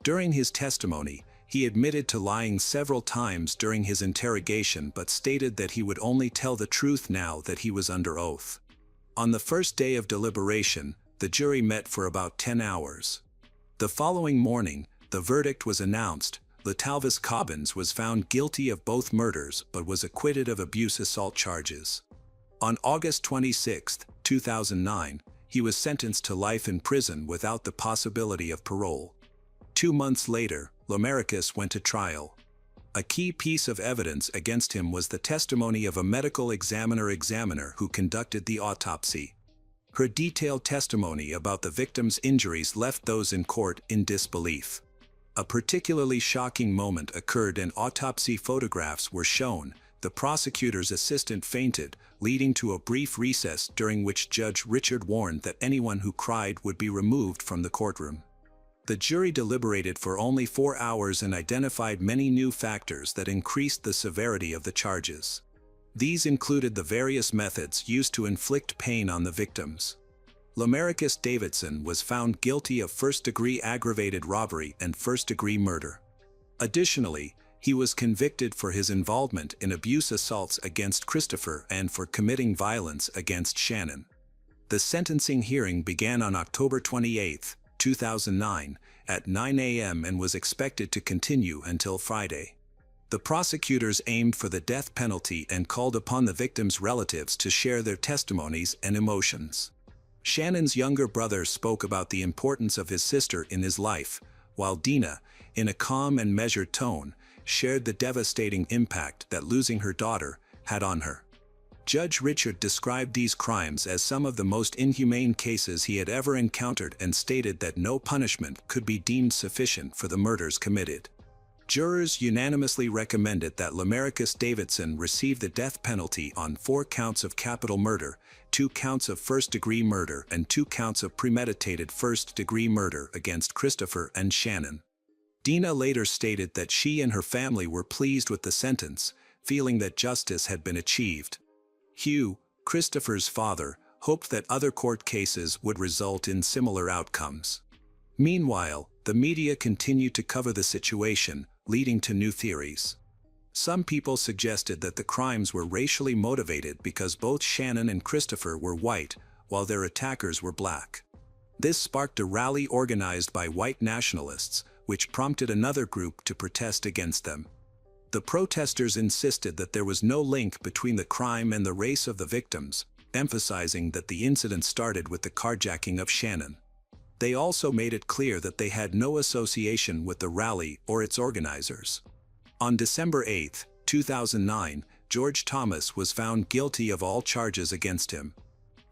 During his testimony, he admitted to lying several times during his interrogation but stated that he would only tell the truth now that he was under oath. On the first day of deliberation, the jury met for about 10 hours. The following morning, the verdict was announced. LaTalvis Cobbins was found guilty of both murders but was acquitted of abuse assault charges. On August 26, 2009, he was sentenced to life in prison without the possibility of parole. 2 months later, Lamarcus went to trial. A key piece of evidence against him was the testimony of a medical examiner who conducted the autopsy. Her detailed testimony about the victim's injuries left those in court in disbelief. A particularly shocking moment occurred and autopsy photographs were shown. The prosecutor's assistant fainted, leading to a brief recess during which Judge Richard warned that anyone who cried would be removed from the courtroom. The jury deliberated for only 4 hours and identified many new factors that increased the severity of the charges. These included the various methods used to inflict pain on the victims. Lamarcus Davidson was found guilty of first-degree aggravated robbery and first-degree murder. Additionally, he was convicted for his involvement in abuse assaults against Christopher and for committing violence against Shannon. The sentencing hearing began on October 28, 2009, at 9 a.m. and was expected to continue until Friday. The prosecutors aimed for the death penalty and called upon the victims' relatives to share their testimonies and emotions. Shannon's younger brother spoke about the importance of his sister in his life, while Dina, in a calm and measured tone, shared the devastating impact that losing her daughter had on her. Judge Richard described these crimes as some of the most inhumane cases he had ever encountered and stated that no punishment could be deemed sufficient for the murders committed. Jurors unanimously recommended that Lamarcus Davidson receive the death penalty on 4 counts of capital murder, 2 counts of first-degree murder, and 2 counts of premeditated first-degree murder against Christopher and Shannon. Dina later stated that she and her family were pleased with the sentence, feeling that justice had been achieved. Hugh, Christopher's father, hoped that other court cases would result in similar outcomes. Meanwhile, the media continued to cover the situation, leading to new theories. Some people suggested that the crimes were racially motivated because both Shannon and Christopher were white, while their attackers were black. This sparked a rally organized by white nationalists, which prompted another group to protest against them. The protesters insisted that there was no link between the crime and the race of the victims, emphasizing that the incident started with the carjacking of Shannon. They also made it clear that they had no association with the rally or its organizers. On December 8, 2009, George Thomas was found guilty of all charges against him.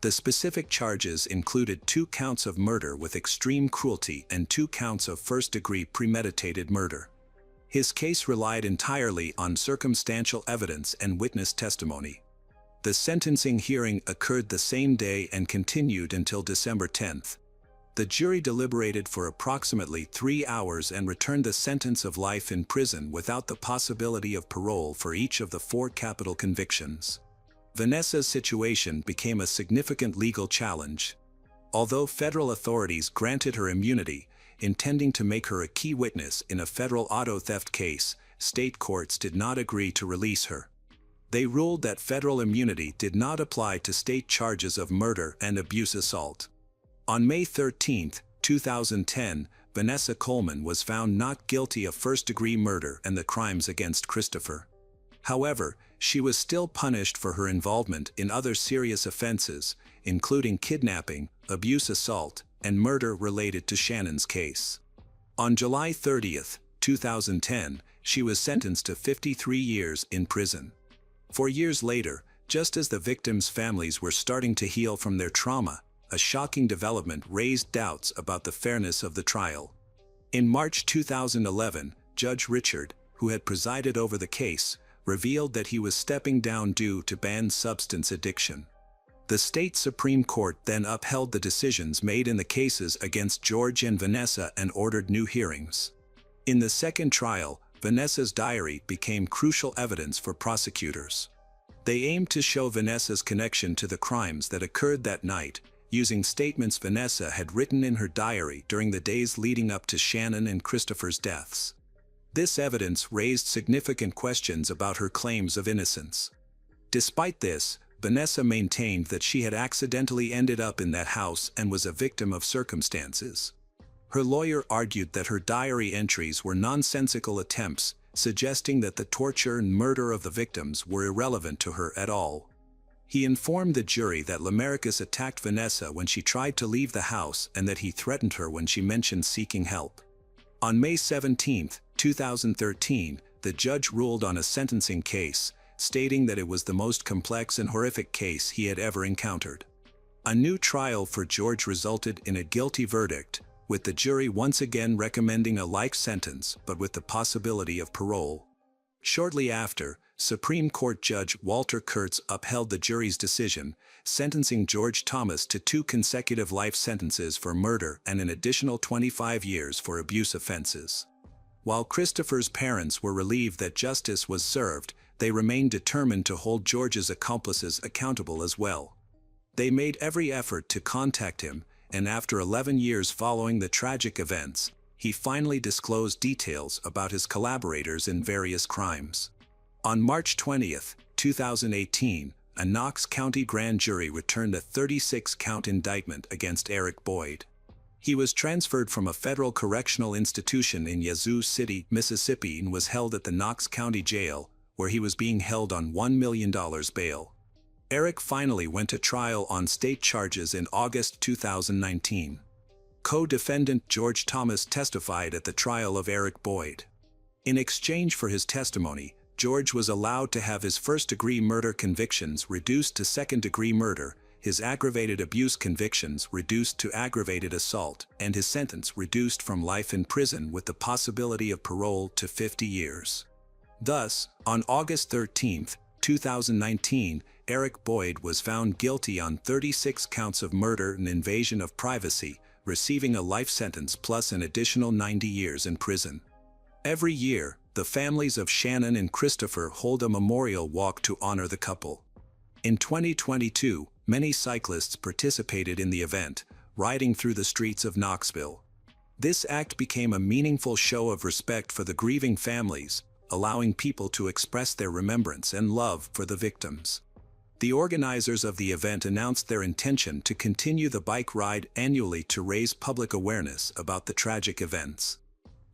The specific charges included 2 counts of murder with extreme cruelty and 2 counts of first-degree premeditated murder. His case relied entirely on circumstantial evidence and witness testimony. The sentencing hearing occurred the same day and continued until December 10. The jury deliberated for approximately 3 hours and returned the sentence of life in prison without the possibility of parole for each of the 4 capital convictions. Vanessa's situation became a significant legal challenge. Although federal authorities granted her immunity, intending to make her a key witness in a federal auto theft case, state courts did not agree to release her. They ruled that federal immunity did not apply to state charges of murder and abuse assault. On May 13, 2010, Vanessa Coleman was found not guilty of first-degree murder and the crimes against Christopher. However, she was still punished for her involvement in other serious offenses, including kidnapping, abuse assault, and murder related to Shannon's case. On July 30, 2010, she was sentenced to 53 years in prison. 4 years later, just as the victims' families were starting to heal from their trauma, a shocking development raised doubts about the fairness of the trial. In March 2011, Judge Richard, who had presided over the case, revealed that he was stepping down due to banned substance addiction. The state Supreme Court then upheld the decisions made in the cases against George and Vanessa and ordered new hearings. In the second trial, Vanessa's diary became crucial evidence for prosecutors. They aimed to show Vanessa's connection to the crimes that occurred that night, using statements Vanessa had written in her diary during the days leading up to Shannon and Christopher's deaths. This evidence raised significant questions about her claims of innocence. Despite this, Vanessa maintained that she had accidentally ended up in that house and was a victim of circumstances. Her lawyer argued that her diary entries were nonsensical attempts, suggesting that the torture and murder of the victims were irrelevant to her at all. He informed the jury that Lamarcus attacked Vanessa when she tried to leave the house and that he threatened her when she mentioned seeking help. On May 17, 2013, the judge ruled on a sentencing case, stating that it was the most complex and horrific case he had ever encountered. A new trial for George resulted in a guilty verdict, with the jury once again recommending a life sentence but with the possibility of parole. Shortly after, Supreme Court Judge Walter Kurtz upheld the jury's decision, sentencing George Thomas to 2 consecutive life sentences for murder and an additional 25 years for abuse offenses. While Christopher's parents were relieved that justice was served, they remained determined to hold George's accomplices accountable as well. They made every effort to contact him, and after 11 years following the tragic events, he finally disclosed details about his collaborators in various crimes. On March 20, 2018, a Knox County grand jury returned a 36-count indictment against Eric Boyd. He was transferred from a federal correctional institution in Yazoo City, Mississippi, and was held at the Knox County Jail, where he was being held on $1 million bail. Eric finally went to trial on state charges in August 2019. Co-defendant George Thomas testified at the trial of Eric Boyd. In exchange for his testimony, George was allowed to have his first-degree murder convictions reduced to second-degree murder, his aggravated abuse convictions reduced to aggravated assault, and his sentence reduced from life in prison with the possibility of parole to 50 years. Thus, on August 13, 2019, Eric Boyd was found guilty on 36 counts of murder and invasion of privacy, receiving a life sentence plus an additional 90 years in prison. Every year, the families of Shannon and Christopher hold a memorial walk to honor the couple. In 2022, many cyclists participated in the event, riding through the streets of Knoxville. This act became a meaningful show of respect for the grieving families, allowing people to express their remembrance and love for the victims. The organizers of the event announced their intention to continue the bike ride annually to raise public awareness about the tragic events.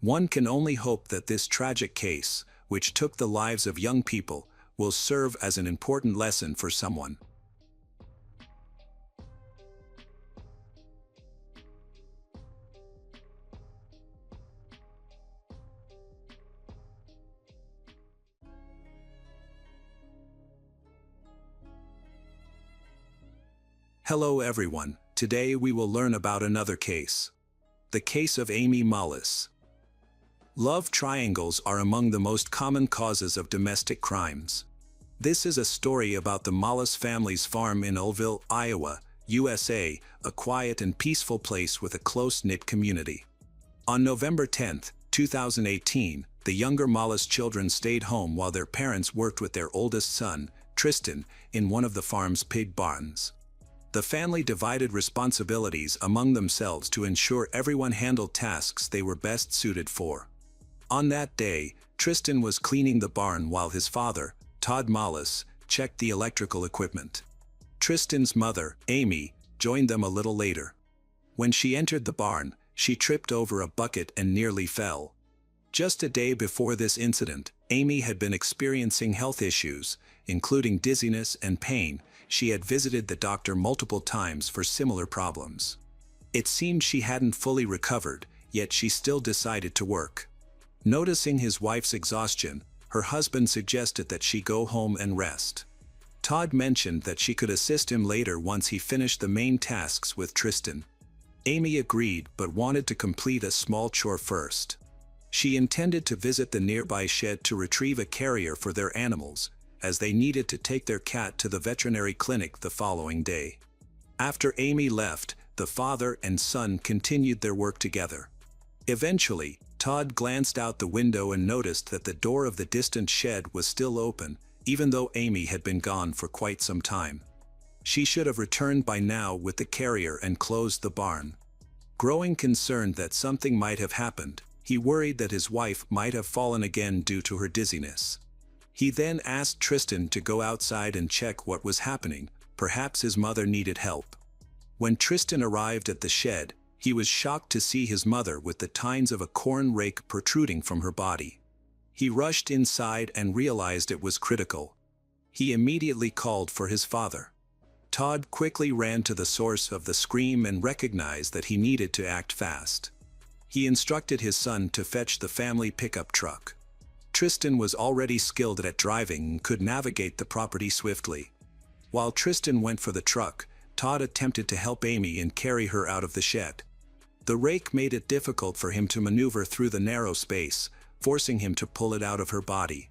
One can only hope that this tragic case, which took the lives of young people, will serve as an important lesson for someone. Hello everyone, today we will learn about another case. The case of Amy Mullis. Love triangles are among the most common causes of domestic crimes. This is a story about the Mollis family's farm in Ulville, Iowa, USA, a quiet and peaceful place with a close-knit community. On November 10, 2018, the younger Mollis children stayed home while their parents worked with their oldest son, Tristan, in one of the farm's pig barns. The family divided responsibilities among themselves to ensure everyone handled tasks they were best suited for. On that day, Tristan was cleaning the barn while his father, Todd Mollis, checked the electrical equipment. Tristan's mother, Amy, joined them a little later. When she entered the barn, she tripped over a bucket and nearly fell. Just a day before this incident, Amy had been experiencing health issues, including dizziness and pain. She had visited the doctor multiple times for similar problems. It seemed she hadn't fully recovered, yet she still decided to work. Noticing his wife's exhaustion, her husband suggested that she go home and rest. Todd mentioned that she could assist him later once he finished the main tasks with Tristan. Amy agreed but wanted to complete a small chore first. She intended to visit the nearby shed to retrieve a carrier for their animals, as they needed to take their cat to the veterinary clinic the following day. After Amy left, the father and son continued their work together. Eventually, Todd glanced out the window and noticed that the door of the distant shed was still open, even though Amy had been gone for quite some time. She should have returned by now with the carrier and closed the barn. Growing concerned that something might have happened, he worried that his wife might have fallen again due to her dizziness. He then asked Tristan to go outside and check what was happening. Perhaps his mother needed help. When Tristan arrived at the shed, he was shocked to see his mother with the tines of a corn rake protruding from her body. He rushed inside and realized it was critical. He immediately called for his father. Todd quickly ran to the source of the scream and recognized that he needed to act fast. He instructed his son to fetch the family pickup truck. Tristan was already skilled at driving and could navigate the property swiftly. While Tristan went for the truck, Todd attempted to help Amy and carry her out of the shed. The rake made it difficult for him to maneuver through the narrow space, forcing him to pull it out of her body.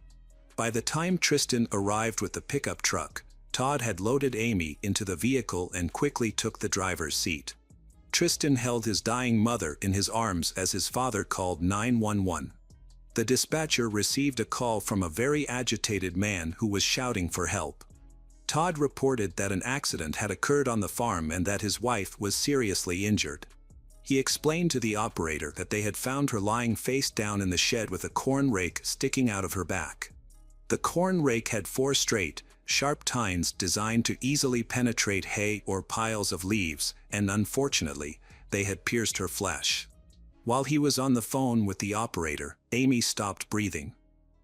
By the time Tristan arrived with the pickup truck, Todd had loaded Amy into the vehicle and quickly took the driver's seat. Tristan held his dying mother in his arms as his father called 911. The dispatcher received a call from a very agitated man who was shouting for help. Todd reported that an accident had occurred on the farm and that his wife was seriously injured. He explained to the operator that they had found her lying face down in the shed with a corn rake sticking out of her back. The corn rake had 4 straight, sharp tines designed to easily penetrate hay or piles of leaves, and unfortunately, they had pierced her flesh. While he was on the phone with the operator, Amy stopped breathing.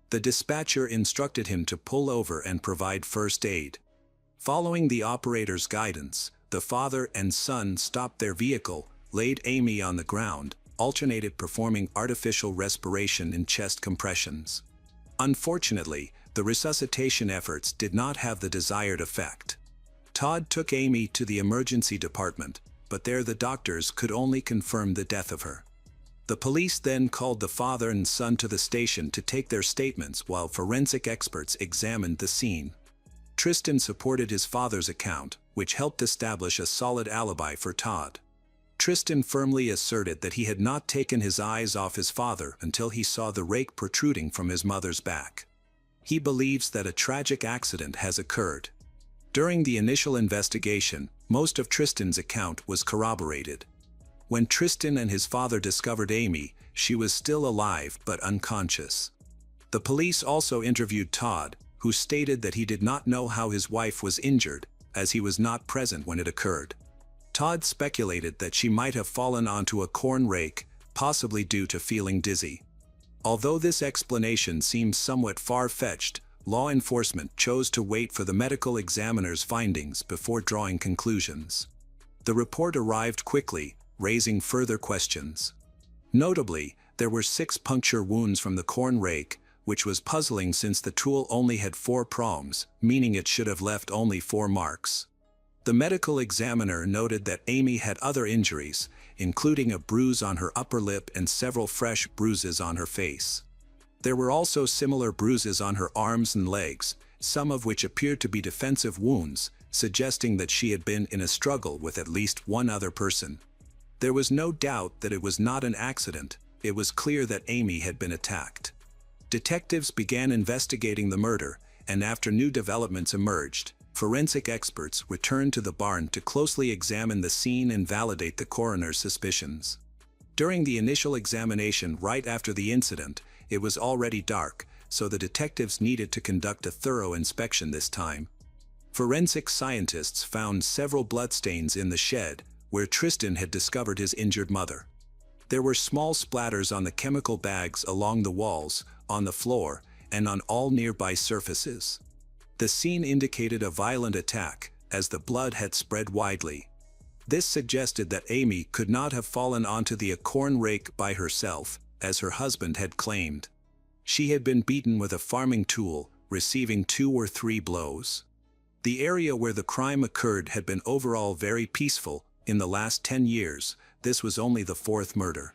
The dispatcher instructed him to pull over and provide first aid. Following the operator's guidance, the father and son stopped their vehicle, laid Amy on the ground, alternated performing artificial respiration and chest compressions. Unfortunately, the resuscitation efforts did not have the desired effect. Todd took Amy to the emergency department, but there the doctors could only confirm the death of her. The police then called the father and son to the station to take their statements while forensic experts examined the scene. Tristan supported his father's account, which helped establish a solid alibi for Todd. Tristan firmly asserted that he had not taken his eyes off his father until he saw the rake protruding from his mother's back. He believes that a tragic accident has occurred. During the initial investigation, most of Tristan's account was corroborated. When Tristan and his father discovered Amy, she was still alive but unconscious. The police also interviewed Todd, who stated that he did not know how his wife was injured, as he was not present when it occurred. Todd speculated that she might have fallen onto a corn rake, possibly due to feeling dizzy. Although this explanation seems somewhat far-fetched, law enforcement chose to wait for the medical examiner's findings before drawing conclusions. The report arrived quickly, raising further questions. Notably, there were 6 puncture wounds from the corn rake, which was puzzling since the tool only had 4 prongs, meaning it should have left only 4 marks. The medical examiner noted that Amy had other injuries, including a bruise on her upper lip and several fresh bruises on her face. There were also similar bruises on her arms and legs, some of which appeared to be defensive wounds, suggesting that she had been in a struggle with at least one other person. There was no doubt that it was not an accident. It was clear that Amy had been attacked. Detectives began investigating the murder, and after new developments emerged, forensic experts returned to the barn to closely examine the scene and validate the coroner's suspicions. During the initial examination right after the incident, it was already dark, so the detectives needed to conduct a thorough inspection this time. Forensic scientists found several bloodstains in the shed, where Tristan had discovered his injured mother. There were small splatters on the chemical bags along the walls, on the floor, and on all nearby surfaces. The scene indicated a violent attack, as the blood had spread widely. This suggested that Amy could not have fallen onto the acorn rake by herself, as her husband had claimed. She had been beaten with a farming tool, receiving 2 or 3 blows. The area where the crime occurred had been overall very peaceful. In the last 10 years, this was only the 4th murder.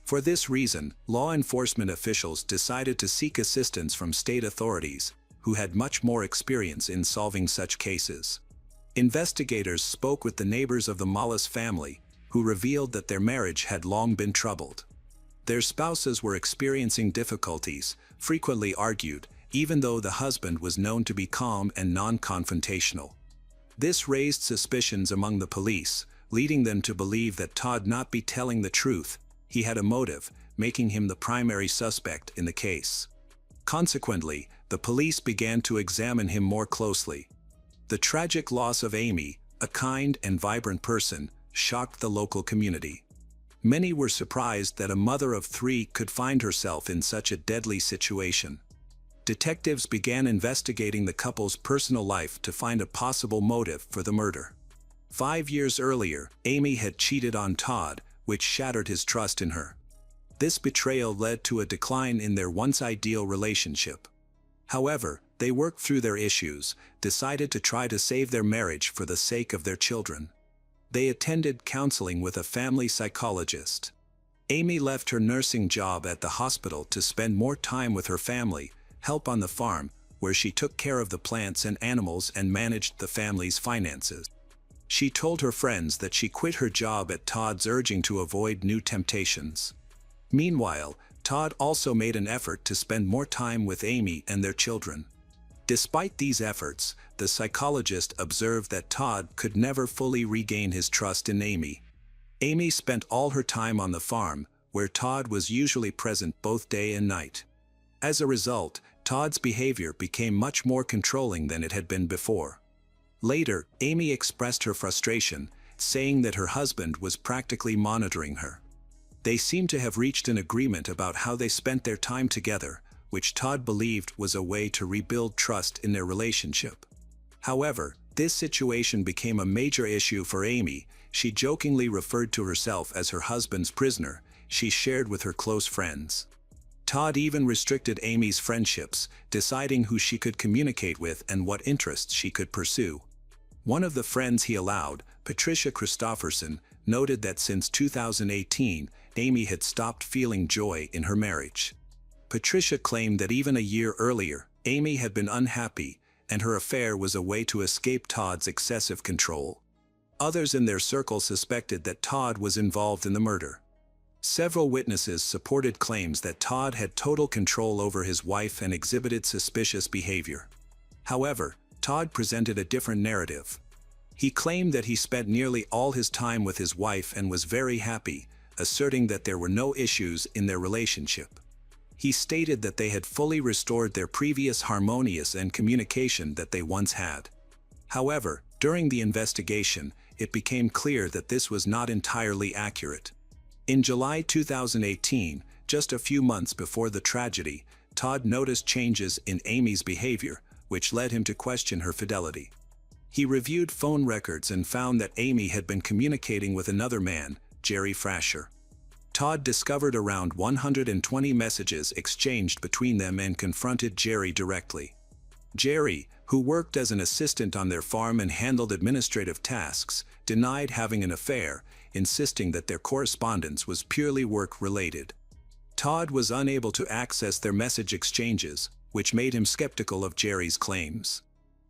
For this reason, law enforcement officials decided to seek assistance from state authorities, who had much more experience in solving such cases. Investigators spoke with the neighbors of the Malus family, who revealed that their marriage had long been troubled. Their spouses were experiencing difficulties, frequently argued, even though the husband was known to be calm and non-confrontational. This raised suspicions among the police, leading them to believe that Todd not be telling the truth. He had a motive, making him the primary suspect in the case. Consequently, the police began to examine him more closely. The tragic loss of Amy, a kind and vibrant person, shocked the local community. Many were surprised that a mother of 3 could find herself in such a deadly situation. Detectives began investigating the couple's personal life to find a possible motive for the murder. 5 years earlier, Amy had cheated on Todd, which shattered his trust in her. This betrayal led to a decline in their once ideal relationship. However, they worked through their issues, decided to try to save their marriage for the sake of their children. They attended counseling with a family psychologist. Amy left her nursing job at the hospital to spend more time with her family, help on the farm, where she took care of the plants and animals and managed the family's finances. She told her friends that she quit her job at Todd's urging to avoid new temptations. Meanwhile, Todd also made an effort to spend more time with Amy and their children. Despite these efforts, the psychologist observed that Todd could never fully regain his trust in Amy. Amy spent all her time on the farm, where Todd was usually present both day and night. As a result, Todd's behavior became much more controlling than it had been before. Later, Amy expressed her frustration, saying that her husband was practically monitoring her. They seemed to have reached an agreement about how they spent their time together, which Todd believed was a way to rebuild trust in their relationship. However, this situation became a major issue for Amy. She jokingly referred to herself as her husband's prisoner, she shared with her close friends. Todd even restricted Amy's friendships, deciding who she could communicate with and what interests she could pursue. One of the friends he allowed, Patricia Christopherson, noted that since 2018, Amy had stopped feeling joy in her marriage. Patricia claimed that even a year earlier, Amy had been unhappy, and her affair was a way to escape Todd's excessive control. Others in their circle suspected that Todd was involved in the murder. Several witnesses supported claims that Todd had total control over his wife and exhibited suspicious behavior. However, Todd presented a different narrative. He claimed that he spent nearly all his time with his wife and was very happy, asserting that there were no issues in their relationship. He stated that they had fully restored their previous harmonious and communication that they once had. However, during the investigation, it became clear that this was not entirely accurate. In July 2018, just a few months before the tragedy, Todd noticed changes in Amy's behavior, which led him to question her fidelity. He reviewed phone records and found that Amy had been communicating with another man, Jerry Frasher. Todd discovered around 120 messages exchanged between them and confronted Jerry directly. Jerry, who worked as an assistant on their farm and handled administrative tasks, denied having an affair, insisting that their correspondence was purely work-related. Todd was unable to access their message exchanges, which made him skeptical of Jerry's claims.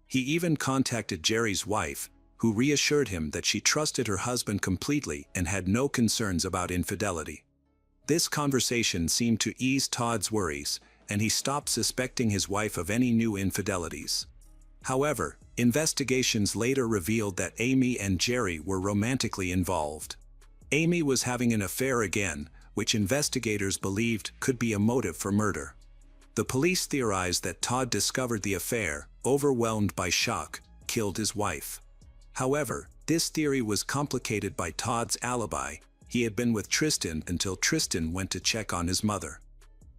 He even contacted Jerry's wife, who reassured him that she trusted her husband completely and had no concerns about infidelity. This conversation seemed to ease Todd's worries, and he stopped suspecting his wife of any new infidelities. However, investigations later revealed that Amy and Jerry were romantically involved. Amy was having an affair again, which investigators believed could be a motive for murder. The police theorized that Todd discovered the affair, overwhelmed by shock, killed his wife. However, this theory was complicated by Todd's alibi. He had been with Tristan until Tristan went to check on his mother.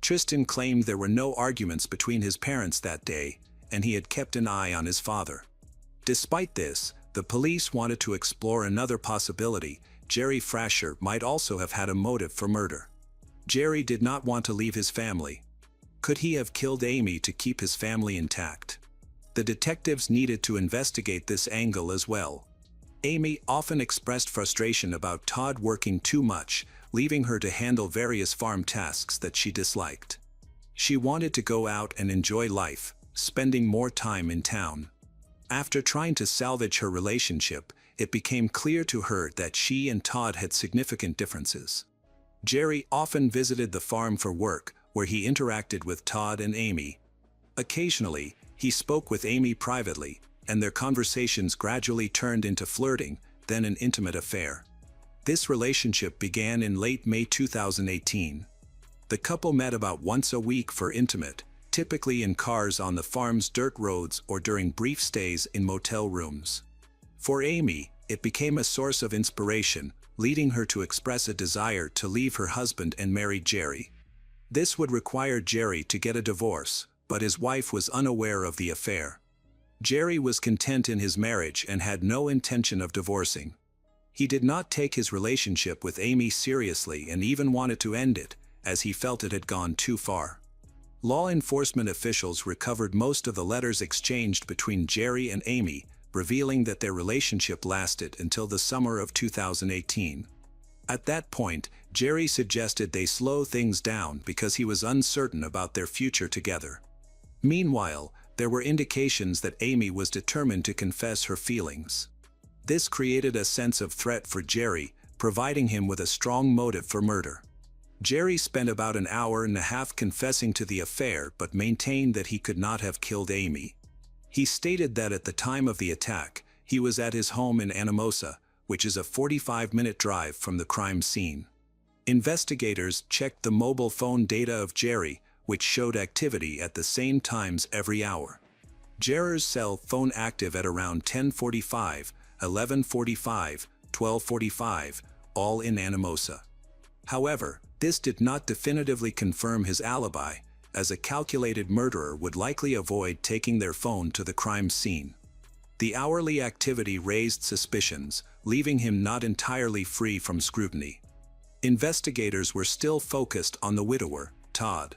Tristan claimed there were no arguments between his parents that day, and he had kept an eye on his father. Despite this, the police wanted to explore another possibility. Jerry Frasher might also have had a motive for murder. Jerry did not want to leave his family. Could he have killed Amy to keep his family intact? The detectives needed to investigate this angle as well. Amy often expressed frustration about Todd working too much, leaving her to handle various farm tasks that she disliked. She wanted to go out and enjoy life, spending more time in town. After trying to salvage her relationship, it became clear to her that she and Todd had significant differences. Jerry often visited the farm for work, where he interacted with Todd and Amy. Occasionally, he spoke with Amy privately, and their conversations gradually turned into flirting, then an intimate affair. This relationship began in late May 2018. The couple met about once a week for intimate, typically in cars on the farm's dirt roads or during brief stays in motel rooms. For Amy, it became a source of inspiration, leading her to express a desire to leave her husband and marry Jerry. This would require Jerry to get a divorce, but his wife was unaware of the affair. Jerry was content in his marriage and had no intention of divorcing. He did not take his relationship with Amy seriously and even wanted to end it, as he felt it had gone too far. Law enforcement officials recovered most of the letters exchanged between Jerry and Amy, revealing that their relationship lasted until the summer of 2018. At that point, Jerry suggested they slow things down because he was uncertain about their future together. Meanwhile, there were indications that Amy was determined to confess her feelings. This created a sense of threat for Jerry, providing him with a strong motive for murder. Jerry spent about an hour and a half confessing to the affair but maintained that he could not have killed Amy. He stated that at the time of the attack, he was at his home in Anamosa, which is a 45-minute drive from the crime scene. Investigators checked the mobile phone data of Jerry, which showed activity at the same times every hour. Jerry's cell phone active at around 10:45, 11:45, 12:45, all in Anamosa. However, this did not definitively confirm his alibi, as a calculated murderer would likely avoid taking their phone to the crime scene. The hourly activity raised suspicions, leaving him not entirely free from scrutiny. Investigators were still focused on the widower, Todd.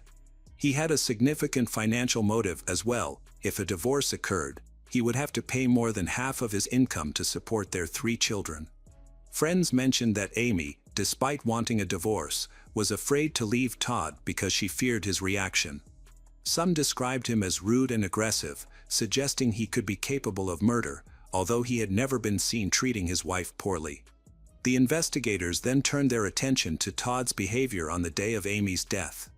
He had a significant financial motive as well. If a divorce occurred, he would have to pay more than half of his income to support their 3 children. Friends mentioned that Amy, despite wanting a divorce, was afraid to leave Todd because she feared his reaction. Some described him as rude and aggressive, suggesting he could be capable of murder, although he had never been seen treating his wife poorly. The investigators then turned their attention to Todd's behavior on the day of Amy's death.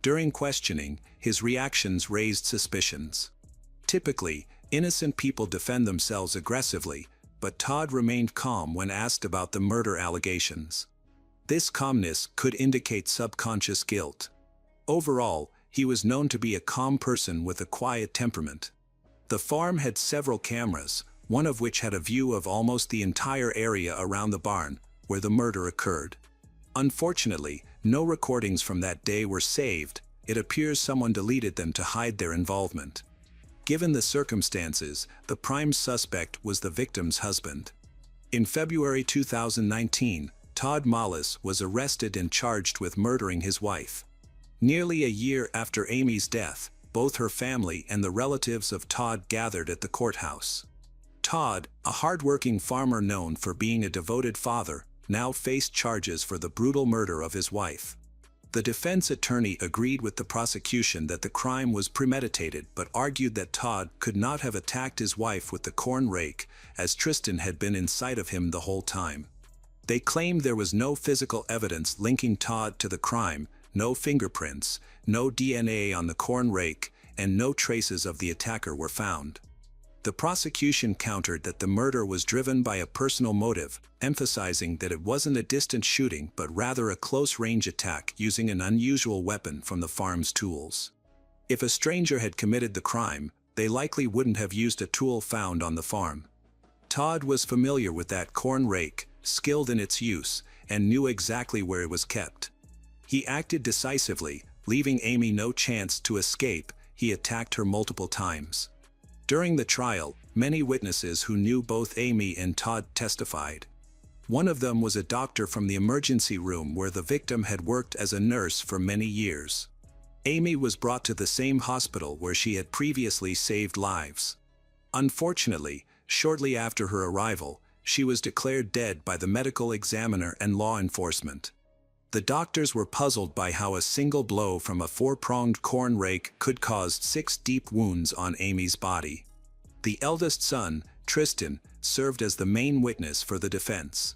During questioning, his reactions raised suspicions. Typically, innocent people defend themselves aggressively, but Todd remained calm when asked about the murder allegations. This calmness could indicate subconscious guilt. Overall, he was known to be a calm person with a quiet temperament. The farm had several cameras, one of which had a view of almost the entire area around the barn, where the murder occurred. Unfortunately, no recordings from that day were saved. It appears someone deleted them to hide their involvement. Given the circumstances, the prime suspect was the victim's husband. In February 2019, Todd Mollis was arrested and charged with murdering his wife. Nearly a year after Amy's death, both her family and the relatives of Todd gathered at the courthouse. Todd, a hard-working farmer known for being a devoted father, now faced charges for the brutal murder of his wife. The defense attorney agreed with the prosecution that the crime was premeditated but argued that Todd could not have attacked his wife with the corn rake, as Tristan had been in sight of him the whole time. They claimed there was no physical evidence linking Todd to the crime, no fingerprints, no DNA on the corn rake, and no traces of the attacker were found. The prosecution countered that the murder was driven by a personal motive, emphasizing that it wasn't a distant shooting but rather a close-range attack using an unusual weapon from the farm's tools. If a stranger had committed the crime, they likely wouldn't have used a tool found on the farm. Todd was familiar with that corn rake, skilled in its use, and knew exactly where it was kept. He acted decisively, leaving Amy no chance to escape. He attacked her multiple times. During the trial, many witnesses who knew both Amy and Todd testified. One of them was a doctor from the emergency room where the victim had worked as a nurse for many years. Amy was brought to the same hospital where she had previously saved lives. Unfortunately, shortly after her arrival, she was declared dead by the medical examiner and law enforcement. The doctors were puzzled by how a single blow from a four-pronged corn rake could cause 6 deep wounds on Amy's body. The eldest son, Tristan, served as the main witness for the defense.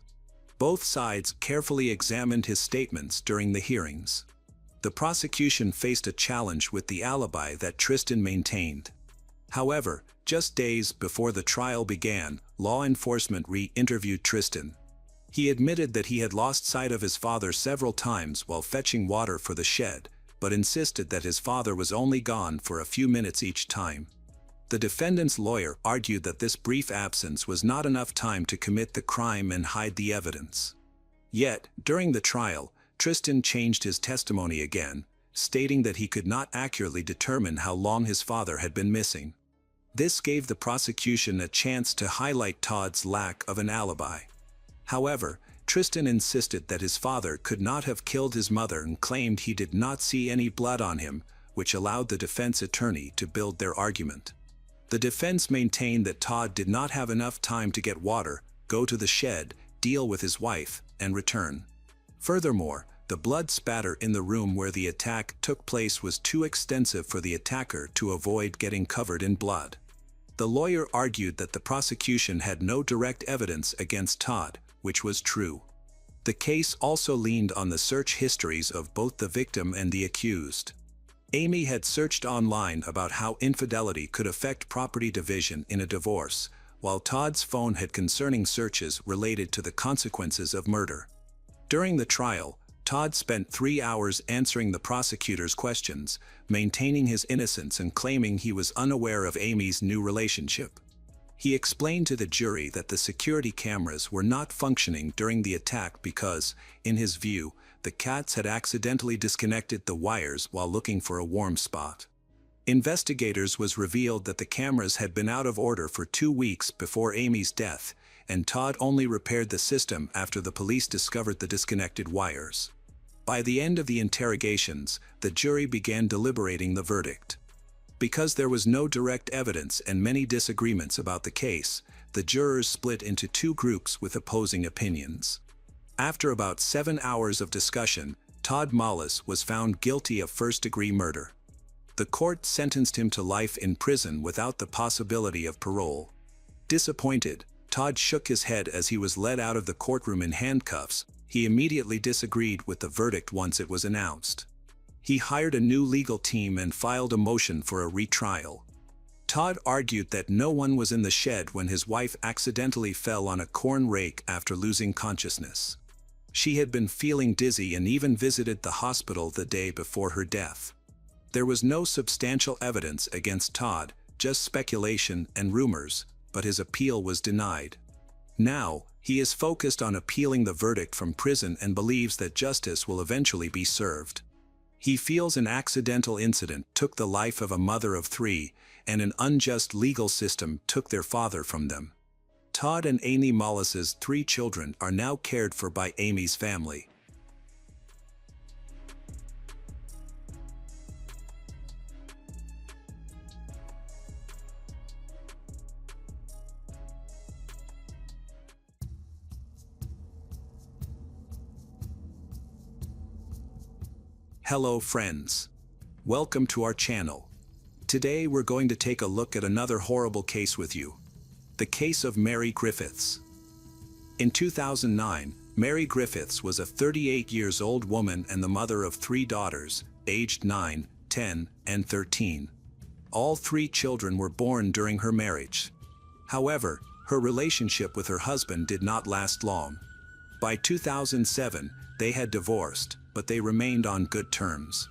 Both sides carefully examined his statements during the hearings. The prosecution faced a challenge with the alibi that Tristan maintained. However, just days before the trial began, law enforcement re-interviewed Tristan. He admitted that he had lost sight of his father several times while fetching water for the shed, but insisted that his father was only gone for a few minutes each time. The defendant's lawyer argued that this brief absence was not enough time to commit the crime and hide the evidence. Yet, during the trial, Tristan changed his testimony again, stating that he could not accurately determine how long his father had been missing. This gave the prosecution a chance to highlight Todd's lack of an alibi. However, Tristan insisted that his father could not have killed his mother and claimed he did not see any blood on him, which allowed the defense attorney to build their argument. The defense maintained that Todd did not have enough time to get water, go to the shed, deal with his wife, and return. Furthermore, the blood spatter in the room where the attack took place was too extensive for the attacker to avoid getting covered in blood. The lawyer argued that the prosecution had no direct evidence against Todd, which was true. The case also leaned on the search histories of both the victim and the accused. Amy had searched online about how infidelity could affect property division in a divorce, while Todd's phone had concerning searches related to the consequences of murder. During the trial, Todd spent 3 hours answering the prosecutor's questions, maintaining his innocence and claiming he was unaware of Amy's new relationship. He explained to the jury that the security cameras were not functioning during the attack because, in his view, the cats had accidentally disconnected the wires while looking for a warm spot. Investigators was revealed that the cameras had been out of order for 2 weeks before Amy's death, and Todd only repaired the system after the police discovered the disconnected wires. By the end of the interrogations, the jury began deliberating the verdict. Because there was no direct evidence and many disagreements about the case, the jurors split into 2 groups with opposing opinions. After about 7 hours of discussion, Todd Mollis was found guilty of first-degree murder. The court sentenced him to life in prison without the possibility of parole. Disappointed, Todd shook his head as he was led out of the courtroom in handcuffs. He immediately disagreed with the verdict once it was announced. He hired a new legal team and filed a motion for a retrial. Todd argued that no one was in the shed when his wife accidentally fell on a corn rake after losing consciousness. She had been feeling dizzy and even visited the hospital the day before her death. There was no substantial evidence against Todd, just speculation and rumors, but his appeal was denied. Now, he is focused on appealing the verdict from prison and believes that justice will eventually be served. He feels an accidental incident took the life of a mother of 3, and an unjust legal system took their father from them. Todd and Amy Mollis's 3 children are now cared for by Amy's family. Hello friends. Welcome to our channel. Today we're going to take a look at another horrible case with you. The case of Mary Griffiths. In 2009, Mary Griffiths was a 38-year-old woman and the mother of 3 daughters, aged 9, 10, and 13. All 3 children were born during her marriage. However, her relationship with her husband did not last long. By 2007, they had divorced, but they remained on good terms.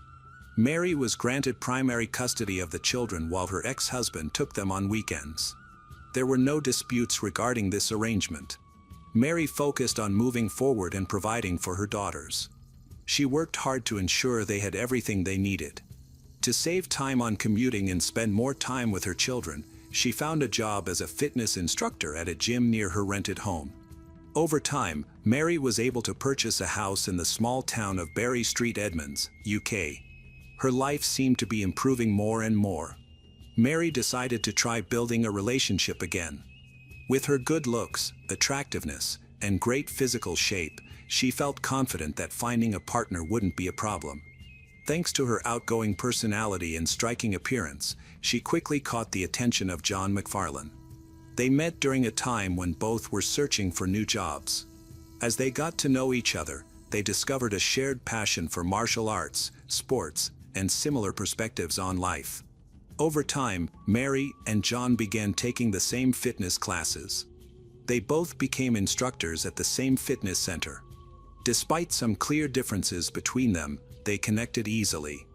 Mary was granted primary custody of the children while her ex-husband took them on weekends. There were no disputes regarding this arrangement. Mary focused on moving forward and providing for her daughters. She worked hard to ensure they had everything they needed. To save time on commuting and spend more time with her children, she found a job as a fitness instructor at a gym near her rented home. Over time, Mary was able to purchase a house in the small town of Berry Street, Edmonds, UK. Her life seemed to be improving more and more. Mary decided to try building a relationship again. With her good looks, attractiveness, and great physical shape, she felt confident that finding a partner wouldn't be a problem. Thanks to her outgoing personality and striking appearance, she quickly caught the attention of John McFarlane. They met during a time when both were searching for new jobs. As they got to know each other, they discovered a shared passion for martial arts, sports, and similar perspectives on life. Over time, Mary and John began taking the same fitness classes. They both became instructors at the same fitness center. Despite some clear differences between them, they connected easily.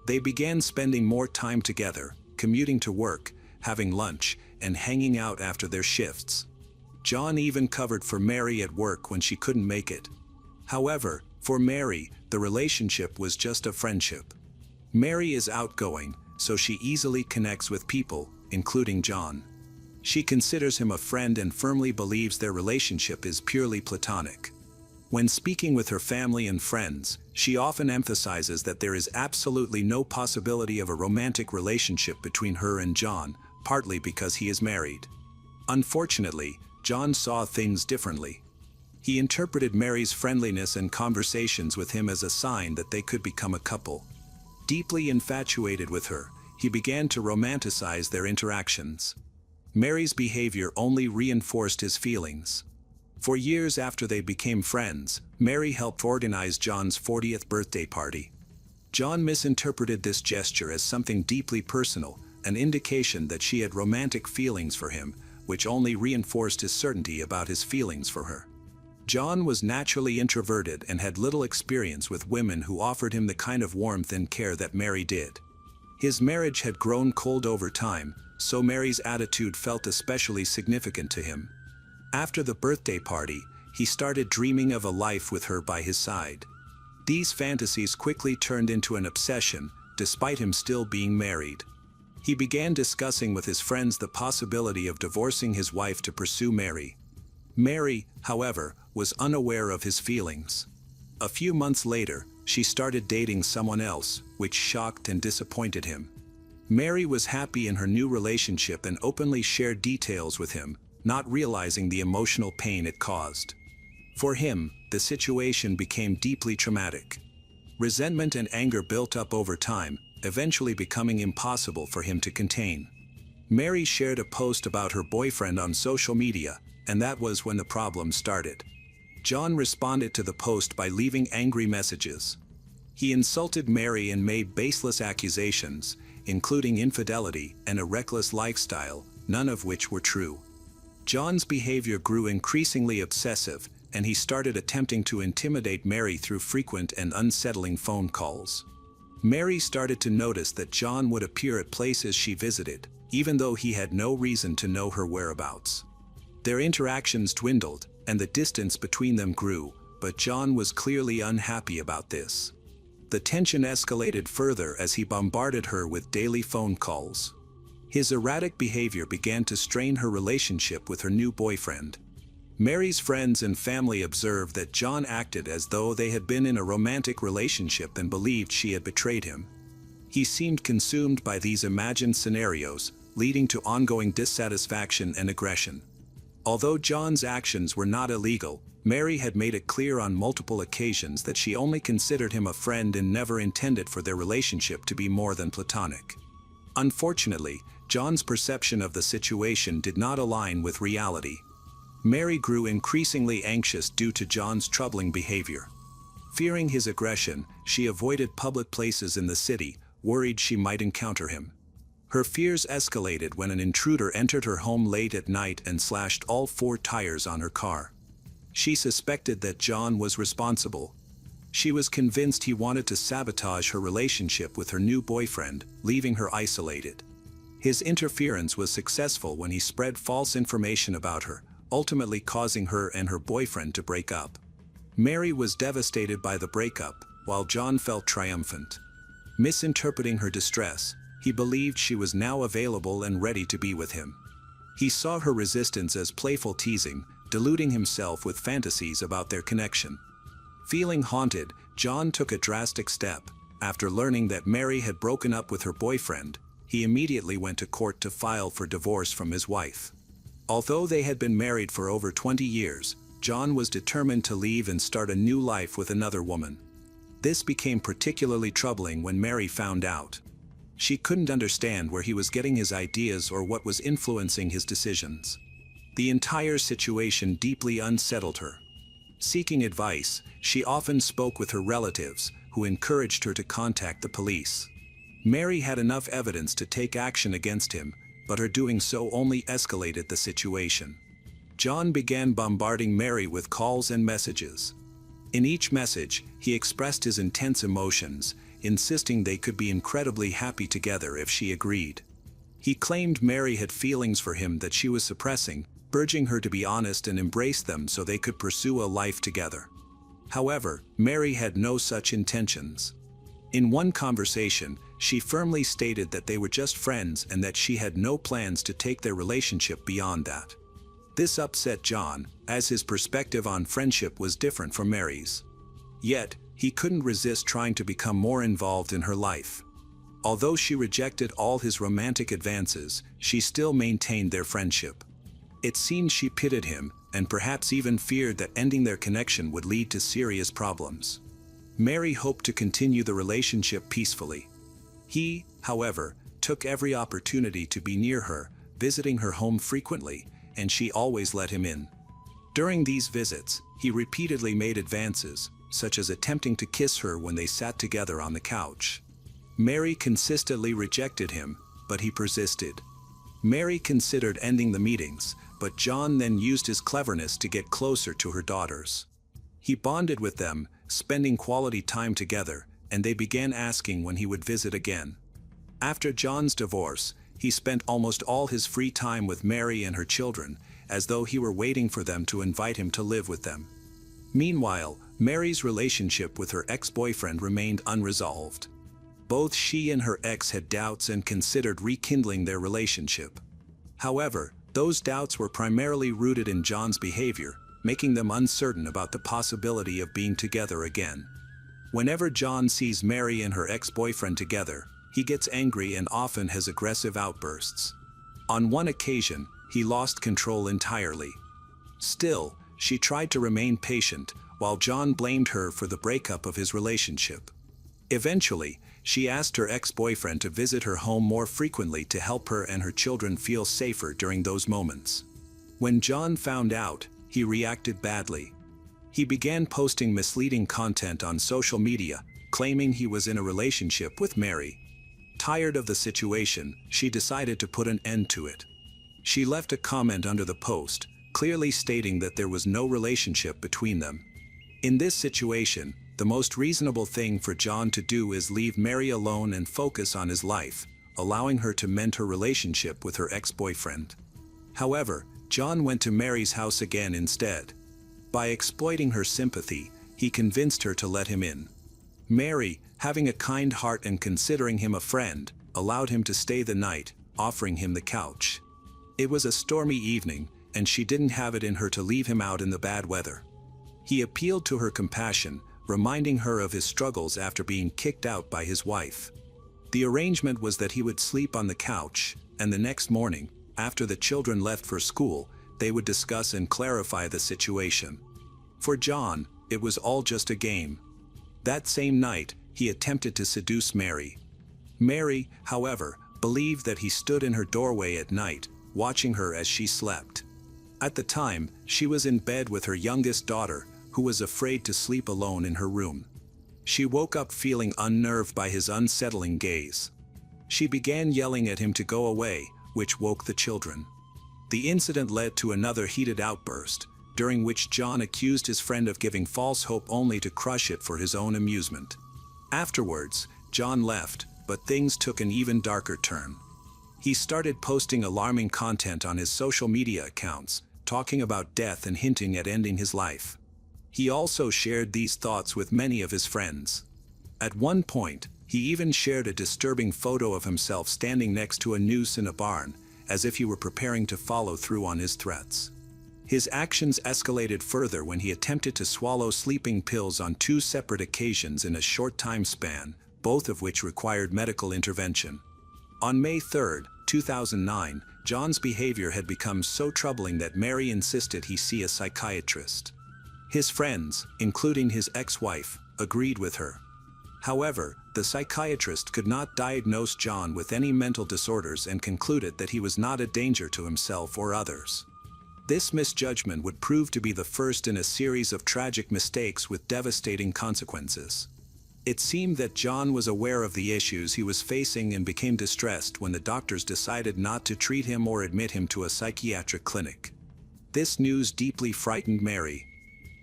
They began spending more time together, commuting to work, having lunch, and hanging out after their shifts. John even covered for Mary at work when she couldn't make it. However, for Mary, the relationship was just a friendship. Mary is outgoing, so she easily connects with people, including John. She considers him a friend and firmly believes their relationship is purely platonic. When speaking with her family and friends, she often emphasizes that there is absolutely no possibility of a romantic relationship between her and John, partly because he is married. Unfortunately, John saw things differently. He interpreted Mary's friendliness and conversations with him as a sign that they could become a couple. Deeply infatuated with her, he began to romanticize their interactions. Mary's behavior only reinforced his feelings. For years after they became friends, Mary helped organize John's 40th birthday party. John misinterpreted this gesture as something deeply personal, an indication that she had romantic feelings for him, which only reinforced his certainty about his feelings for her. John was naturally introverted and had little experience with women who offered him the kind of warmth and care that Mary did. His marriage had grown cold over time, so Mary's attitude felt especially significant to him. After the birthday party, he started dreaming of a life with her by his side. These fantasies quickly turned into an obsession, despite him still being married. He began discussing with his friends the possibility of divorcing his wife to pursue Mary. Mary, however, was unaware of his feelings. A few months later, she started dating someone else, which shocked and disappointed him. Mary was happy in her new relationship and openly shared details with him, not realizing the emotional pain it caused. For him, the situation became deeply traumatic. Resentment and anger built up over time, eventually becoming impossible for him to contain. Mary shared a post about her boyfriend on social media, and that was when the problem started. John responded to the post by leaving angry messages. He insulted Mary and made baseless accusations, including infidelity and a reckless lifestyle, none of which were true. John's behavior grew increasingly obsessive, and he started attempting to intimidate Mary through frequent and unsettling phone calls. Mary started to notice that John would appear at places she visited, even though he had no reason to know her whereabouts. Their interactions dwindled, and the distance between them grew, but John was clearly unhappy about this. The tension escalated further as he bombarded her with daily phone calls. His erratic behavior began to strain her relationship with her new boyfriend. Mary's friends and family observed that John acted as though they had been in a romantic relationship and believed she had betrayed him. He seemed consumed by these imagined scenarios, leading to ongoing dissatisfaction and aggression. Although John's actions were not illegal, Mary had made it clear on multiple occasions that she only considered him a friend and never intended for their relationship to be more than platonic. Unfortunately, John's perception of the situation did not align with reality. Mary grew increasingly anxious due to John's troubling behavior. Fearing his aggression, she avoided public places in the city, worried she might encounter him. Her fears escalated when an intruder entered her home late at night and slashed all 4 tires on her car. She suspected that John was responsible. She was convinced he wanted to sabotage her relationship with her new boyfriend, leaving her isolated. His interference was successful when he spread false information about her, ultimately causing her and her boyfriend to break up. Mary was devastated by the breakup, while John felt triumphant. Misinterpreting her distress, he believed she was now available and ready to be with him. He saw her resistance as playful teasing, deluding himself with fantasies about their connection. Feeling haunted, John took a drastic step. After learning that Mary had broken up with her boyfriend, he immediately went to court to file for divorce from his wife. Although they had been married for over 20 years, John was determined to leave and start a new life with another woman. This became particularly troubling when Mary found out. She couldn't understand where he was getting his ideas or what was influencing his decisions. The entire situation deeply unsettled her. Seeking advice, she often spoke with her relatives, who encouraged her to contact the police. Mary had enough evidence to take action against him, but her doing so only escalated the situation. John began bombarding Mary with calls and messages. In each message, he expressed his intense emotions, insisting they could be incredibly happy together if she agreed. He claimed Mary had feelings for him that she was suppressing, urging her to be honest and embrace them so they could pursue a life together. However, Mary had no such intentions. In one conversation, she firmly stated that they were just friends and that she had no plans to take their relationship beyond that. This upset John, as his perspective on friendship was different from Mary's. Yet, he couldn't resist trying to become more involved in her life. Although she rejected all his romantic advances, she still maintained their friendship. It seemed she pitied him, and perhaps even feared that ending their connection would lead to serious problems. Mary hoped to continue the relationship peacefully. He, however, took every opportunity to be near her, visiting her home frequently, and she always let him in. During these visits, he repeatedly made advances, such as attempting to kiss her when they sat together on the couch. Mary consistently rejected him, but he persisted. Mary considered ending the meetings, but John then used his cleverness to get closer to her daughters. He bonded with them, spending quality time together, and they began asking when he would visit again. After John's divorce, he spent almost all his free time with Mary and her children, as though he were waiting for them to invite him to live with them. Meanwhile, Mary's relationship with her ex-boyfriend remained unresolved. Both she and her ex had doubts and considered rekindling their relationship. However, those doubts were primarily rooted in John's behavior, making them uncertain about the possibility of being together again. Whenever John sees Mary and her ex-boyfriend together, he gets angry and often has aggressive outbursts. On one occasion, he lost control entirely. Still, she tried to remain patient, while John blamed her for the breakup of his relationship. Eventually, she asked her ex-boyfriend to visit her home more frequently to help her and her children feel safer during those moments. When John found out, he reacted badly. He began posting misleading content on social media, claiming he was in a relationship with Mary. Tired of the situation, she decided to put an end to it. She left a comment under the post, clearly stating that there was no relationship between them. In this situation, the most reasonable thing for John to do is leave Mary alone and focus on his life, allowing her to mend her relationship with her ex-boyfriend. However, John went to Mary's house again instead. By exploiting her sympathy, he convinced her to let him in. Mary, having a kind heart and considering him a friend, allowed him to stay the night, offering him the couch. It was a stormy evening, and she didn't have it in her to leave him out in the bad weather. He appealed to her compassion, reminding her of his struggles after being kicked out by his wife. The arrangement was that he would sleep on the couch, and the next morning, after the children left for school, they would discuss and clarify the situation. For John, it was all just a game. That same night, he attempted to seduce Mary. Mary, however, believed that he stood in her doorway at night, watching her as she slept. At the time, she was in bed with her youngest daughter, who was afraid to sleep alone in her room. She woke up feeling unnerved by his unsettling gaze. She began yelling at him to go away, which woke the children. The incident led to another heated outburst, during which John accused his friend of giving false hope only to crush it for his own amusement. Afterwards, John left, but things took an even darker turn. He started posting alarming content on his social media accounts, talking about death and hinting at ending his life. He also shared these thoughts with many of his friends. At one point, he even shared a disturbing photo of himself standing next to a noose in a barn, as if he were preparing to follow through on his threats. His actions escalated further when he attempted to swallow sleeping pills on 2 separate occasions in a short time span, both of which required medical intervention. On May 3, 2009, John's behavior had become so troubling that Mary insisted he see a psychiatrist. His friends, including his ex-wife, agreed with her. However, the psychiatrist could not diagnose John with any mental disorders and concluded that he was not a danger to himself or others. This misjudgment would prove to be the first in a series of tragic mistakes with devastating consequences. It seemed that John was aware of the issues he was facing and became distressed when the doctors decided not to treat him or admit him to a psychiatric clinic. This news deeply frightened Mary.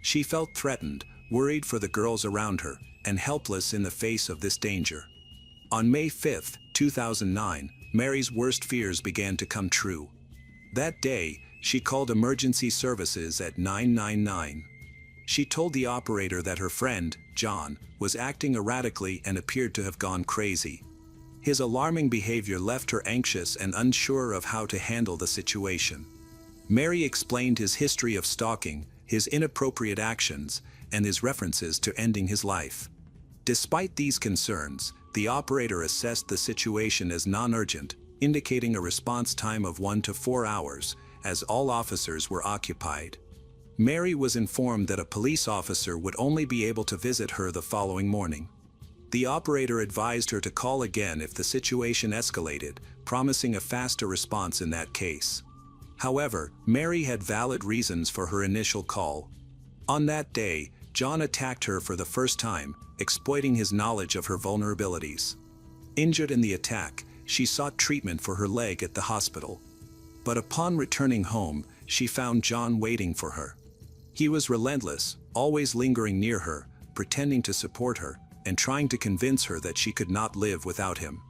She felt threatened, worried for the girls around her, and helpless in the face of this danger. On May 5, 2009, Mary's worst fears began to come true. That day, she called emergency services at 999. She told the operator that her friend, John, was acting erratically and appeared to have gone crazy. His alarming behavior left her anxious and unsure of how to handle the situation. Mary explained his history of stalking, his inappropriate actions, and his references to ending his life. Despite these concerns, the operator assessed the situation as non-urgent, indicating a response time of 1 to 4 hours, as all officers were occupied. Mary was informed that a police officer would only be able to visit her the following morning. The operator advised her to call again if the situation escalated, promising a faster response in that case. However, Mary had valid reasons for her initial call. On that day, John attacked her for the first time, exploiting his knowledge of her vulnerabilities. Injured in the attack, she sought treatment for her leg at the hospital. But upon returning home, she found John waiting for her. He was relentless, always lingering near her, pretending to support her, and trying to convince her that she could not live without him.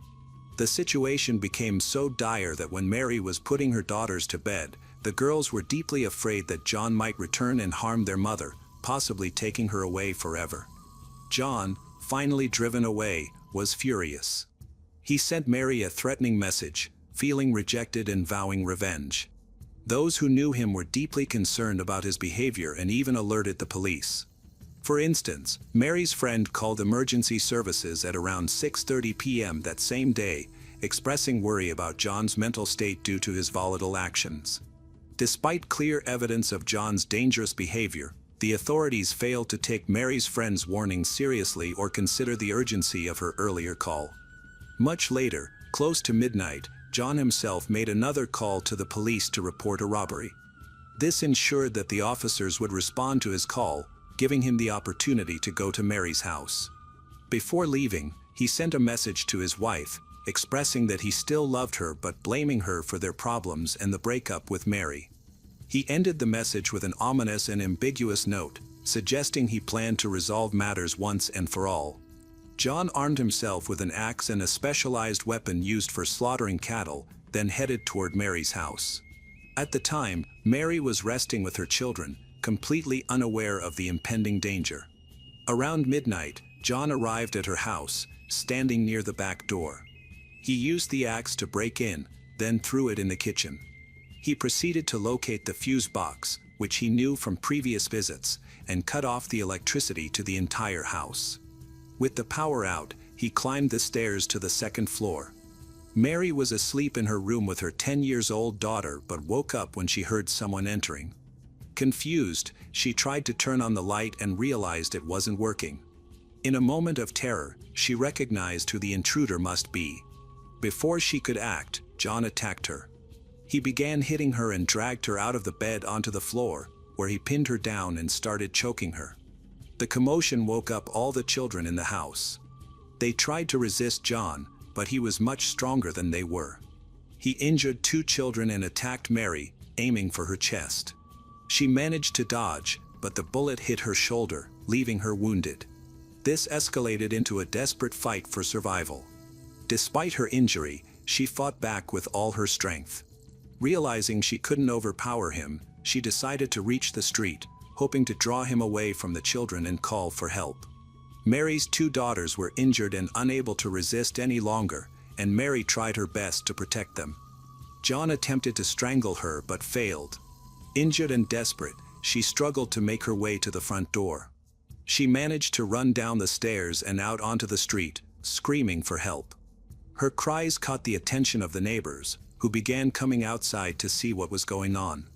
The situation became so dire that when Mary was putting her daughters to bed, the girls were deeply afraid that John might return and harm their mother, possibly taking her away forever. John, finally driven away, was furious. He sent Mary a threatening message, feeling rejected and vowing revenge. Those who knew him were deeply concerned about his behavior and even alerted the police. For instance, Mary's friend called emergency services at around 6:30 p.m. that same day, expressing worry about John's mental state due to his volatile actions. Despite clear evidence of John's dangerous behavior, the authorities failed to take Mary's friend's warning seriously or consider the urgency of her earlier call. Much later, close to midnight, John himself made another call to the police to report a robbery. This ensured that the officers would respond to his call, giving him the opportunity to go to Mary's house. Before leaving, he sent a message to his wife, expressing that he still loved her but blaming her for their problems and the breakup with Mary. He ended the message with an ominous and ambiguous note, suggesting he planned to resolve matters once and for all. John armed himself with an axe and a specialized weapon used for slaughtering cattle, then headed toward Mary's house. At the time, Mary was resting with her children, completely unaware of the impending danger. Around midnight, John arrived at her house, standing near the back door. He used the axe to break in, then threw it in the kitchen. He proceeded to locate the fuse box, which he knew from previous visits, and cut off the electricity to the entire house. With the power out, he climbed the stairs to the second floor. Mary was asleep in her room with her 10-year-old daughter but woke up when she heard someone entering. Confused, she tried to turn on the light and realized it wasn't working. In a moment of terror, she recognized who the intruder must be. Before she could act, John attacked her. He began hitting her and dragged her out of the bed onto the floor, where he pinned her down and started choking her. The commotion woke up all the children in the house. They tried to resist John, but he was much stronger than they were. He injured 2 children and attacked Mary, aiming for her chest. She managed to dodge, but the bullet hit her shoulder, leaving her wounded. This escalated into a desperate fight for survival. Despite her injury, she fought back with all her strength. Realizing she couldn't overpower him, she decided to reach the street, hoping to draw him away from the children and call for help. Mary's 2 daughters were injured and unable to resist any longer, and Mary tried her best to protect them. John attempted to strangle her but failed. Injured and desperate, she struggled to make her way to the front door. She managed to run down the stairs and out onto the street, screaming for help. Her cries caught the attention of the neighbors, who began coming outside to see what was going on.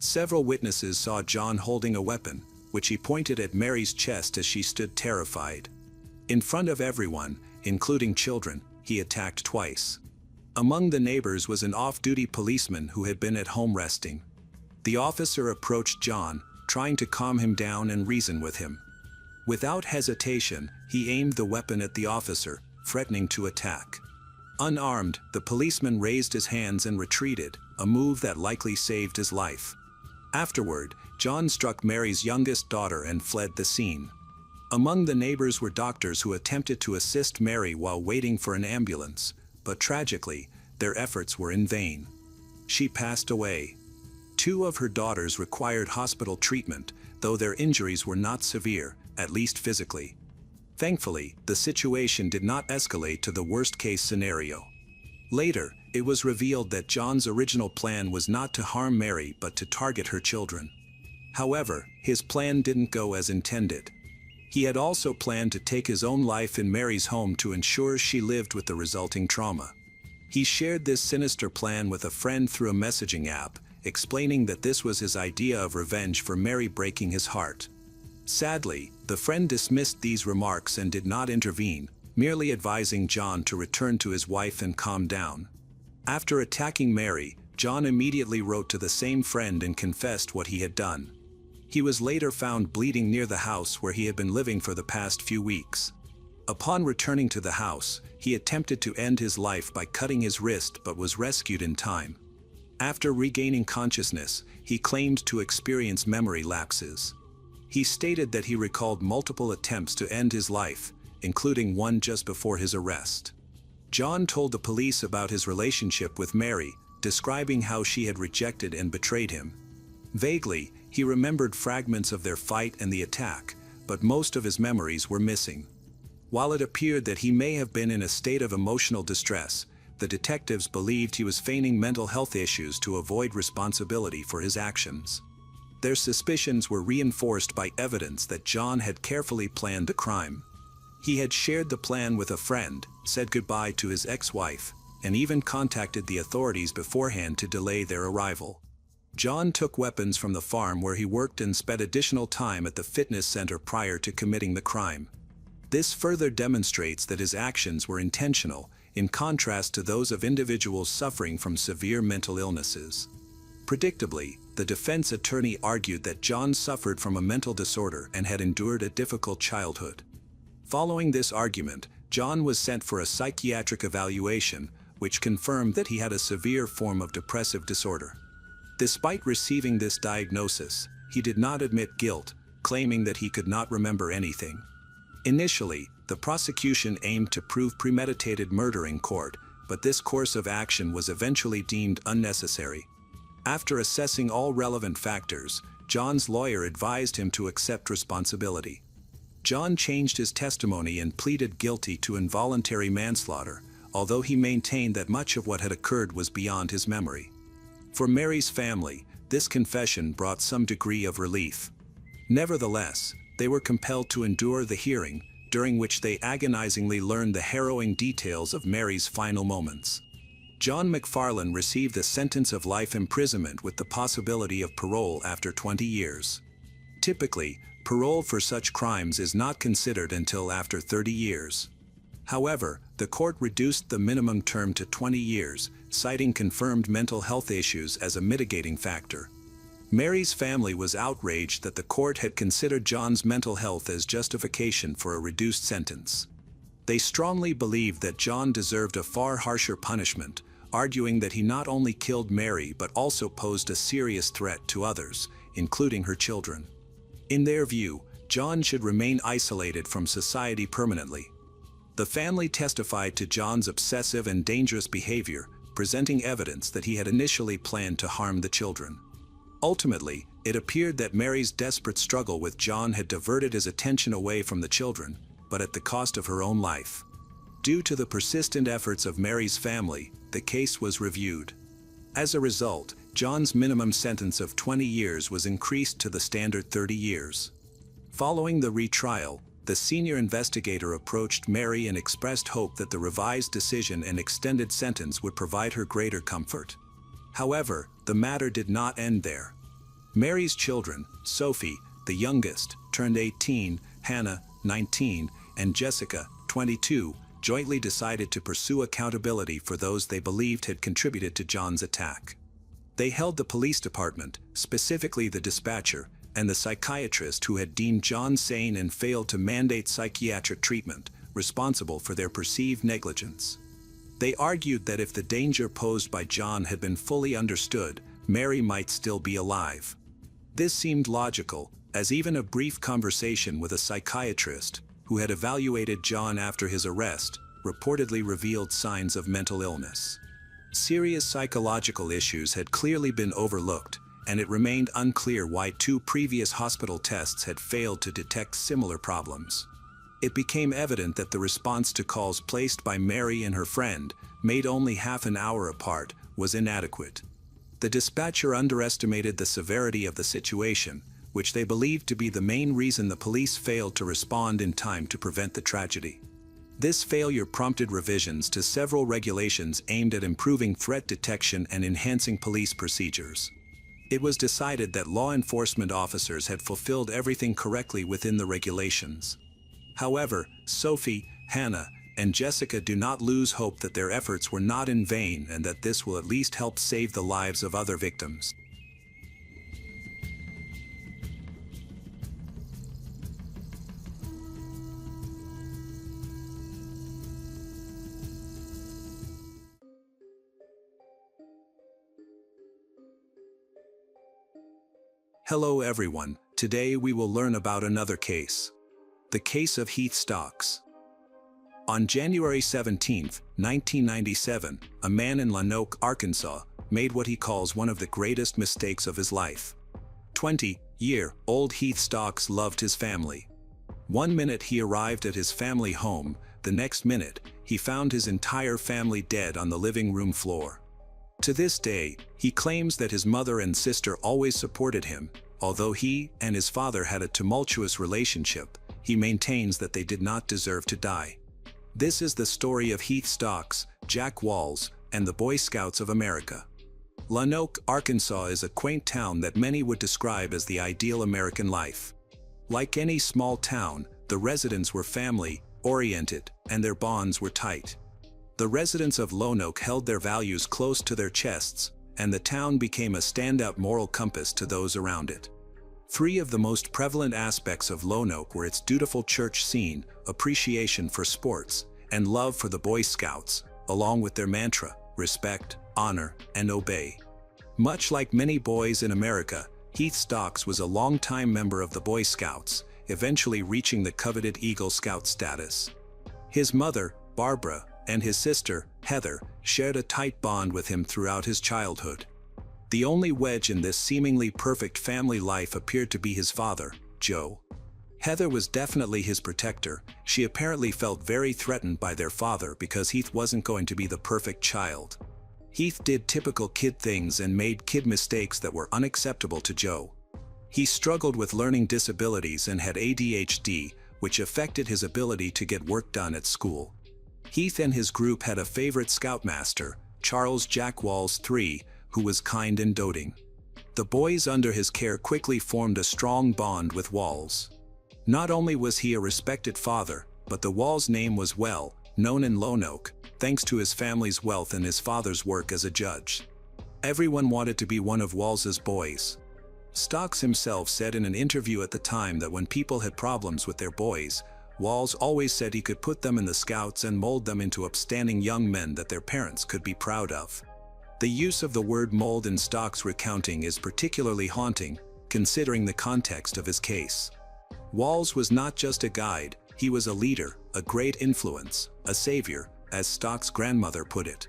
Several witnesses saw John holding a weapon, which he pointed at Mary's chest as she stood terrified. In front of everyone, including children, he attacked twice. Among the neighbors was an off-duty policeman who had been at home resting. The officer approached John, trying to calm him down and reason with him. Without hesitation, he aimed the weapon at the officer, threatening to attack. Unarmed, the policeman raised his hands and retreated, a move that likely saved his life. Afterward, John struck Mary's youngest daughter and fled the scene. Among the neighbors were doctors who attempted to assist Mary while waiting for an ambulance, but tragically, their efforts were in vain. She passed away. 2 of her daughters required hospital treatment, though their injuries were not severe, at least physically. Thankfully, the situation did not escalate to the worst-case scenario. Later, it was revealed that John's original plan was not to harm Mary but to target her children. However, his plan didn't go as intended. He had also planned to take his own life in Mary's home to ensure she lived with the resulting trauma. He shared this sinister plan with a friend through a messaging app, explaining that this was his idea of revenge for Mary breaking his heart. Sadly, the friend dismissed these remarks and did not intervene, merely advising John to return to his wife and calm down. After attacking Mary, John immediately wrote to the same friend and confessed what he had done. He was later found bleeding near the house where he had been living for the past few weeks. Upon returning to the house, he attempted to end his life by cutting his wrist but was rescued in time. After regaining consciousness, he claimed to experience memory lapses. He stated that he recalled multiple attempts to end his life, including one just before his arrest. John told the police about his relationship with Mary, describing how she had rejected and betrayed him. Vaguely, he remembered fragments of their fight and the attack, but most of his memories were missing. While it appeared that he may have been in a state of emotional distress, the detectives believed he was feigning mental health issues to avoid responsibility for his actions. Their suspicions were reinforced by evidence that John had carefully planned the crime. He had shared the plan with a friend, said goodbye to his ex-wife, and even contacted the authorities beforehand to delay their arrival. John took weapons from the farm where he worked and spent additional time at the fitness center prior to committing the crime. This further demonstrates that his actions were intentional, in contrast to those of individuals suffering from severe mental illnesses. Predictably, the defense attorney argued that John suffered from a mental disorder and had endured a difficult childhood. Following this argument, John was sent for a psychiatric evaluation, which confirmed that he had a severe form of depressive disorder. Despite receiving this diagnosis, he did not admit guilt, claiming that he could not remember anything. Initially, the prosecution aimed to prove premeditated murder in court, but this course of action was eventually deemed unnecessary. After assessing all relevant factors, John's lawyer advised him to accept responsibility. John changed his testimony and pleaded guilty to involuntary manslaughter, although he maintained that much of what had occurred was beyond his memory. For Mary's family, this confession brought some degree of relief. Nevertheless, they were compelled to endure the hearing, during which they agonizingly learned the harrowing details of Mary's final moments. John McFarland received a sentence of life imprisonment with the possibility of parole after 20 years. Typically, parole for such crimes is not considered until after 30 years. However, the court reduced the minimum term to 20 years, citing confirmed mental health issues as a mitigating factor. Mary's family was outraged that the court had considered John's mental health as justification for a reduced sentence. They strongly believed that John deserved a far harsher punishment, arguing that he not only killed Mary but also posed a serious threat to others, including her children. In their view, John should remain isolated from society permanently. The family testified to John's obsessive and dangerous behavior, presenting evidence that he had initially planned to harm the children. Ultimately, it appeared that Mary's desperate struggle with John had diverted his attention away from the children, but at the cost of her own life. Due to the persistent efforts of Mary's family, the case was reviewed. As a result, John's minimum sentence of 20 years was increased to the standard 30 years. Following the retrial, the senior investigator approached Mary and expressed hope that the revised decision and extended sentence would provide her greater comfort. However, the matter did not end there. Mary's children, Sophie, the youngest, turned 18, Hannah, 19, and Jessica, 22, jointly decided to pursue accountability for those they believed had contributed to John's attack. They held the police department, specifically the dispatcher, and the psychiatrist who had deemed John sane and failed to mandate psychiatric treatment, responsible for their perceived negligence. They argued that if the danger posed by John had been fully understood, Mary might still be alive. This seemed logical, as even a brief conversation with a psychiatrist, who had evaluated John after his arrest, reportedly revealed signs of mental illness. Serious psychological issues had clearly been overlooked, and it remained unclear why 2 previous hospital tests had failed to detect similar problems. It became evident that the response to calls placed by Mary and her friend, made only half an hour apart, was inadequate. The dispatcher underestimated the severity of the situation, which they believed to be the main reason the police failed to respond in time to prevent the tragedy. This failure prompted revisions to several regulations aimed at improving threat detection and enhancing police procedures. It was decided that law enforcement officers had fulfilled everything correctly within the regulations. However, Sophie, Hannah, and Jessica do not lose hope that their efforts were not in vain and that this will at least help save the lives of other victims. Hello everyone, today we will learn about another case. The case of Heath Stocks. On January 17, 1997, a man in Lonoke, Arkansas, made what he calls one of the greatest mistakes of his life. 20-year-old Heath Stocks loved his family. One minute he arrived at his family home, the next minute, he found his entire family dead on the living room floor. To this day, he claims that his mother and sister always supported him. Although he and his father had a tumultuous relationship, he maintains that they did not deserve to die. This is the story of Heath Stocks, Jack Walls, and the Boy Scouts of America. Lonoke, Arkansas is a quaint town that many would describe as the ideal American life. Like any small town, the residents were family-oriented, and their bonds were tight. The residents of Lonoke held their values close to their chests, and the town became a standout moral compass to those around it. 3 of the most prevalent aspects of Lonoke were its dutiful church scene, appreciation for sports, and love for the Boy Scouts, along with their mantra, respect, honor, and obey. Much like many boys in America, Heath Stocks was a longtime member of the Boy Scouts, eventually reaching the coveted Eagle Scout status. His mother, Barbara, and his sister, Heather, shared a tight bond with him throughout his childhood. The only wedge in this seemingly perfect family life appeared to be his father, Joe. Heather was definitely his protector. She apparently felt very threatened by their father because Heath wasn't going to be the perfect child. Heath did typical kid things and made kid mistakes that were unacceptable to Joe. He struggled with learning disabilities and had ADHD, which affected his ability to get work done at school. Heath and his group had a favorite scoutmaster, Charles Jack Walls III, who was kind and doting. The boys under his care quickly formed a strong bond with Walls. Not only was he a respected father, but the Walls name was well known in Lonoke, thanks to his family's wealth and his father's work as a judge. Everyone wanted to be one of Walls's boys. Stocks himself said in an interview at the time that when people had problems with their boys, Walls always said he could put them in the Scouts and mold them into upstanding young men that their parents could be proud of. The use of the word mold in Stocks' recounting is particularly haunting, considering the context of his case. Walls was not just a guide, he was a leader, a great influence, a savior, as Stocks' grandmother put it.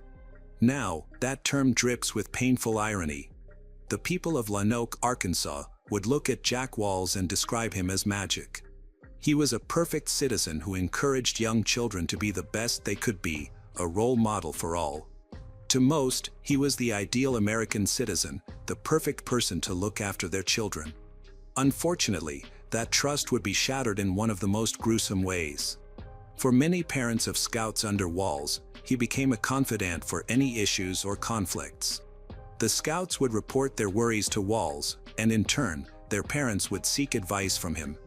Now, that term drips with painful irony. The people of Lonoke, Arkansas, would look at Jack Walls and describe him as magic. He was a perfect citizen who encouraged young children to be the best they could be, a role model for all. To most, he was the ideal American citizen, the perfect person to look after their children. Unfortunately, that trust would be shattered in one of the most gruesome ways. For many parents of Scouts under Walls, he became a confidant for any issues or conflicts. The Scouts would report their worries to Walls, and in turn, their parents would seek advice from him.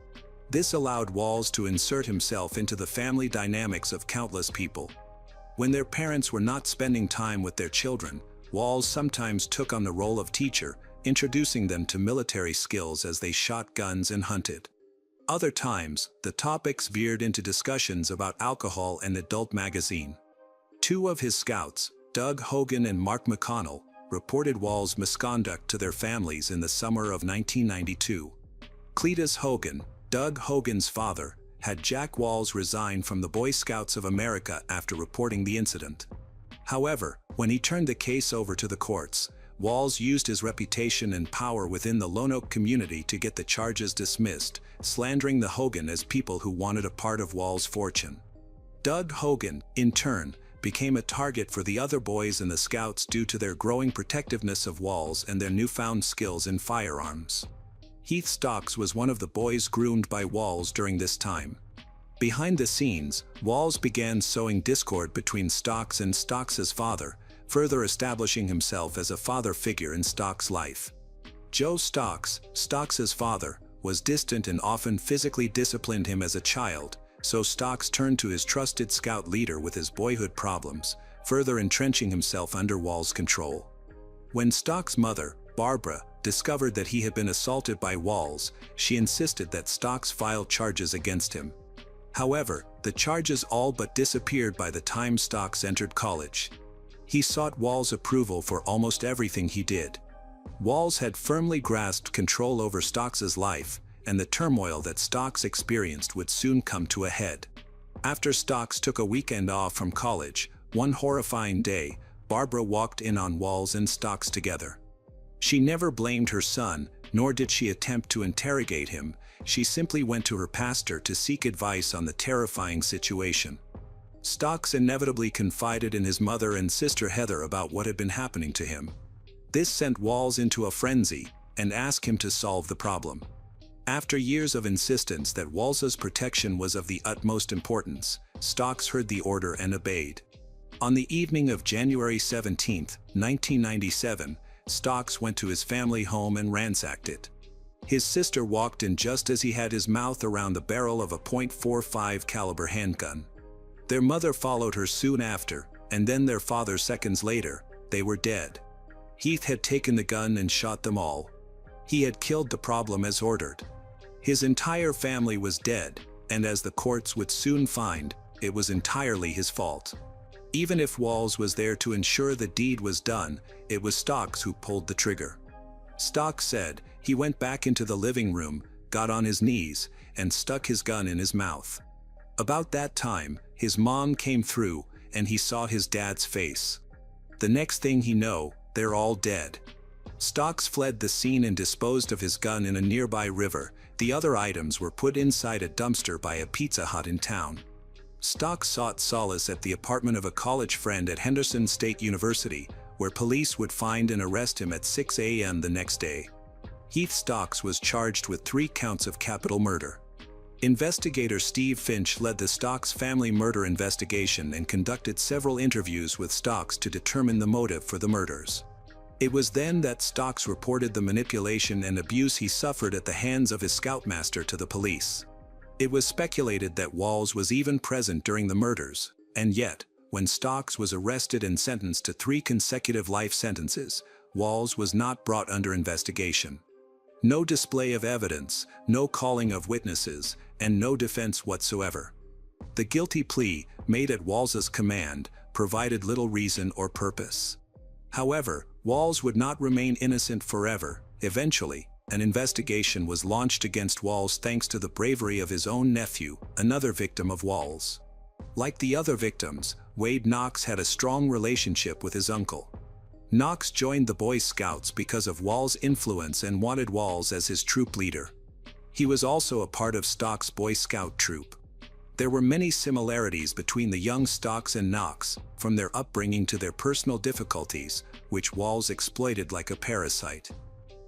This allowed Walls to insert himself into the family dynamics of countless people. When their parents were not spending time with their children, Walls sometimes took on the role of teacher, introducing them to military skills as they shot guns and hunted. Other times, the topics veered into discussions about alcohol and adult magazine. Two of his Scouts, Doug Hogan and Mark McConnell, reported Walls' misconduct to their families in the summer of 1992. Cletus Hogan, Doug Hogan's father, had Jack Walls resign from the Boy Scouts of America after reporting the incident. However, when he turned the case over to the courts, Walls used his reputation and power within the Lonoke community to get the charges dismissed, slandering the Hogan as people who wanted a part of Walls' fortune. Doug Hogan, in turn, became a target for the other boys in the Scouts due to their growing protectiveness of Walls and their newfound skills in firearms. Heath Stocks was one of the boys groomed by Walls during this time. Behind the scenes, Walls began sowing discord between Stocks and Stocks' father, further establishing himself as a father figure in Stocks' life. Joe Stocks, Stocks' father, was distant and often physically disciplined him as a child, so Stocks turned to his trusted Scout leader with his boyhood problems, further entrenching himself under Walls' control. When Stocks' mother, Barbara, discovered that he had been assaulted by Walls, she insisted that Stocks file charges against him. However, the charges all but disappeared by the time Stocks entered college. He sought Walls' approval for almost everything he did. Walls had firmly grasped control over Stocks' life, and the turmoil that Stocks experienced would soon come to a head. After Stocks took a weekend off from college, one horrifying day, Barbara walked in on Walls and Stocks together. She never blamed her son, nor did she attempt to interrogate him. She simply went to her pastor to seek advice on the terrifying situation. Stocks inevitably confided in his mother and sister Heather about what had been happening to him. This sent Walls into a frenzy and asked him to solve the problem. After years of insistence that Walls' protection was of the utmost importance, Stocks heard the order and obeyed. On the evening of January 17, 1997, Stocks went to his family home and ransacked it. His sister walked in just as he had his mouth around the barrel of a .45 caliber handgun. Their mother followed her soon after, and then their father seconds later. They were dead. Heath had taken the gun and shot them all. He had killed the problem as ordered. His entire family was dead, and as the courts would soon find, it was entirely his fault. Even if Walls was there to ensure the deed was done, it was Stocks who pulled the trigger. Stocks said he went back into the living room, got on his knees, and stuck his gun in his mouth. About that time, his mom came through, and he saw his dad's face. The next thing he knew, they're all dead. Stocks fled the scene and disposed of his gun in a nearby river. The other items were put inside a dumpster by a Pizza Hut in town. Stocks sought solace at the apartment of a college friend at Henderson State University, where police would find and arrest him at 6 a.m. the next day. Heath Stocks was charged with 3 counts of capital murder. Investigator Steve Finch led the Stocks family murder investigation and conducted several interviews with Stocks to determine the motive for the murders. It was then that Stocks reported the manipulation and abuse he suffered at the hands of his scoutmaster to the police. It was speculated that Walls was even present during the murders, and yet, when Stocks was arrested and sentenced to 3 consecutive life sentences, Walls was not brought under investigation. No display of evidence, no calling of witnesses, and no defense whatsoever. The guilty plea, made at Walls's command, provided little reason or purpose. However, Walls would not remain innocent forever. Eventually, an investigation was launched against Walls thanks to the bravery of his own nephew, another victim of Walls. Like the other victims, Wade Knox had a strong relationship with his uncle. Knox joined the Boy Scouts because of Walls' influence and wanted Walls as his troop leader. He was also a part of Stocks' Boy Scout troop. There were many similarities between the young Stocks and Knox, from their upbringing to their personal difficulties, which Walls exploited like a parasite.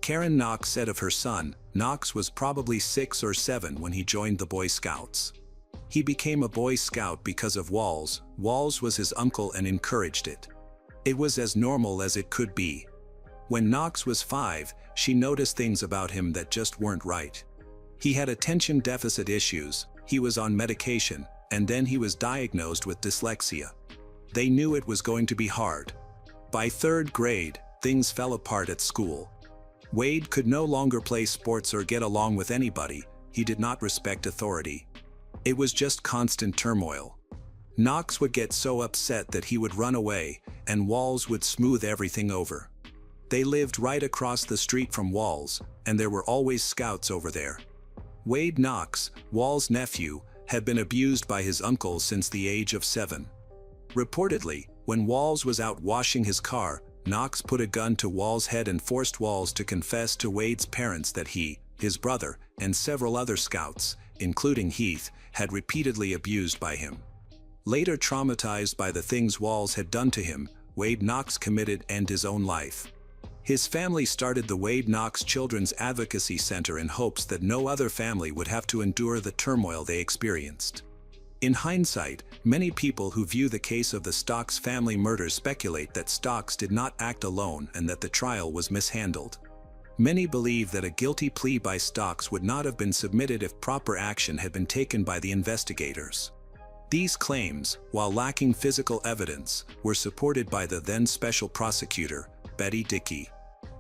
Karen Knox said of her son, Knox was probably 6 or 7 when he joined the Boy Scouts. He became a Boy Scout because of Walls. Walls was his uncle and encouraged it. It was as normal as it could be. When Knox was 5, she noticed things about him that just weren't right. He had attention deficit issues, he was on medication, and then he was diagnosed with dyslexia. They knew it was going to be hard. By 3rd grade, things fell apart at school. Wade could no longer play sports or get along with anybody. He did not respect authority. It was just constant turmoil. Knox would get so upset that he would run away, and Walls would smooth everything over. They lived right across the street from Walls, and there were always scouts over there. Wade Knox, Walls' nephew, had been abused by his uncle since the age of 7. Reportedly, when Walls was out washing his car, Knox put a gun to Walls' head and forced Walls to confess to Wade's parents that he, his brother, and several other scouts, including Heath, had repeatedly abused by him. Later traumatized by the things Walls had done to him, Wade Knox committed to end his own life. His family started the Wade Knox Children's Advocacy Center in hopes that no other family would have to endure the turmoil they experienced. In hindsight, many people who view the case of the Stocks family murder speculate that Stocks did not act alone and that the trial was mishandled. Many believe that a guilty plea by Stocks would not have been submitted if proper action had been taken by the investigators. These claims, while lacking physical evidence, were supported by the then special prosecutor, Betty Dickey.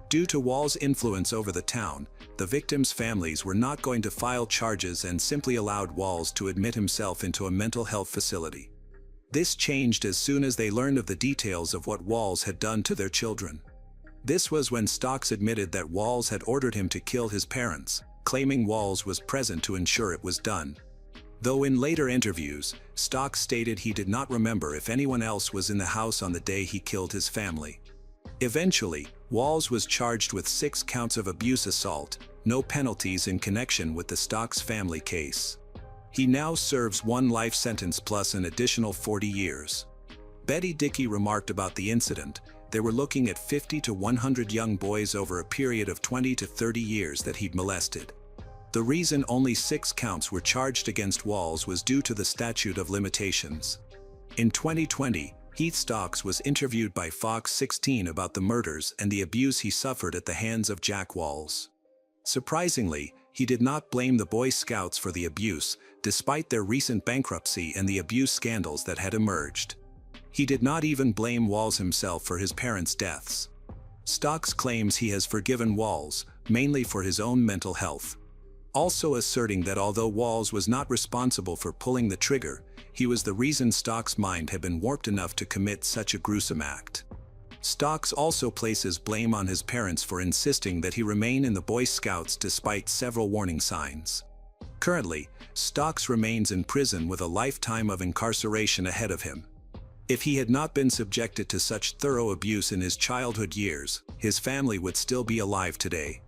Due to Walls' influence over the town, the victims' families were not going to file charges and simply allowed Walls to admit himself into a mental health facility. This changed as soon as they learned of the details of what Walls had done to their children. This was when Stocks admitted that Walls had ordered him to kill his parents, claiming Walls was present to ensure it was done. Though in later interviews, Stocks stated he did not remember if anyone else was in the house on the day he killed his family. Eventually, Walls was charged with 6 counts of abuse assault, no penalties in connection with the Stocks family case. He now serves 1 life sentence plus an additional 40 years. Betty Dickey remarked about the incident, they were looking at 50 to 100 young boys over a period of 20 to 30 years that he'd molested. The reason only 6 counts were charged against Walls was due to the statute of limitations. In 2020, Heath Stocks was interviewed by Fox 16 about the murders and the abuse he suffered at the hands of Jack Walls. Surprisingly, he did not blame the Boy Scouts for the abuse, despite their recent bankruptcy and the abuse scandals that had emerged. He did not even blame Walls himself for his parents' deaths. Stocks claims he has forgiven Walls, mainly for his own mental health. Also asserting that although Walls was not responsible for pulling the trigger, he was the reason Stocks' mind had been warped enough to commit such a gruesome act. Stocks also places blame on his parents for insisting that he remain in the Boy Scouts despite several warning signs. Currently, Stocks remains in prison with a lifetime of incarceration ahead of him. If he had not been subjected to such thorough abuse in his childhood years, his family would still be alive today.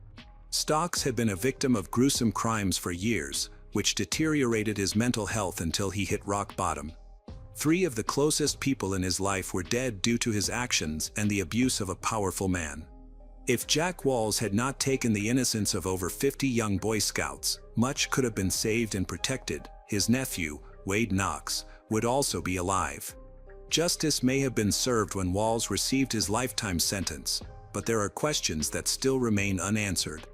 Stocks had been a victim of gruesome crimes for years, which deteriorated his mental health until he hit rock bottom. 3 of the closest people in his life were dead due to his actions and the abuse of a powerful man. If Jack Walls had not taken the innocence of over 50 young Boy Scouts, much could have been saved and protected. His nephew, Wade Knox, would also be alive. Justice may have been served when Walls received his lifetime sentence, but there are questions that still remain unanswered.